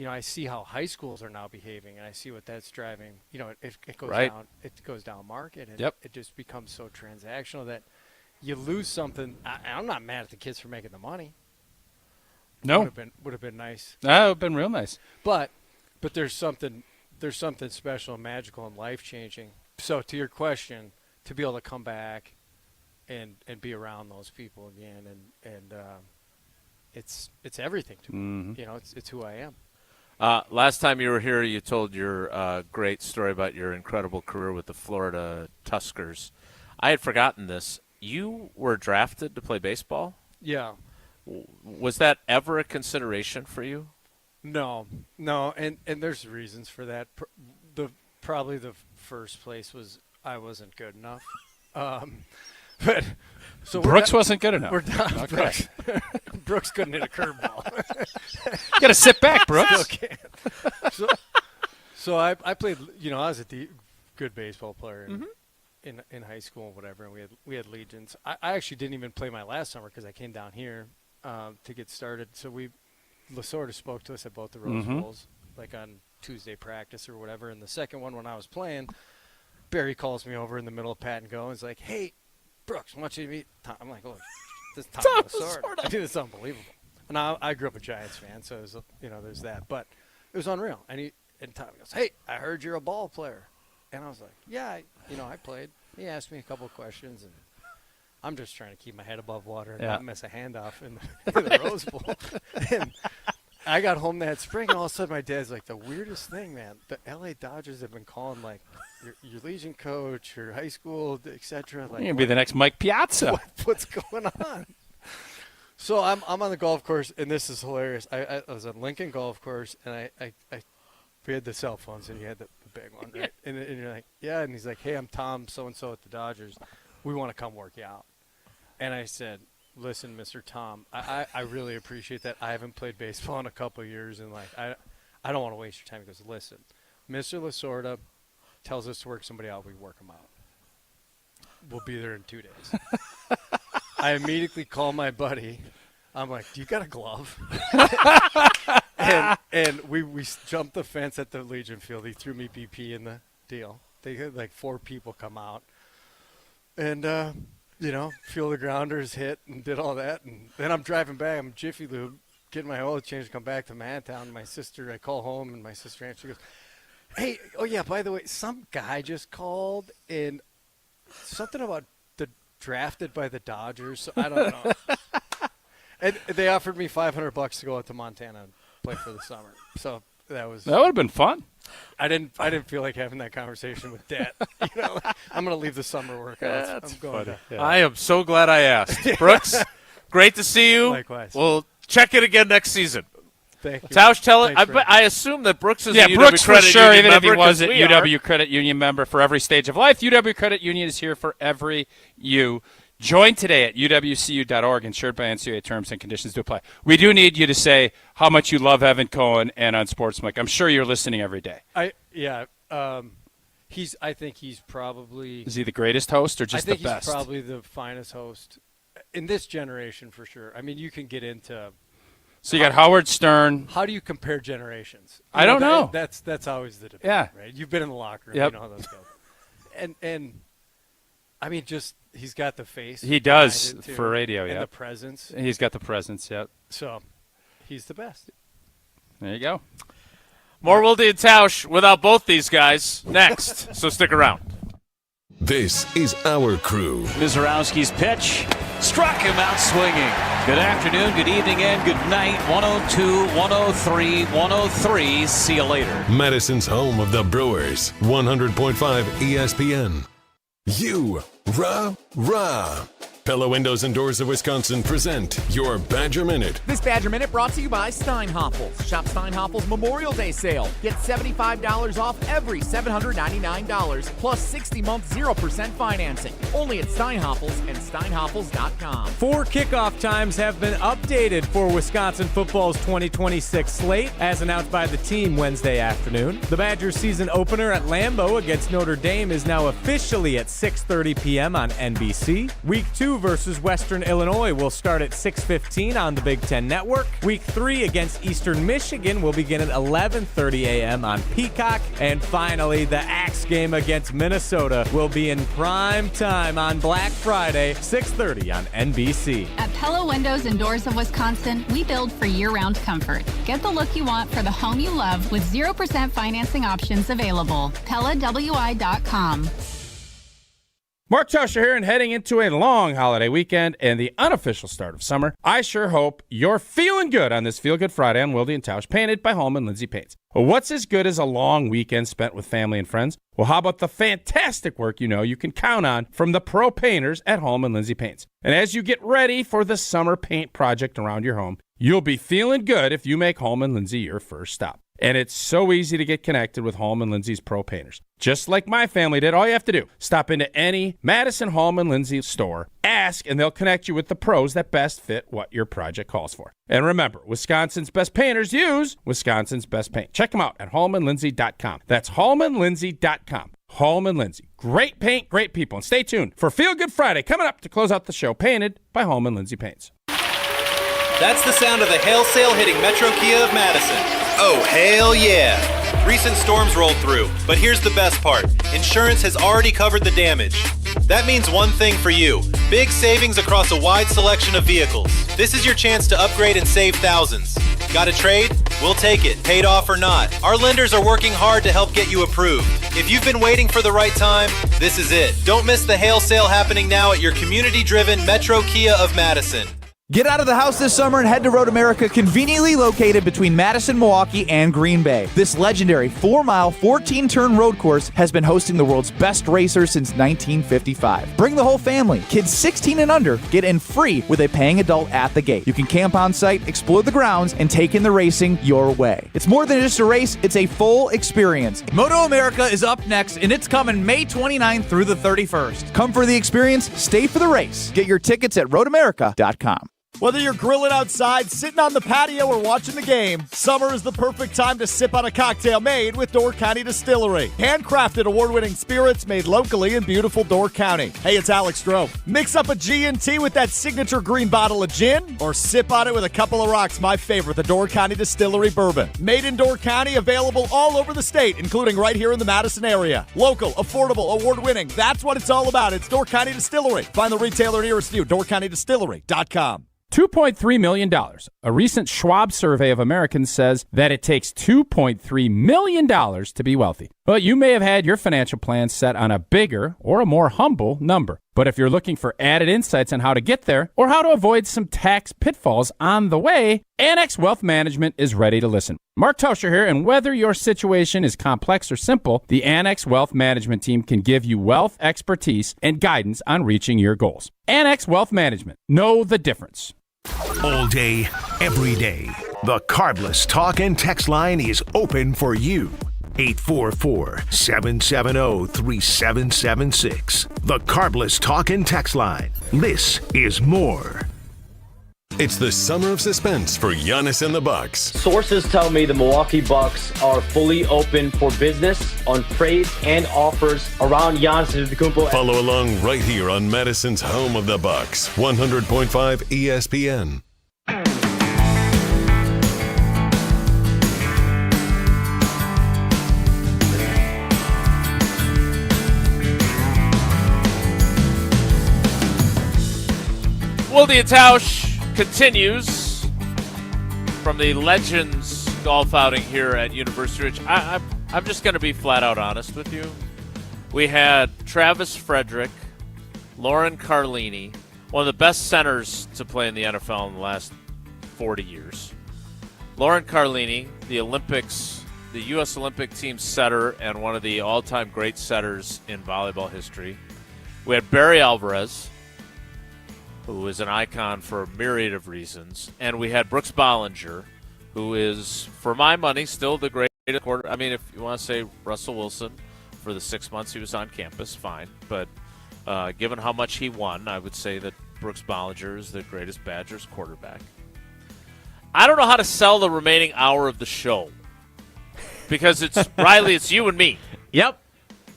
I see how high schools are now behaving, and I see what that's driving. It goes right. down. It goes down market, and yep. it just becomes so transactional that you lose something. I'm not mad at the kids for making the money. No, would have been nice. That would have been real nice. But there's something special and magical and life changing. So to your question, to be able to come back and be around those people again, and it's everything to me. It's who I am. Last time you were here, you told your great story about your incredible career with the Florida Tuskers. I had forgotten this. You were drafted to play baseball? Yeah. Was that ever a consideration for you? No, and there's reasons for that. Probably the first place was I wasn't good enough. But so Brooks wasn't good enough. We're down. Okay. Brooks couldn't hit a curveball. You got to sit back, Brooks. So I played. I was a good baseball player in high school and whatever, and we had legions. I actually didn't even play my last summer because I came down here to get started. So Lasorda spoke to us at both the Rose Bowls, like on Tuesday practice or whatever. And the second one when I was playing, Barry calls me over in the middle of pat and go and is like, "Hey, Brooks, I want you to meet Tom." I'm like, "Look, this is Tom Lasorda." I think it's unbelievable. And I grew up a Giants fan, so it was, there's that. But it was unreal. And Tom goes, "Hey, I heard you're a ball player." And I was like, "Yeah, I played." He asked me a couple of questions, and I'm just trying to keep my head above water and not miss a handoff in the Rose Bowl. And I got home that spring, and all of a sudden my dad's like, "The weirdest thing, man, the L.A. Dodgers have been calling, like, your Legion coach, your high school, etc. Like, you're going to be the next Mike Piazza. What's going on?" So I'm on the golf course, and this is hilarious. I was on Lincoln Golf Course, and we had the cell phones, and you had the big one, right? And you're like, "Yeah," and he's like, "Hey, I'm Tom so-and-so at the Dodgers. We want to come work you out." And I said, "Listen, Mr. Tom, I really appreciate that. I haven't played baseball in a couple of years, and I don't want to waste your time." He goes, "Listen, Mr. Lasorda tells us to work somebody out. We work them out. We'll be there in 2 days." I immediately call my buddy. I'm like, "Do you got a glove?" and we jumped the fence at the Legion Field. He threw me BP in the deal. They had like 4 people come out. And, feel the grounders hit and did all that. And then I'm driving back. I'm Jiffy Lube, getting my oil change to come back to Mantown. My sister, I call home, and my sister answers. She goes, "Hey, oh, yeah, by the way, some guy just called, and something about the drafted by the Dodgers. So I don't know." And they offered me $500 to go out to Montana and play for the summer. So that would have been fun. I didn't feel like having that conversation with Dad. I'm going to leave the summer workouts. I'm going to. Yeah. I am so glad I asked. Brooks, great to see you. Likewise. We'll check it again next season. Thank you. Tausch, tell it. I assume that Brooks is a UW Brooks Credit for sure, Union even member, if he wasn't UW are. Credit Union member for every stage of life. UW Credit Union is here for every you. Join today at uwcu.org, insured by NCUA. Terms and conditions to apply. We do need you to say how much you love Evan Cohen and Unsportsmanlike. I'm sure you're listening every day. I think he's probably. Is he the greatest host or just the best? I think he's probably the finest host in this generation for sure. I mean, you can get into. So you got Howard Stern. How do you compare generations? I don't know. That's always the debate. Yeah. Right. You've been in the locker room. Yep. You know how those go. And I mean, just he's got the face. He does too, for radio. And yeah. the presence. He's got the presence. Yep. So he's the best. There you go. More Wilde and Tausch without both these guys next. So stick around. This is our crew. Mizorowski's pitch struck him out swinging. Good afternoon, good evening, and good night. 102, 103, 103. See you later. Madison's home of the Brewers. 100.5 ESPN. You, rah, rah. Pella Windows and Doors of Wisconsin present your Badger Minute. This Badger Minute brought to you by Steinhoffels. Shop Steinhoffels Memorial Day sale. Get $75 off every $799 plus 60-month 0% financing. Only at Steinhoffels and Steinhoffels.com. 4 kickoff times have been updated for Wisconsin football's 2026 slate, as announced by the team Wednesday afternoon. The Badgers season opener at Lambeau against Notre Dame is now officially at 6:30 p.m. on NBC. Week 2 versus Western Illinois will start at 6:15 on the Big Ten Network. Week 3 against Eastern Michigan will begin at 11:30 a.m. on Peacock. And finally, the Axe game against Minnesota will be in prime time on Black Friday, 6:30 on NBC. At Pella Windows and Doors of Wisconsin, we build for year-round comfort. Get the look you want for the home you love with 0% financing options available. PellaWI.com. Mark Tauscher here, and heading into a long holiday weekend and the unofficial start of summer, I sure hope you're feeling good on this Feel Good Friday on Wilde Tausch, painted by Holman Lindsay Paints. Well, what's as good as a long weekend spent with family and friends? Well, how about the fantastic work you can count on from the pro painters at Holman Lindsay Paints? And as you get ready for the summer paint project around your home, you'll be feeling good if you make Holman Lindsay your first stop. And it's so easy to get connected with Holman Lindsay's pro painters. Just like my family did, all you have to do, stop into any Madison Holman Lindsay store, ask, and they'll connect you with the pros that best fit what your project calls for. And remember, Wisconsin's best painters use Wisconsin's best paint. Check them out at HallmanLindsay.com. That's HallmanLindsay.com. Holman Lindsay. Great paint, great people. And stay tuned for Feel Good Friday coming up to close out the show, painted by Holman Lindsay Paints. That's the sound of the hail sale hitting Metro Kia of Madison. Oh, hail yeah. Recent storms rolled through, but here's the best part. Insurance has already covered the damage. That means one thing for you. Big savings across a wide selection of vehicles. This is your chance to upgrade and save thousands. Got a trade? We'll take it, paid off or not. Our lenders are working hard to help get you approved. If you've been waiting for the right time, this is it. Don't miss the hail sale happening now at your community-driven Metro Kia of Madison. Get out of the house this summer and head to Road America, conveniently located between Madison, Milwaukee, and Green Bay. This legendary 4-mile, 14-turn road course has been hosting the world's best racers since 1955. Bring the whole family. Kids 16 and under get in free with a paying adult at the gate. You can camp on site, explore the grounds, and take in the racing your way. It's more than just a race, it's a full experience. Moto America is up next, and it's coming May 29th through the 31st. Come for the experience, stay for the race. Get your tickets at roadamerica.com. Whether you're grilling outside, sitting on the patio, or watching the game, summer is the perfect time to sip on a cocktail made with Door County Distillery. Handcrafted award-winning spirits made locally in beautiful Door County. Hey, it's Alex Stroh. Mix up a G&T with that signature green bottle of gin, or sip on it with a couple of rocks, my favorite, the Door County Distillery Bourbon. Made in Door County, available all over the state, including right here in the Madison area. Local, affordable, award-winning. That's what it's all about. It's Door County Distillery. Find the retailer nearest you, doorcountydistillery.com. $2.3 million. A recent Schwab survey of Americans says that it takes $2.3 million to be wealthy. Well, you may have had your financial plan set on a bigger or a more humble number. But if you're looking for added insights on how to get there or how to avoid some tax pitfalls on the way, Annex Wealth Management is ready to listen. Mark Tauscher here, and whether your situation is complex or simple, the Annex Wealth Management team can give you wealth expertise and guidance on reaching your goals. Annex Wealth Management. Know the difference. All day, every day, the Carbless Talk and Text line is open for you. 844-770-3776. The Carbless Talk and Text line. This is more. It's the summer of suspense for Giannis and the Bucks. Sources tell me the Milwaukee Bucks are fully open for business on trades and offers around Giannis Antetokounmpo. Follow along right here on Madison's home of the Bucks, 100.5 ESPN. Wilde Tausch continues from the Legends golf outing here at University Ridge. I'm just going to be flat out honest with you. We had Travis Frederick, Lauren Carlini, one of the best centers to play in the NFL in the last 40 years. Lauren Carlini, the U.S. Olympic team setter and one of the all-time great setters in volleyball history. We had Barry Alvarez, who is an icon for a myriad of reasons, and we had Brooks Bollinger, who is, for my money, still the greatest quarter. I mean, if you want to say Russell Wilson for the 6 months he was on campus, fine. But given how much he won, I would say that Brooks Bollinger is the greatest Badgers quarterback. I don't know how to sell the remaining hour of the show because it's Riley, it's you and me. Yep.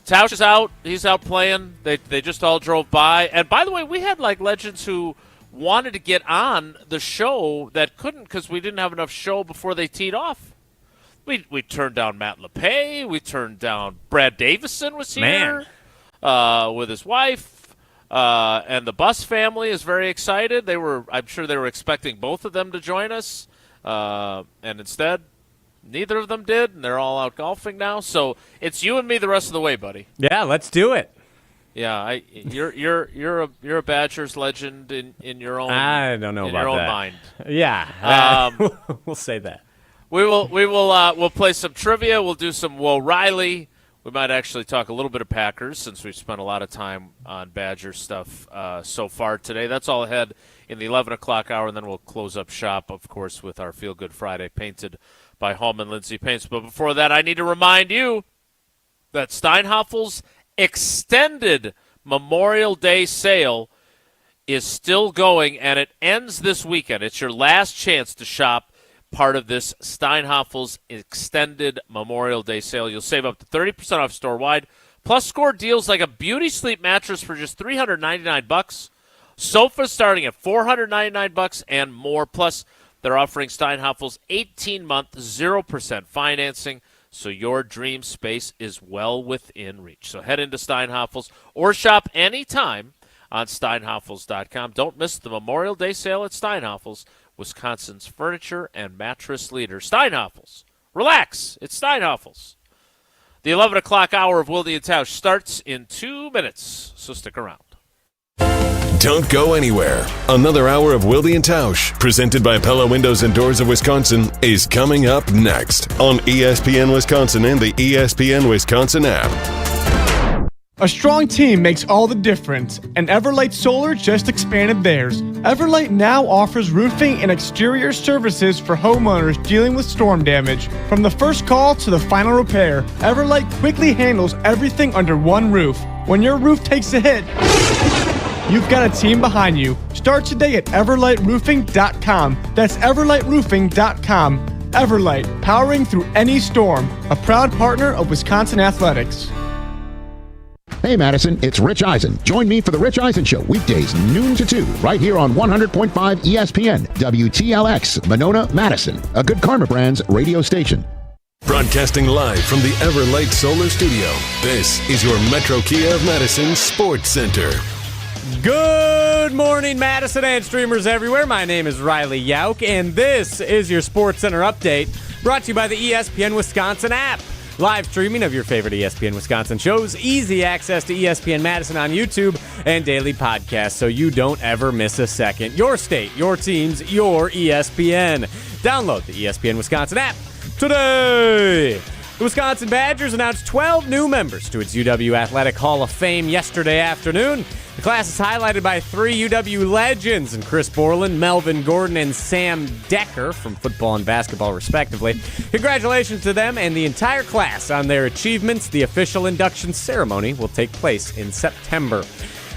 Tausch is out. He's out playing. They just all drove by. And by the way, we had like legends who wanted to get on the show that couldn't because we didn't have enough show before they teed off. We turned down Matt LePay. We turned down Brad Davison was here with his wife. And the Bus family is very excited. I'm sure they were expecting both of them to join us. And instead, neither of them did, and they're all out golfing now. So it's you and me the rest of the way, buddy. Yeah, let's do it. Yeah, you're a Badgers legend in your own. I don't know about your own that. mind. Yeah, we'll say that. We'll play some trivia. We'll do some Will Riley. We might actually talk a little bit of Packers since we've spent a lot of time on Badger stuff so far today. That's all ahead in the 11 o'clock hour, and then we'll close up shop, of course, with our Feel Good Friday painted by Hallman Lindsay Paints. But before that, I need to remind you that Steinhaffel's extended Memorial Day sale is still going, and it ends this weekend. It's your last chance to shop part of this Steinhaffel's extended Memorial Day sale. You'll save up to 30% off store-wide, plus score deals like a Beauty Sleep mattress for just $399, sofas starting at $499, and more. Plus, they're offering Steinhaffel's 18-month 0% financing, so your dream space is well within reach. So head into Steinhaffel's or shop anytime on steinhaffels.com. Don't miss the Memorial Day sale at Steinhaffel's, Wisconsin's furniture and mattress leader. Steinhaffel's. Relax. It's Steinhaffel's. The 11 o'clock hour of Wilde Tausch starts in 2 minutes, so stick around. Don't go anywhere. Another hour of Wilde and Tausch, presented by Pella Windows and Doors of Wisconsin, is coming up next on ESPN Wisconsin and the ESPN Wisconsin app. A strong team makes all the difference, and Everlight Solar just expanded theirs. Everlight now offers roofing and exterior services for homeowners dealing with storm damage. From the first call to the final repair, Everlight quickly handles everything under one roof. When your roof takes a hit, you've got a team behind you. Start today at everlightroofing.com. That's everlightroofing.com. Everlight, powering through any storm. A proud partner of Wisconsin Athletics. Hey Madison, it's Rich Eisen. Join me for the Rich Eisen Show, weekdays noon to 2, right here on 100.5 ESPN, WTLX, Monona, Madison, a Good Karma Brands radio station. Broadcasting live from the Everlight Solar Studio, this is your Metro Kia of Madison Sports Center. Good morning, Madison and streamers everywhere. My name is Riley Yauk, and this is your Sports Center update, brought to you by the ESPN Wisconsin app. Live streaming of your favorite ESPN Wisconsin shows, easy access to ESPN Madison on YouTube, and daily podcasts so you don't ever miss a second. Your state, your teams, your ESPN. Download the ESPN Wisconsin app today. The Wisconsin Badgers announced 12 new members to its UW Athletic Hall of Fame yesterday afternoon. The class is highlighted by 3 UW legends in Chris Borland, Melvin Gordon, and Sam Decker from football and basketball, respectively. Congratulations to them and the entire class on their achievements. The official induction ceremony will take place in September.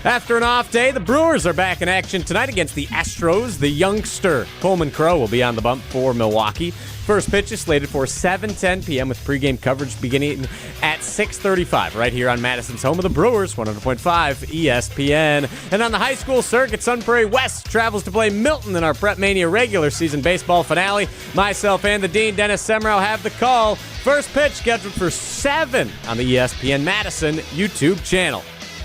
After an off day, the Brewers are back in action tonight against the Astros. The youngster Coleman Crow will be on the bump for Milwaukee. First pitch is slated for 7:10 p.m. with pregame coverage beginning at 6:35 right here on Madison's home of the Brewers, 100.5 ESPN. And on the high school circuit, Sun Prairie West travels to play Milton in our Prep Mania regular season baseball finale. Myself and the Dean, Dennis Semrau, have the call. First pitch scheduled for 7 on the ESPN Madison YouTube channel.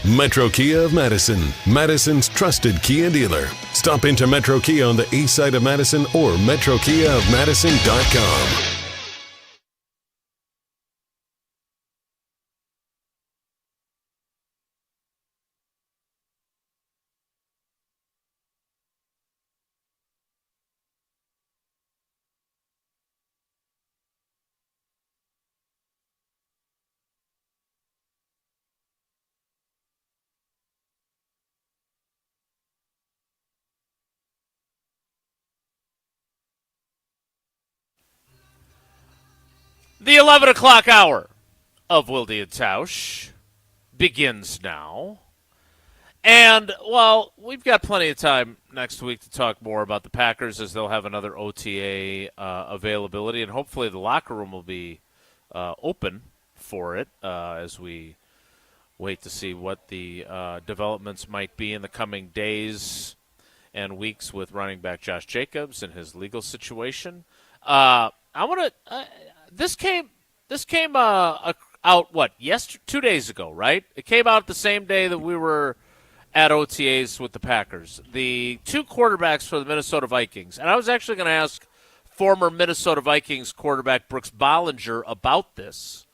Metro Kia of Madison, Madison's trusted Kia dealer. Stop into Metro Kia on the east side of Madison or metrokiaofmadison.com. The 11 o'clock hour of Wilde Tausch begins now. And, well, we've got plenty of time next week to talk more about the Packers as they'll have another OTA availability, and hopefully the locker room will be open for it as we wait to see what the developments might be in the coming days and weeks with running back Josh Jacobs and his legal situation. This came out 2 days ago, right? It came out the same day that we were at OTAs with the Packers. The two quarterbacks for the Minnesota Vikings, and I was actually going to ask former Minnesota Vikings quarterback Brooks Bollinger about this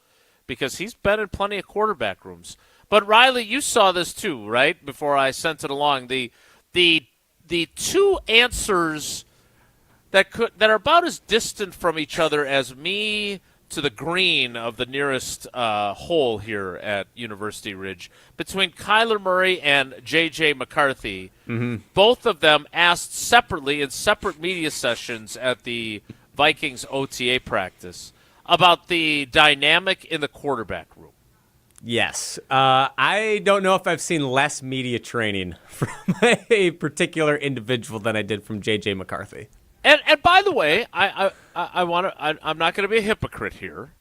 because he's been in plenty of quarterback rooms. But Riley, you saw this too, right? Before I sent it along, the two answers that are about as distant from each other as me to the green of the nearest hole here at University Ridge, between Kyler Murray and J.J. McCarthy. Mm-hmm. Both of them asked separately in separate media sessions at the Vikings OTA practice about the dynamic in the quarterback room. Yes. I don't know if I've seen less media training from a particular individual than I did from J.J. McCarthy. And by the way, I'm not going to be a hypocrite here.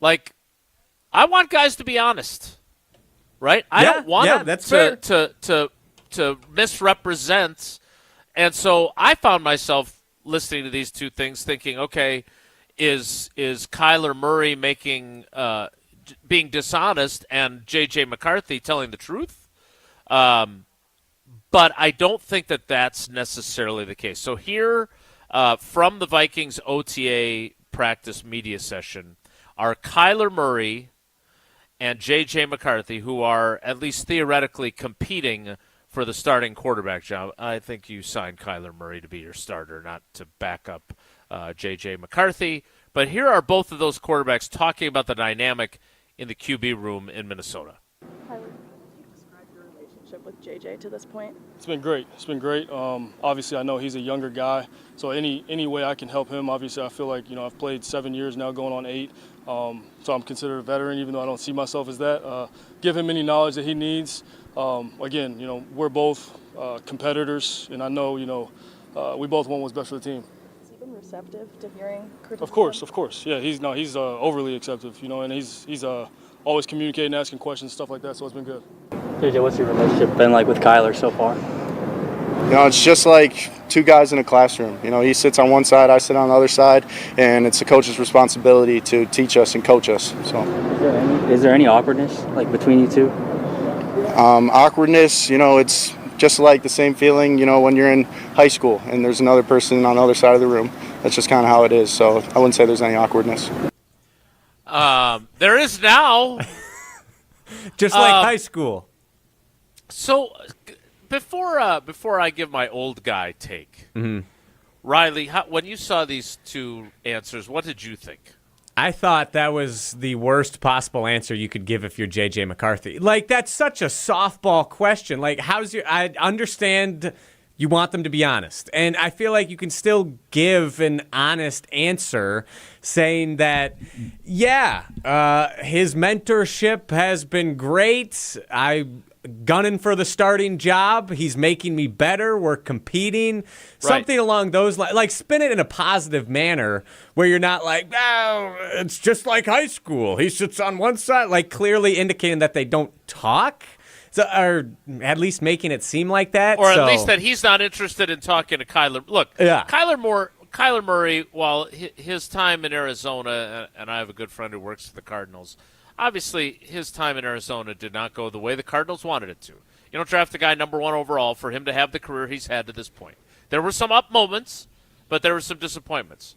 Like, I want guys to be honest, right? I don't want them to misrepresent. And so I found myself listening to these two things, thinking, okay, is Kyler Murray being dishonest and J.J. McCarthy telling the truth? But I don't think that that's necessarily the case. So here, from the Vikings OTA practice media session, are Kyler Murray and J.J. McCarthy, who are at least theoretically competing for the starting quarterback job. I think you signed Kyler Murray to be your starter, not to back up J.J. McCarthy. But here are both of those quarterbacks talking about the dynamic in the QB room in Minnesota. Tyler, can you describe your relationship with JJ to this point? It's been great. Obviously, I know he's a younger guy, so any way I can help him. Obviously, I feel like I've played 7 years now, going on 8, so I'm considered a veteran, even though I don't see myself as that. Give him any knowledge that he needs. Again, we're both competitors, and I know we both want what's best for the team. Has he been receptive to hearing criticism? Of course. Yeah, he's overly acceptive, and he's always communicating, asking questions, stuff like that. So it's been good. JJ, what's your relationship been like with Kyler so far? It's just like two guys in a classroom. He sits on one side, I sit on the other side, and it's the coach's responsibility to teach us and coach us. So, is there any awkwardness between you two? Awkwardness, it's just like the same feeling, when you're in high school and there's another person on the other side of the room. That's just kind of how it is. So I wouldn't say there's any awkwardness. There is now. Just like high school. So before I give my old guy take, Riley, when you saw these two answers, what did you think? I thought that was the worst possible answer you could give if you're J.J. McCarthy. That's such a softball question. I understand you want them to be honest. And I feel like you can still give an honest answer saying that, his mentorship has been great. I'm gunning for the starting job. He's making me better. We're competing. Right. Something along those lines. Spin it in a positive manner where you're not it's just like high school. He sits on one side, clearly indicating that they don't talk. Or at least making it seem like that. Or at least that he's not interested in talking to Kyler. Look, Kyler Murray, while his time in Arizona, and I have a good friend who works for the Cardinals, obviously his time in Arizona did not go the way the Cardinals wanted it to. You don't draft a guy number 1 overall for him to have the career he's had to this point. There were some up moments, but there were some disappointments.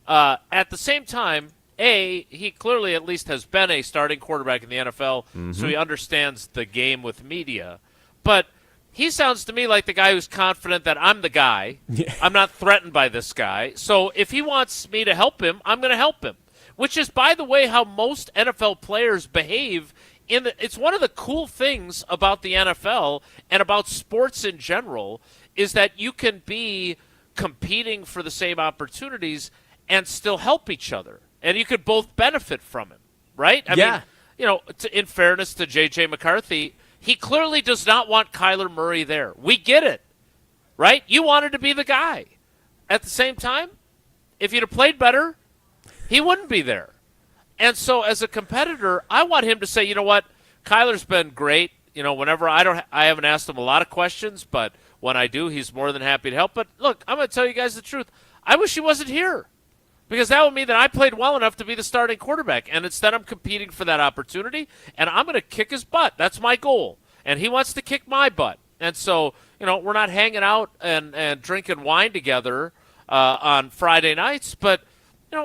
At the same time, he clearly at least has been a starting quarterback in the NFL, so he understands the game with media. But he sounds to me like the guy who's confident that I'm the guy. Yeah. I'm not threatened by this guy. So if he wants me to help him, I'm going to help him, which is, by the way, how most NFL players behave. It's one of the cool things about the NFL and about sports in general is that you can be competing for the same opportunities and still help each other. and you could both benefit from him, right? I mean, in fairness to J.J. McCarthy, he clearly does not want Kyler Murray there. We get it, right? You wanted to be the guy. At the same time, if you'd have played better, he wouldn't be there. And so as a competitor, I want him to say, you know what, Kyler's been great. Whenever I haven't asked him a lot of questions, but when I do, he's more than happy to help. But look, I'm going to tell you guys the truth. I wish he wasn't here, because that would mean that I played well enough to be the starting quarterback. And instead I'm competing for that opportunity, and I'm going to kick his butt. That's my goal. And he wants to kick my butt. And so, we're not hanging out and drinking wine together on Friday nights, but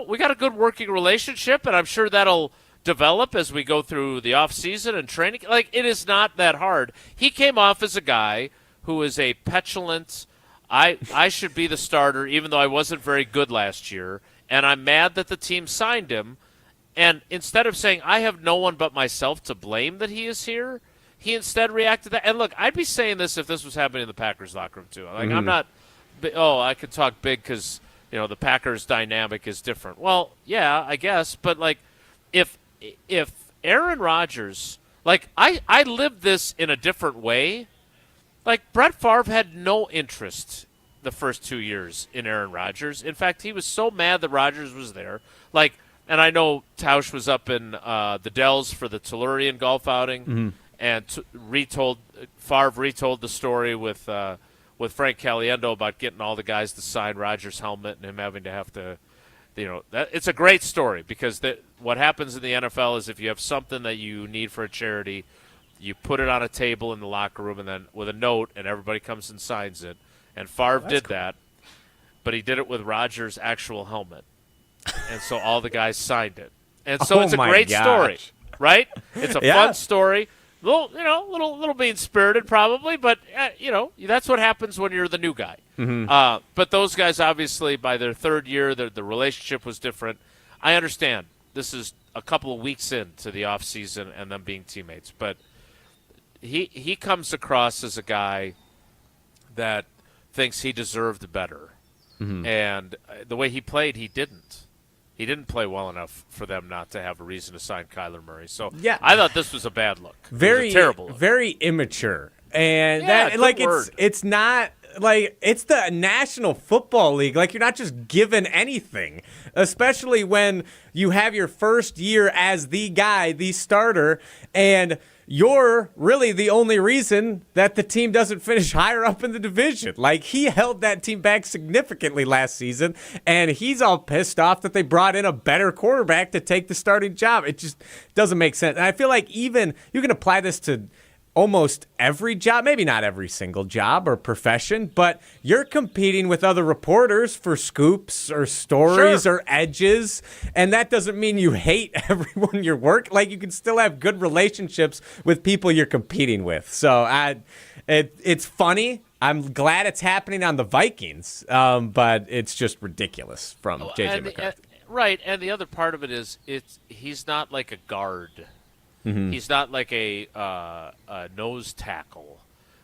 we got a good working relationship, and I'm sure that'll develop as we go through the off season and training. Like, it is not that hard. He came off as a guy who is a petulant, I should be the starter even though I wasn't very good last year, and I'm mad that the team signed him. And instead of saying I have no one but myself to blame that he is here, he instead reacted that. And look, I'd be saying this if this was happening in the Packers locker room too. Like, I'm not I could talk big because the Packers dynamic is different. Well, yeah, I guess, but like if Aaron Rodgers, like I lived this in a different way. Like, Brett Favre had no interest the first 2 years in Aaron Rodgers. In fact, he was so mad that Rodgers was there. Like, and I know Tausch was up in the Dells for the Tellurian golf outing, and Favre retold the story with Frank Caliendo about getting all the guys to sign Rodgers' helmet and him having to have to. It's a great story, because what happens in the NFL is if you have something that you need for a charity, you put it on a table in the locker room and then with a note, and everybody comes and signs it. And Favre did that, but he did it with Rodgers' actual helmet. And so all the guys signed it. And so it's a great story, right? It's a fun story. Little mean-spirited probably, but that's what happens when you're the new guy. But those guys, obviously, by their third year, the relationship was different. I understand this is a couple of weeks into the off season and them being teammates, but he comes across as a guy that thinks he deserved better, and the way he played, he didn't. He didn't play well enough for them not to have a reason to sign Kyler Murray. So I thought this was a bad look. Very terrible look. Very immature. And it's not like it's the National Football League. Like, you're not just given anything, especially when you have your first year as the guy, the starter, and you're really the only reason that the team doesn't finish higher up in the division. Like, he held that team back significantly last season, and he's all pissed off that they brought in a better quarterback to take the starting job. It just doesn't make sense. And I feel like even you can apply this to almost every job, maybe not every single job or profession, but you're competing with other reporters for scoops or stories or edges, and that doesn't mean you hate everyone you work. Like, you can still have good relationships with people you're competing with. So it's funny. I'm glad it's happening on the Vikings, but it's just ridiculous from J.J. McCarthy. Right, and the other part of it is he's not like a guard. He's not like a nose tackle,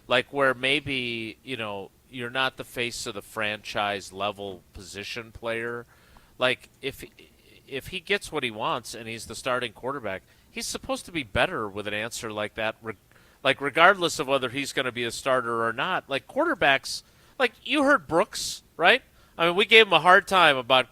like where maybe you're not the face of the franchise level position player. Like, if he gets what he wants and he's the starting quarterback, he's supposed to be better with an answer like that. Like, regardless of whether he's going to be a starter or not. Like, quarterbacks, like you heard Brooks, right? I mean, we gave him a hard time about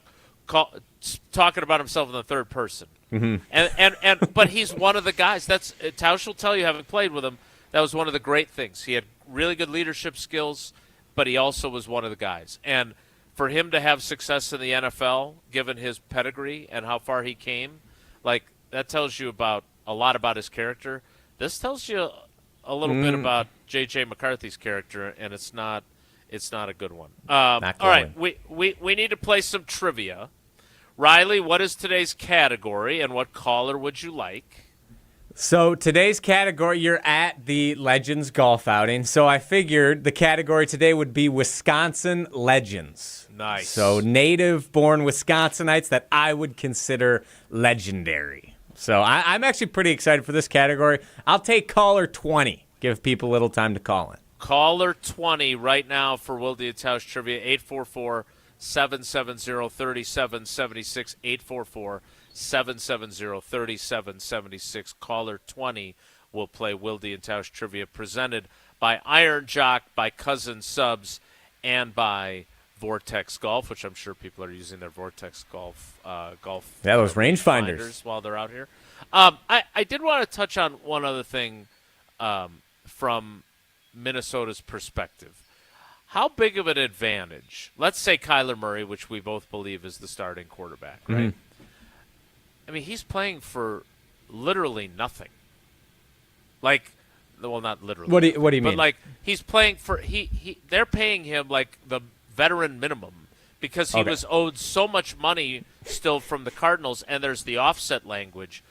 talking about himself in the third person. But he's one of the guys. That's Tausch will tell you, having played with him, that was one of the great things. He had really good leadership skills, but he also was one of the guys. And for him to have success in the NFL, given his pedigree and how far he came, like, that tells you a lot about his character. This tells you a little bit about J.J. McCarthy's character, and it's not a good one. All right, we need to play some trivia. Riley, what is today's category, and what caller would you like? So today's category, you're at the Legends golf outing. So I figured the category today would be Wisconsin Legends. Nice. So native-born Wisconsinites that I would consider legendary. So I'm actually pretty excited for this category. I'll take caller 20. Give people a little time to call in. Caller 20 right now for Wilde Tausch Trivia, 844 770-3776, 844-770-3776. Caller 20 will play Wilde Tausch Trivia, presented by Iron Jock, by Cousin Subs, and by Vortex Golf, which I'm sure people are using their Vortex Golf those rangefinders while they're out here. I did want to touch on one other thing from Minnesota's perspective. How big of an advantage, let's say Kyler Murray, which we both believe is the starting quarterback, right? Mm-hmm. I mean, he's playing for literally nothing. Like, well, not literally. What do you mean? But like, he's playing for they're paying him like the veteran minimum because he was owed so much money still from the Cardinals, and there's the offset language.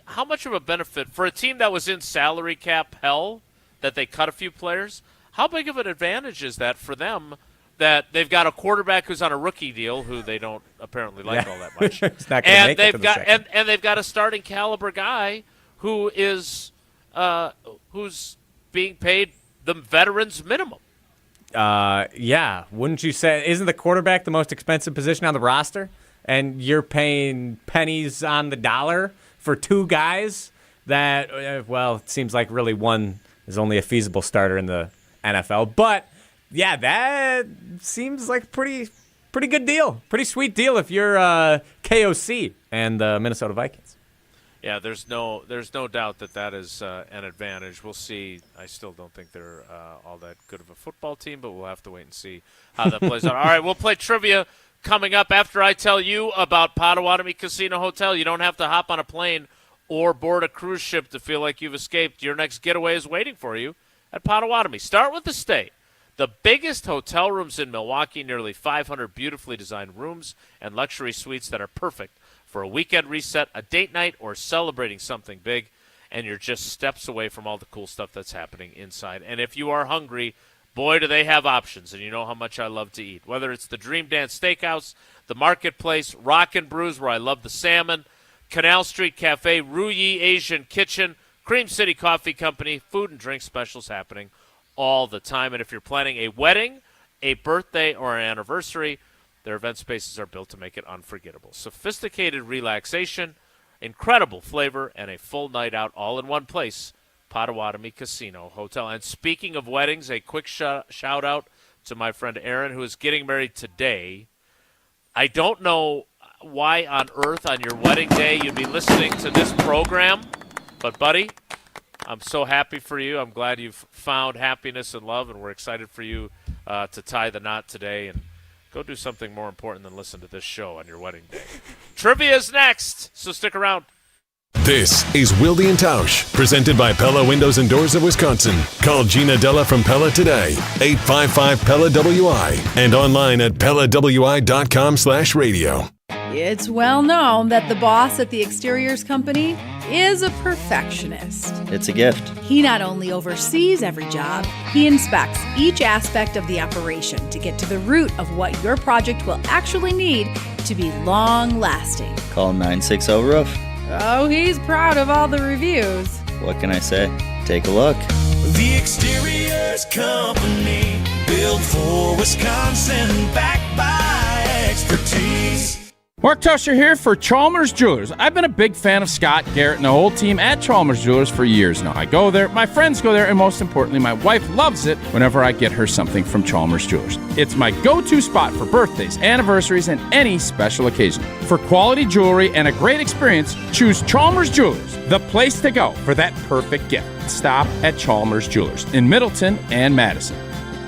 How much of a benefit for a team that was in salary cap hell that they cut a few players? How big of an advantage is that for them that they've got a quarterback who's on a rookie deal who they don't apparently like all that much, and they've got a starting caliber guy who is who's being paid the veterans minimum? Yeah, wouldn't you say? Isn't the quarterback the most expensive position on the roster? And you're paying pennies on the dollar for two guys that, it seems like really one is only a feasible starter in the NFL. But, yeah, that seems like a pretty good deal. Pretty sweet deal if you're KOC and the Minnesota Vikings. Yeah, there's no doubt that is an advantage. We'll see. I still don't think they're all that good of a football team, but we'll have to wait and see how that plays out. All right, we'll play trivia coming up after I tell you about Potawatomi Casino Hotel. You don't have to hop on a plane or board a cruise ship to feel like you've escaped. Your next getaway is waiting for you at Potawatomi. Start with the stay. The biggest hotel rooms in Milwaukee, nearly 500 beautifully designed rooms and luxury suites that are perfect for a weekend reset, a date night, or celebrating something big, and you're just steps away from all the cool stuff that's happening inside. And if you are hungry, boy, do they have options, and you know how much I love to eat. Whether it's the Dream Dance Steakhouse, the Marketplace, Rockin' Brews, where I love the salmon, Canal Street Cafe, Ruyi Asian Kitchen, Cream City Coffee Company, food and drink specials happening all the time. And if you're planning a wedding, a birthday, or an anniversary, their event spaces are built to make it unforgettable. Sophisticated relaxation, incredible flavor, and a full night out all in one place. Potawatomi Casino Hotel. And speaking of weddings, a quick shout out to my friend Aaron, who is getting married today. I don't know why on earth on your wedding day you'd be listening to this program, but buddy, I'm so happy for you. I'm glad you've found happiness and love, and we're excited for you to tie the knot today and go do something more important than listen to this show on your wedding day. Trivia is next, so stick around. This is Wilde and Tausch, presented by Pella Windows and Doors of Wisconsin. Call Gina Della from Pella today, 855-PELLA-WI, and online at PellaWI.com/radio. It's well known that the boss at the exteriors company is a perfectionist. It's a gift. He not only oversees every job, he inspects each aspect of the operation to get to the root of what your project will actually need to be long-lasting. Call 960-ROOF. Oh, he's proud of all the reviews. What can I say? Take a look. The Exteriors Company, built for Wisconsin, backed by expertise. Mark Tusher here for Chalmers Jewelers. I've been a big fan of Scott Garrett and the whole team at Chalmers Jewelers for years now. I go there, my friends go there, and most importantly, my wife loves it whenever I get her something from Chalmers Jewelers. It's my go-to spot for birthdays, anniversaries, and any special occasion. For quality jewelry and a great experience, choose Chalmers Jewelers, the place to go for that perfect gift. Stop at Chalmers Jewelers in Middleton and Madison.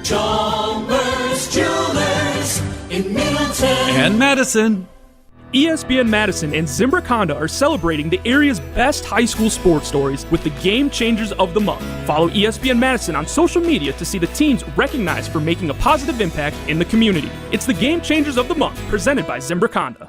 Chalmers Jewelers in Middleton and Madison. ESPN Madison and Zimbrick Honda are celebrating the area's best high school sports stories with the Game Changers of the Month. Follow ESPN Madison on social media to see the teams recognized for making a positive impact in the community. It's the Game Changers of the Month, presented by Zimbrick Honda.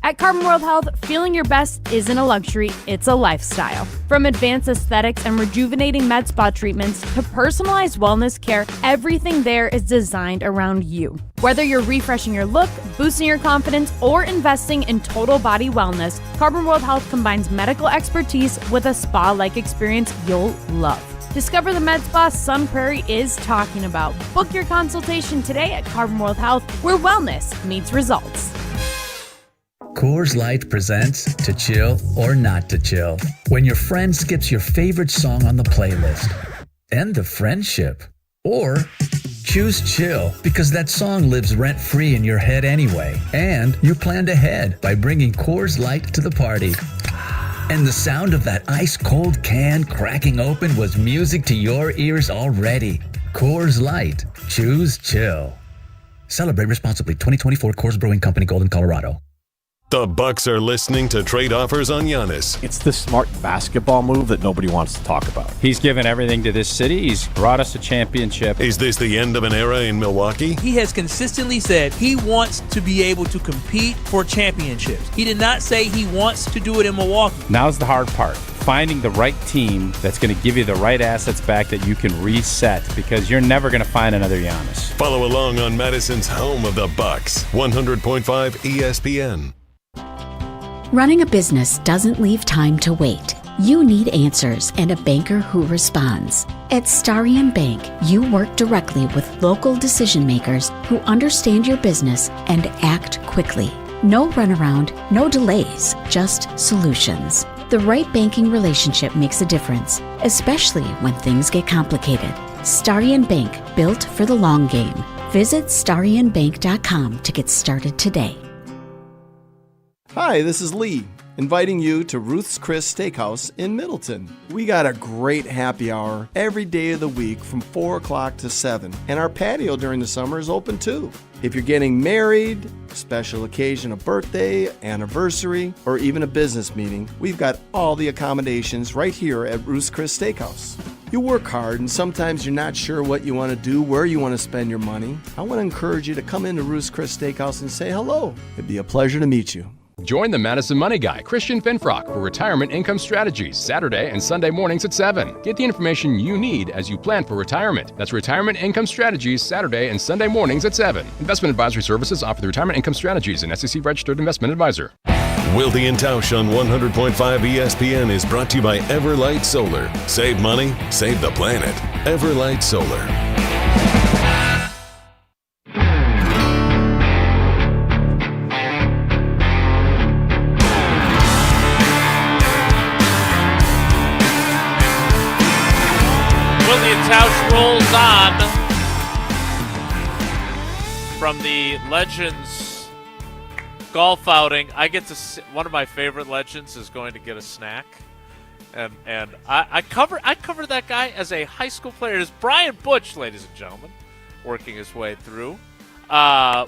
At Carbon World Health, feeling your best isn't a luxury, it's a lifestyle. From advanced aesthetics and rejuvenating med spa treatments to personalized wellness care, everything there is designed around you. Whether you're refreshing your look, boosting your confidence, or investing in total body wellness, Carbon World Health combines medical expertise with a spa-like experience you'll love. Discover the med spa Sun Prairie is talking about. Book your consultation today at Carbon World Health, where wellness meets results. Coors Light presents To Chill or Not to Chill. When your friend skips your favorite song on the playlist. End the friendship. Or choose chill because that song lives rent-free in your head anyway. And you planned ahead by bringing Coors Light to the party. And the sound of that ice-cold can cracking open was music to your ears already. Coors Light. Choose chill. Celebrate responsibly. 2024 Coors Brewing Company, Golden, Colorado. The Bucks are listening to trade offers on Giannis. It's the smart basketball move that nobody wants to talk about. He's given everything to this city. He's brought us a championship. Is this the end of an era in Milwaukee? He has consistently said he wants to be able to compete for championships. He did not say he wants to do it in Milwaukee. Now's the hard part. Finding the right team that's going to give you the right assets back that you can reset, because you're never going to find another Giannis. Follow along on Madison's home of the Bucks, 100.5 ESPN. Running a business doesn't leave time to wait. You need answers and a banker who responds. At Starion Bank, you work directly with local decision makers who understand your business and act quickly. No runaround, no delays, just solutions. The right banking relationship makes a difference, especially when things get complicated. Starion Bank, built for the long game. Visit starionbank.com to get started today. Hi, this is Lee, inviting you to Ruth's Chris Steakhouse in Middleton. We got a great happy hour every day of the week from 4 o'clock to 7, and our patio during the summer is open too. If you're getting married, special occasion, a birthday, anniversary, or even a business meeting, we've got all the accommodations right here at Ruth's Chris Steakhouse. You work hard and sometimes you're not sure what you want to do, where you want to spend your money. I want to encourage you to come into Ruth's Chris Steakhouse and say hello. It'd be a pleasure to meet you. Join the Madison Money Guy, Christian Finfrock, for Retirement Income Strategies, Saturday and Sunday mornings at 7. Get the information you need as you plan for retirement. That's Retirement Income Strategies, Saturday and Sunday mornings at 7. Investment advisory services offered through Retirement Income Strategies, an SEC-registered investment advisor. Wilde Tausch on 100.5 ESPN is brought to you by Everlight Solar. Save money, save the planet. Everlight Solar. Tausch rolls on from the Legends golf outing. I get to see, one of my favorite legends is going to get a snack, and I cover that guy as a high school player. It's Brian Butch, ladies and gentlemen, working his way through.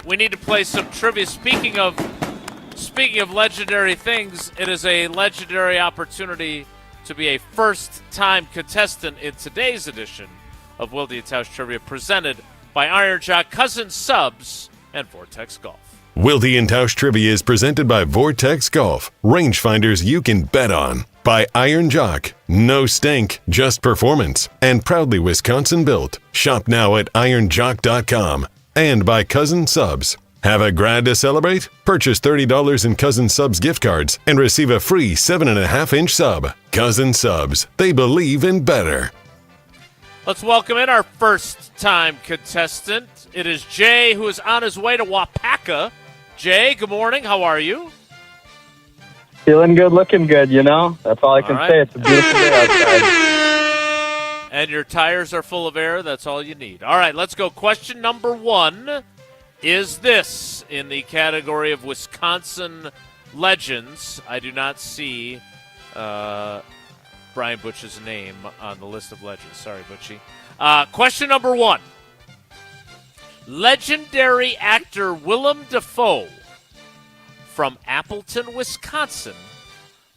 We need to play some trivia. Speaking of legendary things, it is a legendary opportunity to be a first-time contestant in today's edition of Wilde Tausch Trivia, presented by Iron Jock, Cousin Subs, and Vortex Golf. Wilde Tausch Trivia is presented by Vortex Golf, rangefinders you can bet on. By Iron Jock, no stink, just performance, and proudly Wisconsin built. Shop now at ironjock.com. And by Cousin Subs. Have a grad to celebrate? Purchase $30 in Cousin Subs gift cards and receive a free 7.5-inch sub. Cousin Subs, they believe in better. Let's welcome in our first-time contestant. It is Jay, who is on his way to Wapaka. Jay, good morning. How are you? Feeling good, looking good, you know? That's all I can say. It's a beautiful day outside. And your tires are full of air. That's all you need. All right, let's go. Question number 1 is this in the category of Wisconsin legends. I do not see Brian Butch's name on the list of legends. Sorry, Butchie. Question number 1. Legendary actor Willem Dafoe from Appleton, Wisconsin,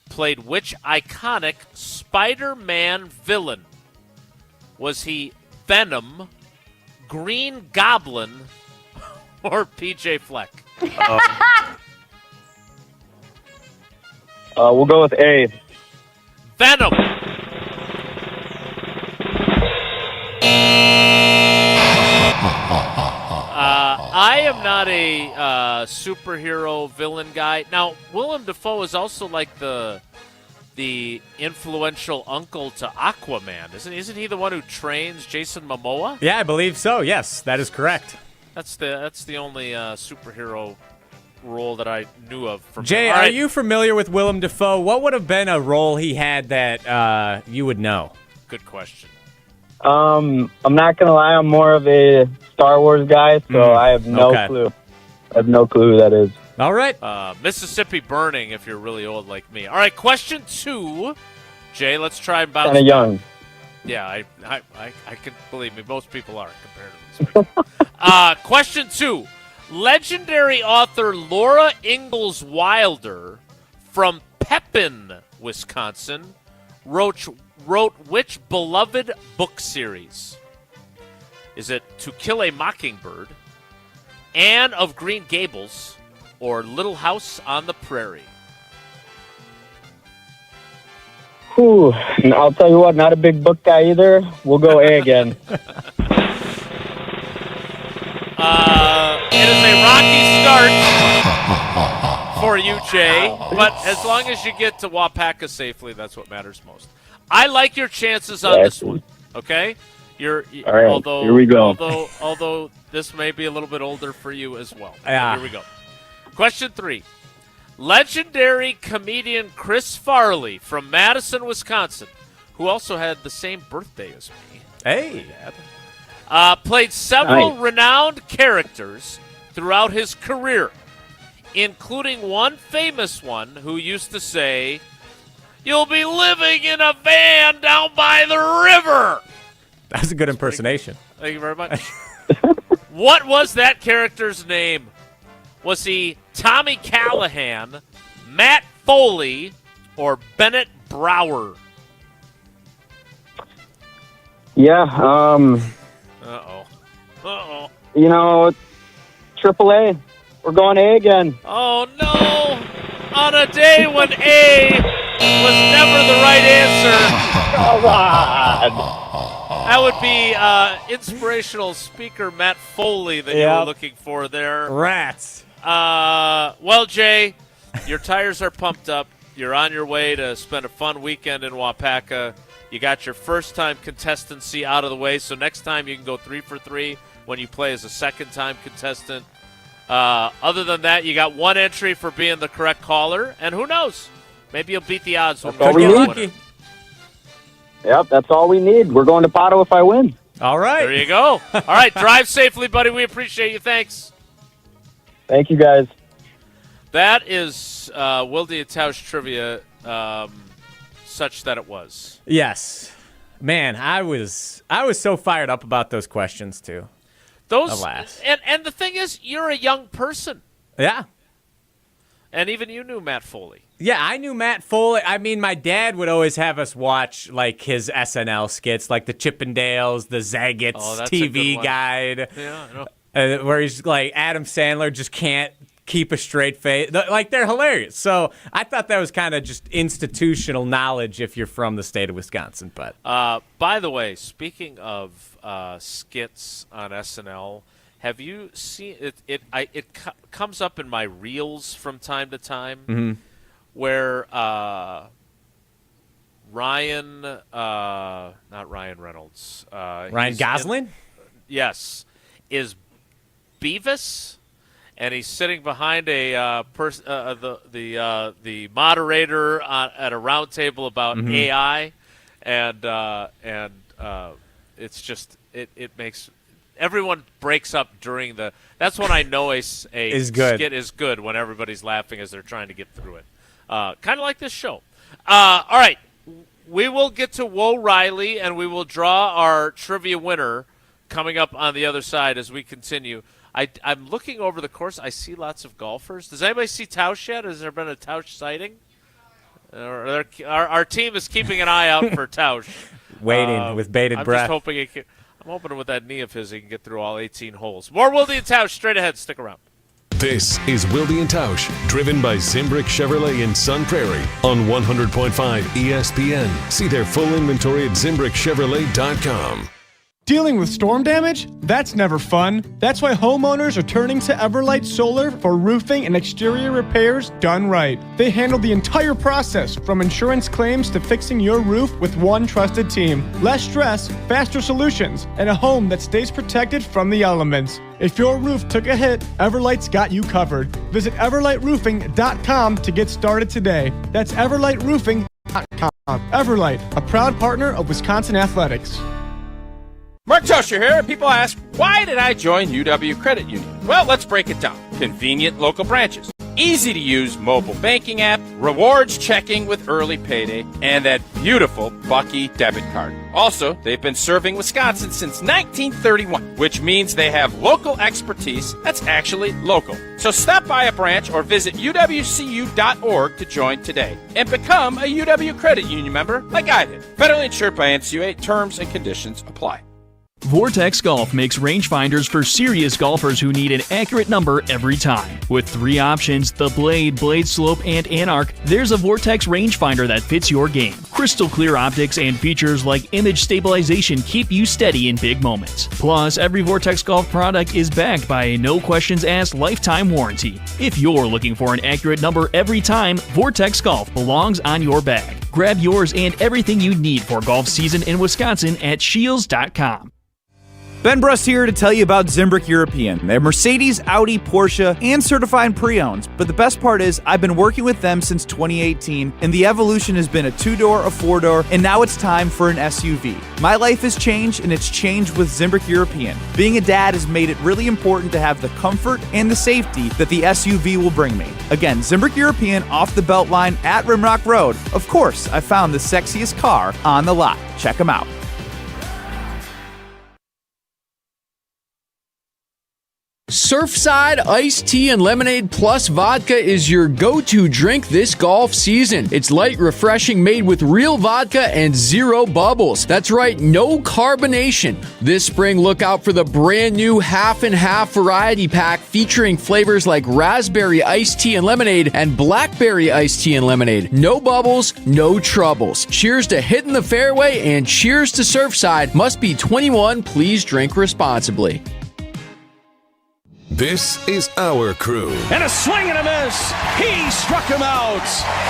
played which iconic Spider-Man villain? Was he Venom, Green Goblin, or PJ Fleck? We'll go with A. Venom. I am not a superhero villain guy. Now, Willem Dafoe is also like the the influential uncle to Aquaman. Isn't he the one who trains Jason Momoa? Yeah, I believe so. Yes, that is correct. That's the only superhero role that I knew of. From Jay, him. are you familiar with Willem Dafoe? What would have been a role he had that you would know? Good question. I'm not gonna lie, I'm more of a Star Wars guy, so I have no clue. I have no clue who that is. All right. Mississippi Burning, if you're really old like me. All right, question 2. Jay, let's try and bounce. Kind of young. Yeah, I can believe me. Most people are compared to this. Question 2. Legendary author Laura Ingalls Wilder from Pepin, Wisconsin, wrote which beloved book series? Is it To Kill a Mockingbird, Anne of Green Gables, or Little House on the Prairie? Whew. I'll tell you what, not a big book guy either. We'll go A again. It is a rocky start for you, Jay, but as long as you get to Wapaka safely, that's what matters most. I like your chances on this one, okay? All right, although, here we go. Although this may be a little bit older for you as well. Yeah. Here we go. Question 3. Legendary comedian Chris Farley from Madison, Wisconsin, who also had the same birthday as me. Hey. Played several renowned characters throughout his career, including one famous one who used to say, "You'll be living in a van down by the river." That's a good impersonation. Thank you very much. What was that character's name? Was he Tommy Callahan, Matt Foley, or Bennett Brower? Yeah, Uh-oh. you know, AAA. We're going A again. Oh, no. On a day when A was never the right answer. Come on. That would be inspirational speaker Matt Foley that you were looking for there. Rats. Well, Jay, your tires are pumped up. You're on your way to spend a fun weekend in Wapaka. You got your first-time contestancy out of the way, so next time you can go 3 for 3 when you play as a second-time contestant. Other than that, you got one entry for being the correct caller, and who knows? Maybe you'll beat the odds. That's all we need. Yep, that's all we need. We're going to Pato if I win. All right. There you go. All right, drive safely, buddy. We appreciate you. Thanks. Thank you, guys. That is Wilde Tausch Trivia, such that it was. Yes. Man, I was so fired up about those questions, too. Alas. And the thing is, you're a young person. Yeah. And even you knew Matt Foley. Yeah, I knew Matt Foley. I mean, my dad would always have us watch, like, his SNL skits, like the Chippendales, the Zagat's TV Guide. Yeah, I know. Where he's like, Adam Sandler just can't keep a straight face. Like, they're hilarious. So I thought that was kind of just institutional knowledge if you're from the state of Wisconsin. But by the way, speaking of skits on SNL, have you seen it? It comes up in my reels from time to time, where Ryan, not Ryan Reynolds, Ryan Gosling, yes, is Beavis, and he's sitting behind a the moderator at a round table about AI, and it's just it makes. Everyone breaks up during the. That's when I know a skit is good, when everybody's laughing as they're trying to get through it. Kind of like this show. All right, we will get to Woe Riley, and we will draw our trivia winner coming up on the other side as we continue. I'm looking over the course. I see lots of golfers. Does anybody see Tausch yet? Has there been a Tausch sighting? Our team is keeping an eye out for Tausch. Waiting with bated breath. I'm hoping with that knee of his he can get through all 18 holes. More Wilde and Tausch straight ahead. Stick around. This is Wilde and Tausch, driven by Zimbrick Chevrolet in Sun Prairie on 100.5 ESPN. See their full inventory at ZimbrickChevrolet.com. Dealing with storm damage? That's never fun. That's why homeowners are turning to Everlight Solar for roofing and exterior repairs done right. They handle the entire process, from insurance claims to fixing your roof, with one trusted team. Less stress, faster solutions, and a home that stays protected from the elements. If your roof took a hit, Everlight's got you covered. Visit everlightroofing.com to get started today. That's everlightroofing.com. Everlight, a proud partner of Wisconsin Athletics. Mark Tosher here. People ask, why did I join UW Credit Union? Well, let's break it down. Convenient local branches, easy to use mobile banking app, rewards checking with early payday, and that beautiful Bucky debit card. Also, they've been serving Wisconsin since 1931, which means they have local expertise that's actually local. So stop by a branch or visit uwcu.org to join today and become a UW Credit Union member like I did. Federally insured by NCUA. Terms and conditions apply. Vortex Golf makes rangefinders for serious golfers who need an accurate number every time. With 3 options, the Blade, Blade Slope, and Anarch, there's a Vortex rangefinder that fits your game. Crystal clear optics and features like image stabilization keep you steady in big moments. Plus, every Vortex Golf product is backed by a no-questions-asked lifetime warranty. If you're looking for an accurate number every time, Vortex Golf belongs on your bag. Grab yours and everything you need for golf season in Wisconsin at Shields.com. Ben Brust here to tell you about Zimbrick European. They're Mercedes, Audi, Porsche, and certified pre-owned. But the best part is, I've been working with them since 2018, and the evolution has been a 2-door, a 4-door, and now it's time for an SUV. My life has changed, and it's changed with Zimbrick European. Being a dad has made it really important to have the comfort and the safety that the SUV will bring me. Again, Zimbrick European off the Beltline at Rimrock Road. Of course, I found the sexiest car on the lot. Check them out. Surfside iced tea and lemonade plus vodka is your go-to drink this golf season. It's light, refreshing, made with real vodka and 0 bubbles. That's right, no carbonation. This spring, look out for the brand new half and half variety pack featuring flavors like raspberry iced tea and lemonade and blackberry iced tea and lemonade. No bubbles, no troubles. Cheers to hitting the fairway and cheers to Surfside. Must be 21. Please drink responsibly. This is our crew. And a swing and a miss. He struck him out.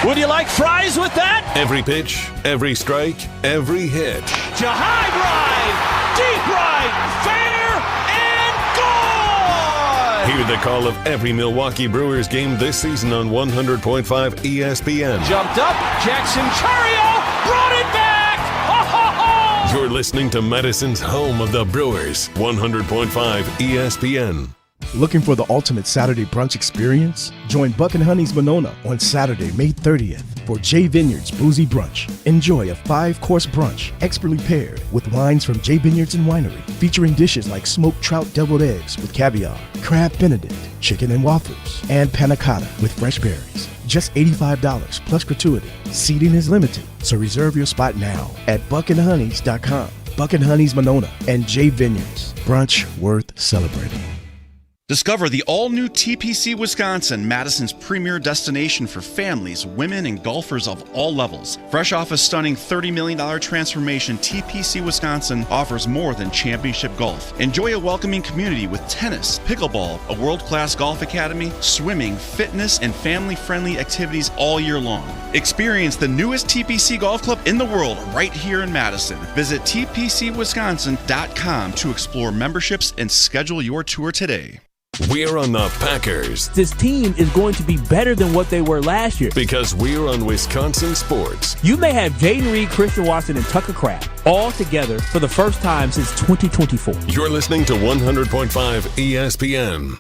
Would you like fries with that? Every pitch, every strike, every hit. To high drive, deep right, fair, and gone! Hear the call of every Milwaukee Brewers game this season on 100.5 ESPN. Jumped up, Jackson Chario brought it back! Ho, ho, ho! You're listening to Madison's home of the Brewers, 100.5 ESPN. Looking for the ultimate Saturday brunch experience? Join Buck and Honey's Monona on Saturday, May 30th for J Vineyard's Boozy Brunch. Enjoy a 5-course brunch expertly paired with wines from J Vineyards and Winery, featuring dishes like smoked trout deviled eggs with caviar, crab benedict, chicken and waffles, and panna cotta with fresh berries. Just $85 plus gratuity. Seating is limited, so reserve your spot now at buckandhoneys.com. Buck and Honey's Monona and J Vineyards. Brunch worth celebrating. Discover the all-new TPC Wisconsin, Madison's premier destination for families, women, and golfers of all levels. Fresh off a stunning $30 million transformation, TPC Wisconsin offers more than championship golf. Enjoy a welcoming community with tennis, pickleball, a world-class golf academy, swimming, fitness, and family-friendly activities all year long. Experience the newest TPC golf club in the world right here in Madison. Visit tpcwisconsin.com to explore memberships and schedule your tour today. We're on the Packers. This team is going to be better than what they were last year. Because we're on Wisconsin sports. You may have Jaden Reed, Christian Watson, and Tucker Kraft all together for the first time since 2024. You're listening to 100.5 ESPN.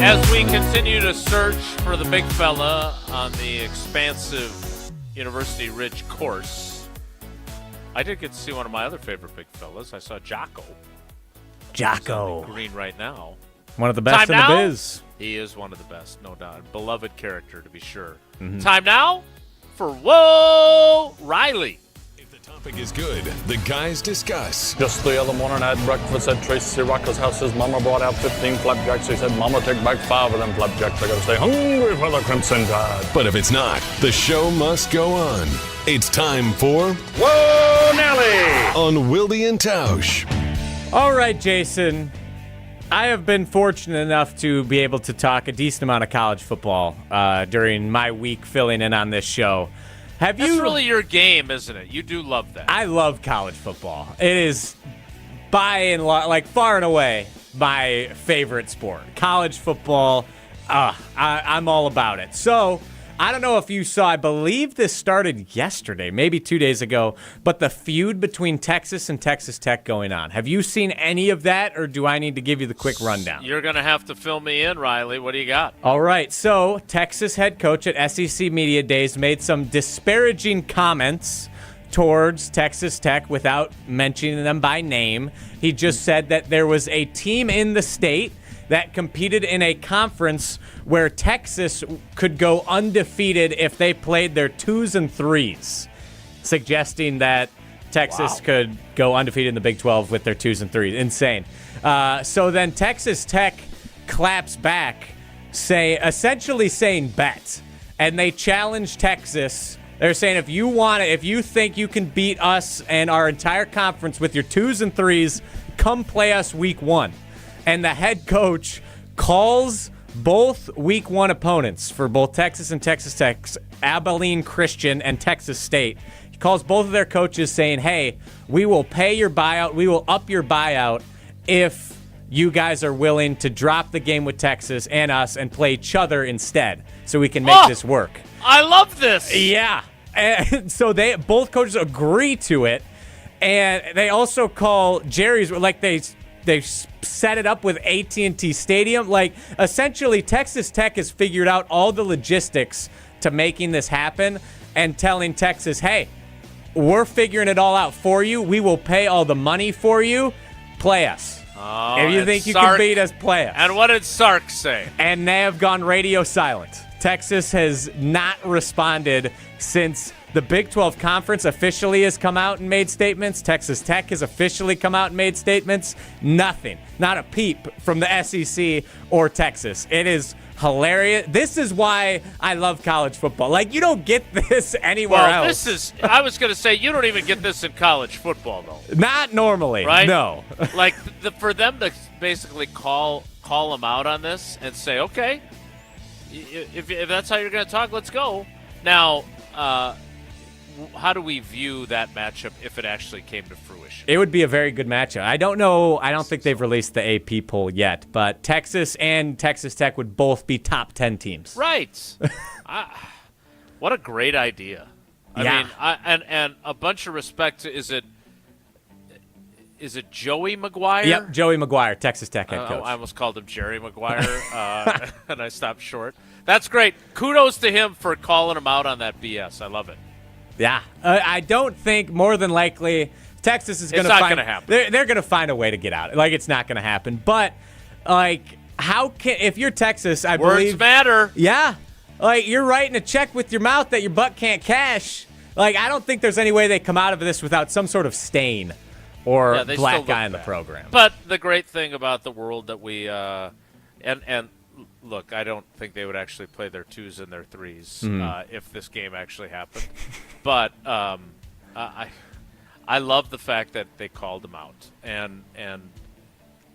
As we continue to search for the big fella on the expansive University Ridge course, I did get to see one of my other favorite big fellas. I saw Jocko. Jocko. Green right now. One of the best in the biz. He is one of the best, no doubt. Beloved character, to be sure. Mm-hmm. Time now for Whoa Riley. Topic is good. The guys discuss. Just the other morning I had breakfast at Tracy Rocco's house. His mama brought out 15 flapjacks. He said, Mama, take back 5 of them flapjacks. I gotta stay hungry for the Crimson Tide. But if it's not, the show must go on. It's time for Whoa, Nelly! On Wilde Tausch. All right, Jason. I have been fortunate enough to be able to talk a decent amount of college football during my week filling in on this show. That's really your game, isn't it? You do love that. I love college football. It is by and large, far and away, my favorite sport. College football, I'm all about it. So, I don't know if you saw, I believe this started yesterday, maybe 2 days ago, but the feud between Texas and Texas Tech going on. Have you seen any of that, or do I need to give you the quick rundown? You're going to have to fill me in, Riley. What do you got? All right, so Texas head coach at SEC Media Days made some disparaging comments towards Texas Tech without mentioning them by name. He just said that there was a team in the state that competed in a conference where Texas could go undefeated if they played their 2s and 3s, suggesting that Texas could go undefeated in the Big 12 with their 2s and 3s. Insane. So then Texas Tech claps back, essentially saying bet, and they challenge Texas. They're saying if you think you can beat us and our entire conference with your 2s and 3s, come play us week 1. And the head coach calls both week 1 opponents for both Texas and Texas Tech, Abilene Christian and Texas State. He calls both of their coaches saying, hey, we will pay your buyout. We will up your buyout if you guys are willing to drop the game with Texas and us and play each other instead so we can make this work. I love this. Yeah. And so both coaches agree to it. And they also call Jerry's, they set it up with AT&T Stadium. Essentially, Texas Tech has figured out all the logistics to making this happen and telling Texas, hey, we're figuring it all out for you. We will pay all the money for you. Play us. Oh, if you think you can beat us, play us. And what did Sark say? And they have gone radio silent. Texas has not responded since the Big 12 Conference officially has come out and made statements. Texas Tech has officially come out and made statements. Nothing. Not a peep from the SEC or Texas. It is hilarious. This is why I love college football. You don't get this anywhere else. I was going to say, you don't even get this in college football, though. Not normally. Right? No. For them to basically call them out on this and say, okay, if that's how you're going to talk, let's go. Now, how do we view that matchup if it actually came to fruition? It would be a very good matchup. I don't know. I don't think they've released the AP poll yet, but Texas and Texas Tech would both be top 10 teams. Right. What a great idea. I mean, and a bunch of respect to, is it Joey McGuire? Yep, Joey McGuire, Texas Tech head coach. I almost called him Jerry McGuire, and I stopped short. That's great. Kudos to him for calling him out on that BS. I love it. Yeah. I don't think, more than likely, Texas is going to find... It's not going to happen. They're going to find a way to get out. It's not going to happen. But, how can... If you're Texas, I believe... Words matter. Yeah. You're writing a check with your mouth that your butt can't cash. I don't think there's any way they come out of this without some sort of stain or black eye in the program. But the great thing about the world that we... And look, I don't think they would actually play their 2s and their 3s if this game actually happened. But I love the fact that they called them out, and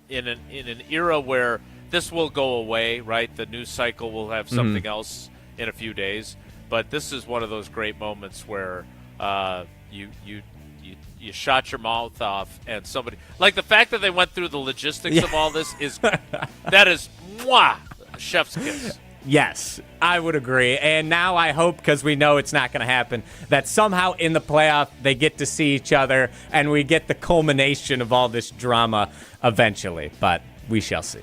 in an era where this will go away, right? The news cycle will have something else in a few days. But this is one of those great moments where you shot your mouth off, and somebody the fact that they went through the logistics of all this is chef's kiss. Yes, I would agree. And now I hope, because we know it's not going to happen, that somehow in the playoff they get to see each other and we get the culmination of all this drama eventually. But we shall see.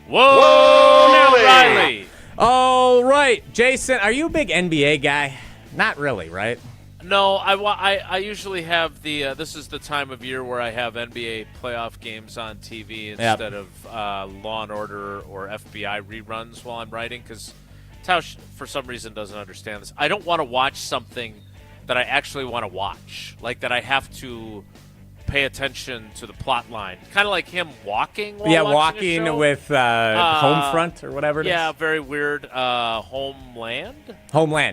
Whoa, Riley. All right, Jason, are you a big NBA guy? Not really, right? No, I usually have the this is the time of year where I have NBA playoff games on TV instead of Law & Order or FBI reruns while I'm writing, because Tausch, for some reason, doesn't understand this. I don't want to watch something that I actually want to watch, like that I have to pay attention to the plot line, kind of like him walking. While watching a show. With Homefront or whatever it is. Yeah, very weird. Homeland.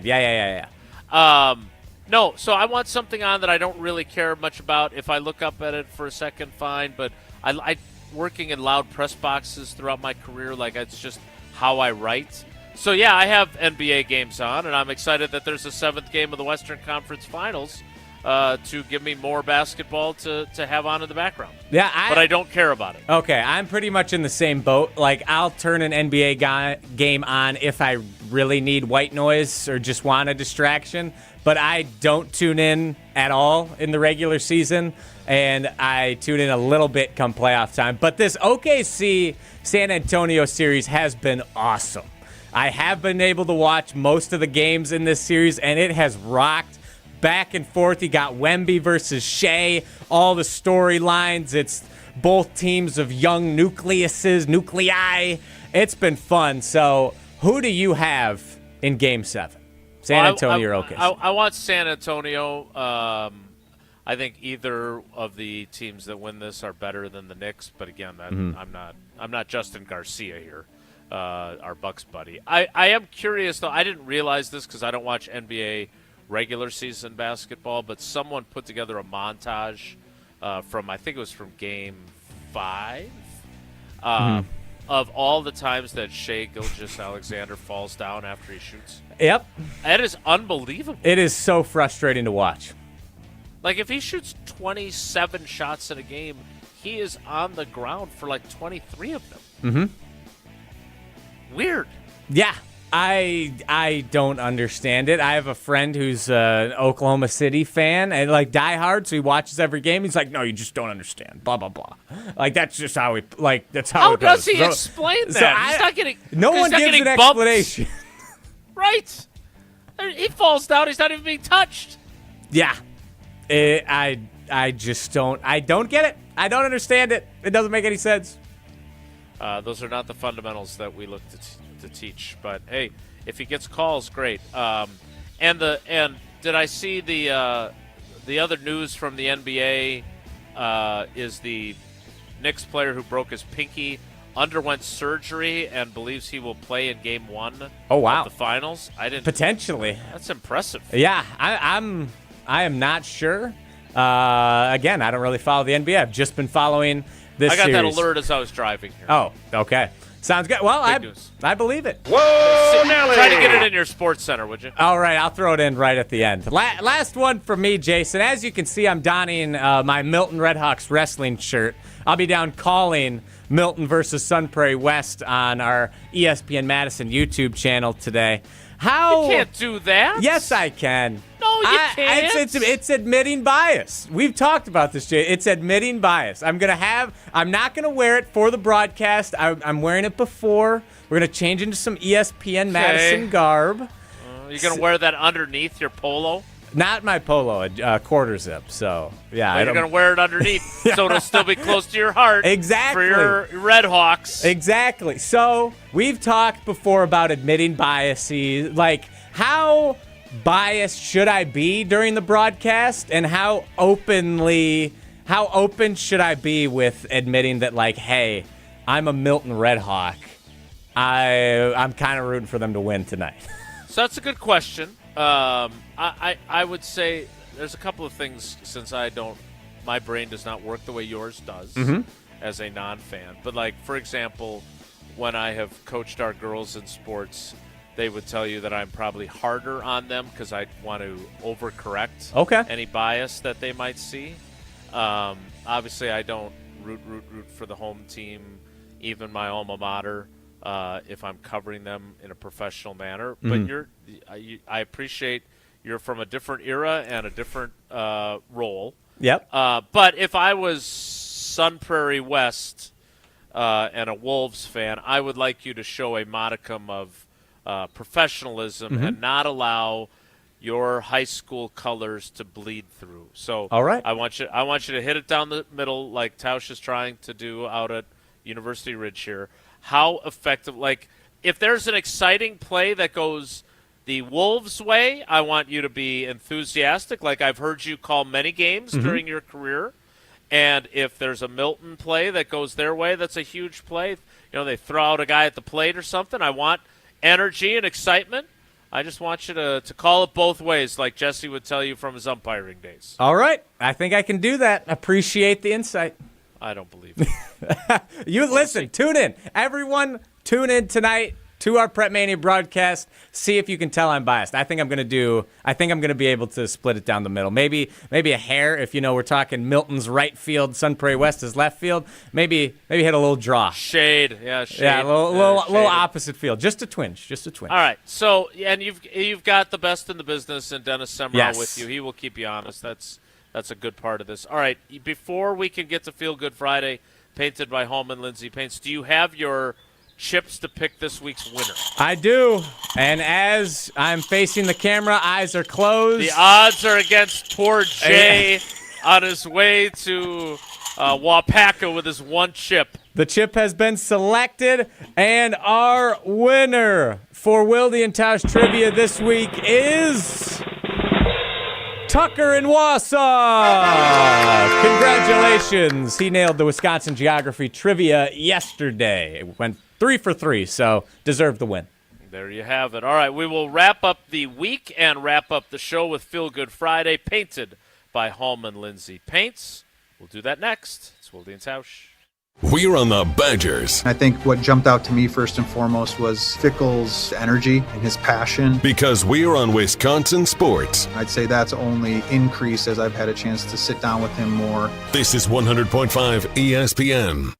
Yeah. No, so I want something on that I don't really care much about. If I look up at it for a second, fine. But I working in loud press boxes throughout my career, like it's just how I write. So yeah, I have NBA games on, and I'm excited that there's a 7th game of the Western Conference Finals to give me more basketball to have on in the background. Yeah, but I don't care about it. Okay, I'm pretty much in the same boat. Like, I'll turn an NBA game on if I really need white noise or just want a distraction, but I don't tune in at all in the regular season, and I tune in a little bit come playoff time. But this OKC San Antonio series has been awesome. I have been able to watch most of the games in this series, and it has rocked back and forth. You got Wemby versus Shea, all the storylines. It's both teams of young nuclei. It's been fun. So who do you have in Game 7? San Antonio or OKC? I want San Antonio. I think either of the teams that win this are better than the Knicks. But again, I'm not Justin Garcia here, our Bucks buddy. I am curious, though. I didn't realize this because I don't watch NBA regular season basketball, but someone put together a montage I think it was from Game 5, of all the times that Shea Gilgeous-Alexander falls down after he shoots. Yep. That is unbelievable. It is so frustrating to watch. Like, if he shoots 27 shots in a game, he is on the ground for like 23 of them. Mm-hmm. Weird. Yeah. I don't understand it. I have a friend who's an Oklahoma City fan and like diehard, so he watches every game. He's like, "No, you just don't understand." Blah blah blah. Like that's just how he that's how. How it goes. does he explain that? So he's not getting. No one gives an explanation. Right. He falls down. He's not even being touched. Yeah. I just don't. I don't get it. I don't understand it. It doesn't make any sense. Those are not the fundamentals that we look to teach, but hey, if he gets calls, great. And did I see the other news from the NBA is the Knicks player who broke his pinky underwent surgery and believes he will play in Game 1 of the finals. Potentially. That's impressive. Yeah, I am not sure. Again, I don't really follow the NBA. I've just been following this series. That alert as I was driving here. Oh, okay. Sounds good. Well, I believe it. Whoa, Nelly! Try to get it in your sports center, would you? All right, I'll throw it in right at the end. Last one for me, Jason. As you can see, I'm donning my Milton Redhawks wrestling shirt. I'll be down calling Milton versus Sun Prairie West on our ESPN Madison YouTube channel today. You can't do that. Yes, I can. No, you can't. It's admitting bias. We've talked about this, Jay. It's admitting bias. I'm not going to wear it for the broadcast. I'm wearing it before. We're going to change into some ESPN Madison garb. You're going to wear that underneath your polo? Not my polo, a quarter zip. So, yeah. Well, you're going to wear it underneath so it'll still be close to your heart. Exactly. For your Red Hawks. Exactly. So, we've talked before about admitting biases. Like, how biased should I be during the broadcast? And how open should I be with admitting that, like, hey, I'm a Milton Redhawk. I'm kind of rooting for them to win tonight. So that's a good question. I would say there's a couple of things since my brain does not work the way yours does as a non-fan. But like, for example, when I have coached our girls in sports, they would tell you that I'm probably harder on them because I want to overcorrect any bias that they might see. Obviously, I don't root for the home team, even my alma mater, if I'm covering them in a professional manner. But I appreciate you're from a different era and a different role. Yep. But if I was Sun Prairie West and a Wolves fan, I would like you to show a modicum of professionalism and not allow your high school colors to bleed through. So all right. I want you to hit it down the middle like Tausch is trying to do out at University Ridge here. How effective, like if there's an exciting play that goes the Wolves way, I want you to be enthusiastic, like I've heard you call many games during your career. And if there's a Milton play that goes their way, that's a huge play. They throw out a guy at the plate or something. I want energy and excitement. I just want you to call it both ways, like Jesse would tell you from his umpiring days. All right. I think I can do that. Appreciate the insight. I don't believe it. You listen, tune in. Everyone, tune in tonight to our Prep Mania broadcast. See if you can tell I'm biased. I think I'm going to be able to split it down the middle. Maybe a hair if we're talking Milton's right field, Sun Prairie West is left field. Maybe hit a little draw. Shade. Yeah, shade. Yeah, a little opposite field. Just a twinge. All right. So, and you've got the best in the business and Dennis Semrau with you. He will keep you honest. That's a good part of this. All right, before we can get to Feel Good Friday, painted by Holman Lindsay Paints, do you have your chips to pick this week's winner? I do. And as I'm facing the camera, eyes are closed. The odds are against poor Jay on his way to Wapaka with his one chip. The chip has been selected, and our winner for Wilde Tausch Trivia this week is Tucker in Wausau. Congratulations. He nailed the Wisconsin Geography Trivia yesterday. It went 3 for 3, so deserved the win. There you have it. All right, we will wrap up the week and wrap up the show with Feel Good Friday, painted by Holman Lindsay Paints. We'll do that next. It's Wilde and Tausch. We're on the Badgers. I think what jumped out to me first and foremost was Fickell's energy and his passion. Because we're on Wisconsin sports. I'd say that's only increased as I've had a chance to sit down with him more. This is 100.5 ESPN.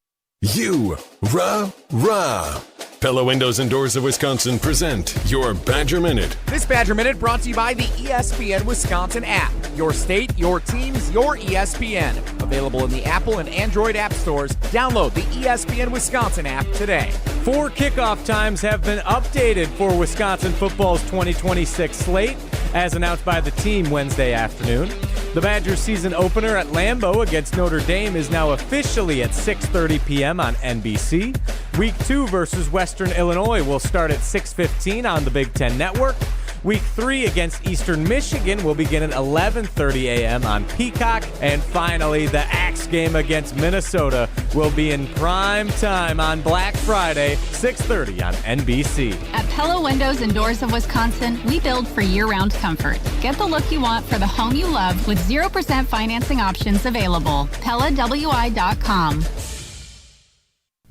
Rah. Pella Windows and Doors of Wisconsin present your Badger Minute. This Badger Minute brought to you by the ESPN Wisconsin app. Your state, your teams, your ESPN. Available in the Apple and Android app stores. Download the ESPN Wisconsin app today. 4 kickoff times have been updated for Wisconsin football's 2026 slate, as announced by the team Wednesday afternoon. The Badgers season opener at Lambeau against Notre Dame is now officially at 6:30 p.m. on NBC. Week 2 versus Western Illinois will start at 6:15 on the Big Ten Network. Week 3 against Eastern Michigan will begin at 11:30 a.m. on Peacock. And finally, the Axe game against Minnesota will be in prime time on Black Friday, 6:30 on NBC. At Pella Windows and Doors of Wisconsin, we build for year-round comfort. Get the look you want for the home you love with 0% financing options available. PellaWI.com.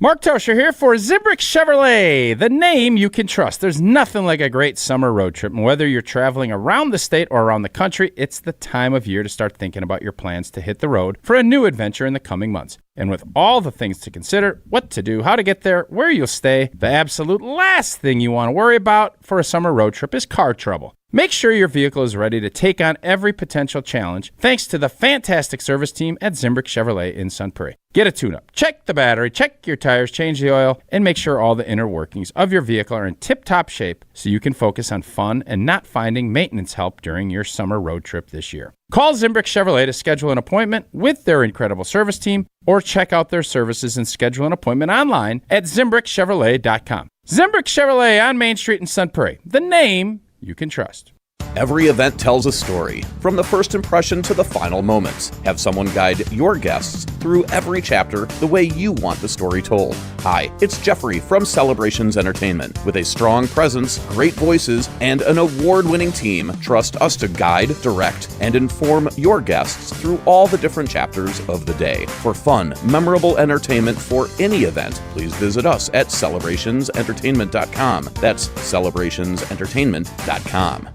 Mark Toscher here for Zimbrick Chevrolet, the name you can trust. There's nothing like a great summer road trip. And whether you're traveling around the state or around the country, it's the time of year to start thinking about your plans to hit the road for a new adventure in the coming months. And with all the things to consider, what to do, how to get there, where you'll stay, the absolute last thing you want to worry about for a summer road trip is car trouble. Make sure your vehicle is ready to take on every potential challenge thanks to the fantastic service team at Zimbrick Chevrolet in Sun Prairie. Get a tune-up, check the battery, check your tires, change the oil, and make sure all the inner workings of your vehicle are in tip-top shape so you can focus on fun and not finding maintenance help during your summer road trip this year. Call Zimbrick Chevrolet to schedule an appointment with their incredible service team or check out their services and schedule an appointment online at ZimbrickChevrolet.com. Zimbrick Chevrolet on Main Street in Sun Prairie, the name you can trust. Every event tells a story, from the first impression to the final moments. Have someone guide your guests through every chapter the way you want the story told. Hi, it's Jeffrey from Celebrations Entertainment. With a strong presence, great voices, and an award-winning team, trust us to guide, direct, and inform your guests through all the different chapters of the day. For fun, memorable entertainment for any event, please visit us at celebrationsentertainment.com. That's celebrationsentertainment.com.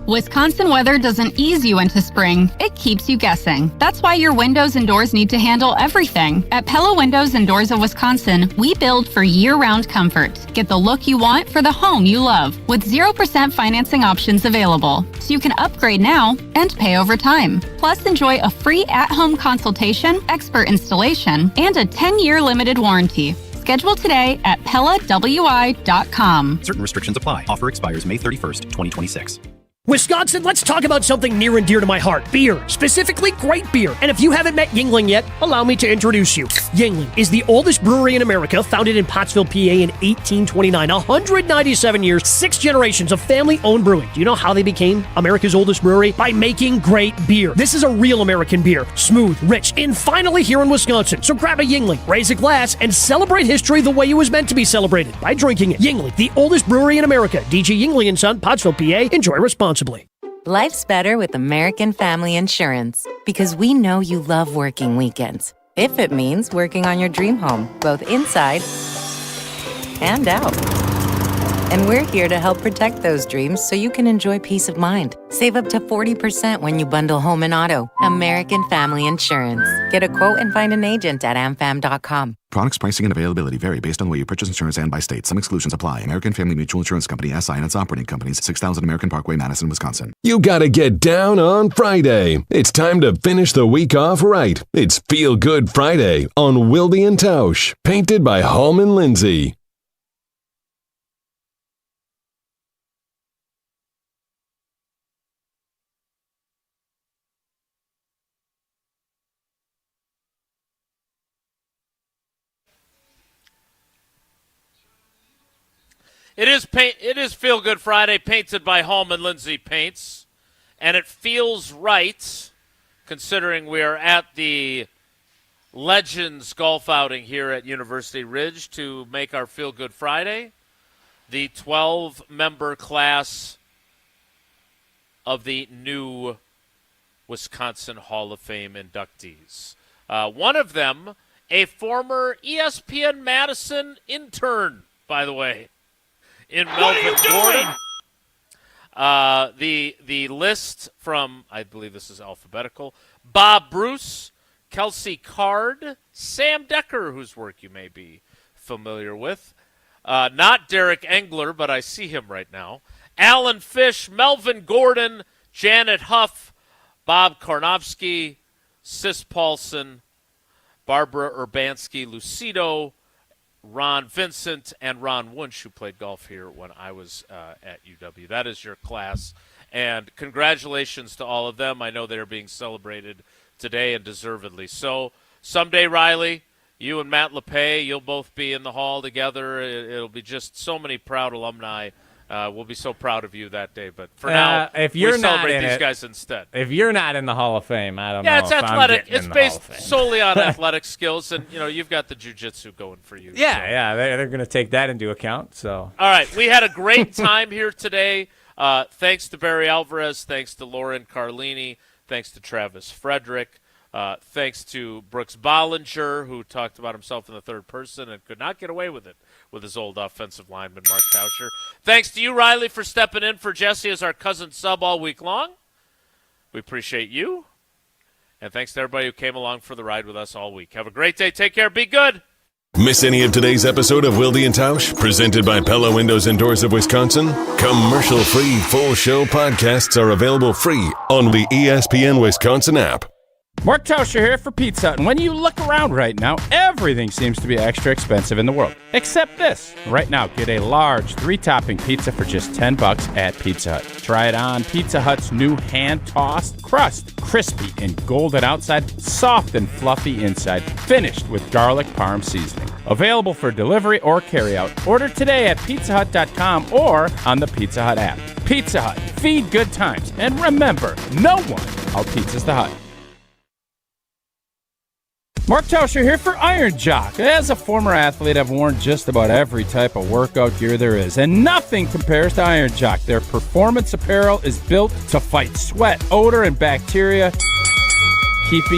Wisconsin weather doesn't ease you into spring, it keeps you guessing. That's why your windows and doors need to handle everything. At Pella Windows and Doors of Wisconsin, we build for year-round comfort. Get the look you want for the home you love, with 0% financing options available. So you can upgrade now and pay over time. Plus, enjoy a free at-home consultation, expert installation, and a 10-year limited warranty. Schedule today at PellaWI.com. Certain restrictions apply. Offer expires May 31st, 2026. Wisconsin, let's talk about something near and dear to my heart. Beer. Specifically, great beer. And if you haven't met Yuengling yet, allow me to introduce you. Yuengling is the oldest brewery in America, founded in Pottsville, PA in 1829. 197 years, 6 generations of family-owned brewing. Do you know how they became America's oldest brewery? By making great beer. This is a real American beer. Smooth, rich, and finally here in Wisconsin. So grab a Yuengling, raise a glass, and celebrate history the way it was meant to be celebrated, by drinking it. Yuengling, the oldest brewery in America. DG Yuengling & Son, Pottsville, PA. Enjoy responsibly. Life's better with American Family Insurance because we know you love working weekends. If it means working on your dream home, both inside and out. And we're here to help protect those dreams so you can enjoy peace of mind. Save up to 40% when you bundle home and auto. American Family Insurance. Get a quote and find an agent at amfam.com. Products, pricing, and availability vary based on the way you purchase insurance and by state. Some exclusions apply. American Family Mutual Insurance Company, SI, and its operating companies, 6000 American Parkway, Madison, Wisconsin. You gotta get down on Friday. It's time to finish the week off right. It's Feel Good Friday on Wilde Tausch, painted by Hallman Lindsay. It is Feel Good Friday, painted by Hallman Lindsay Paints, and it feels right, considering we are at the Legends golf outing here at University Ridge, to make our Feel Good Friday the 12-member class of the new Wisconsin Hall of Fame inductees. One of them, a former ESPN Madison intern, by the way, in Melvin Gordon. The list from, I believe this is alphabetical, Bob Bruce, Kelsey Card, Sam Decker, whose work you may be familiar with, not Derek Engler, but I see him right now, Alan Fish, Melvin Gordon, Janet Huff, Bob Karnofsky, Sis Paulson, Barbara Urbanski Lucido, Ron Vincent, and Ron Wunsch, who played golf here when I was at UW. That is your class, and congratulations to all of them. I know they're being celebrated today, and deservedly so. Someday, Riley, you and Matt LePay, you'll both be in the hall together. It'll be just so many proud alumni. We'll be so proud of you that day. But for now, if you're we celebrate not in these guys instead. If you're not in the Hall of Fame, I don't know. Yeah, it's athletic. It's based solely solely on athletic skills, and you've got the jiu-jitsu going for you. Yeah, so. yeah, they're going to take that into account. So, all right, we had a great time here today. Thanks to Barry Alvarez. Thanks to Lauren Carlini. Thanks to Travis Frederick. Thanks to Brooks Bollinger, who talked about himself in the third person and could not get away with it with his old offensive lineman, Mark Tauscher. Thanks to you, Riley, for stepping in for Jesse as our cousin sub all week long. We appreciate you. And thanks to everybody who came along for the ride with us all week. Have a great day. Take care. Be good. Miss any of today's episode of Wilde and Tausch, presented by Pella Windows and Doors of Wisconsin? Commercial-free full show podcasts are available free on the ESPN Wisconsin app. Mark Tauscher here for Pizza Hut. And when you look around right now, everything seems to be extra expensive in the world. Except this. Right now, get a large 3-topping pizza for just $10 at Pizza Hut. Try it on Pizza Hut's new hand-tossed crust. Crispy and golden outside, soft and fluffy inside, finished with garlic parm seasoning. Available for delivery or carryout. Order today at pizzahut.com or on the Pizza Hut app. Pizza Hut. Feed good times. And remember, no one out-pizzas the Hut. Mark Tauscher here for Iron Jock. As a former athlete, I've worn just about every type of workout gear there is, and nothing compares to Iron Jock. Their performance apparel is built to fight sweat, odor, and bacteria, keeping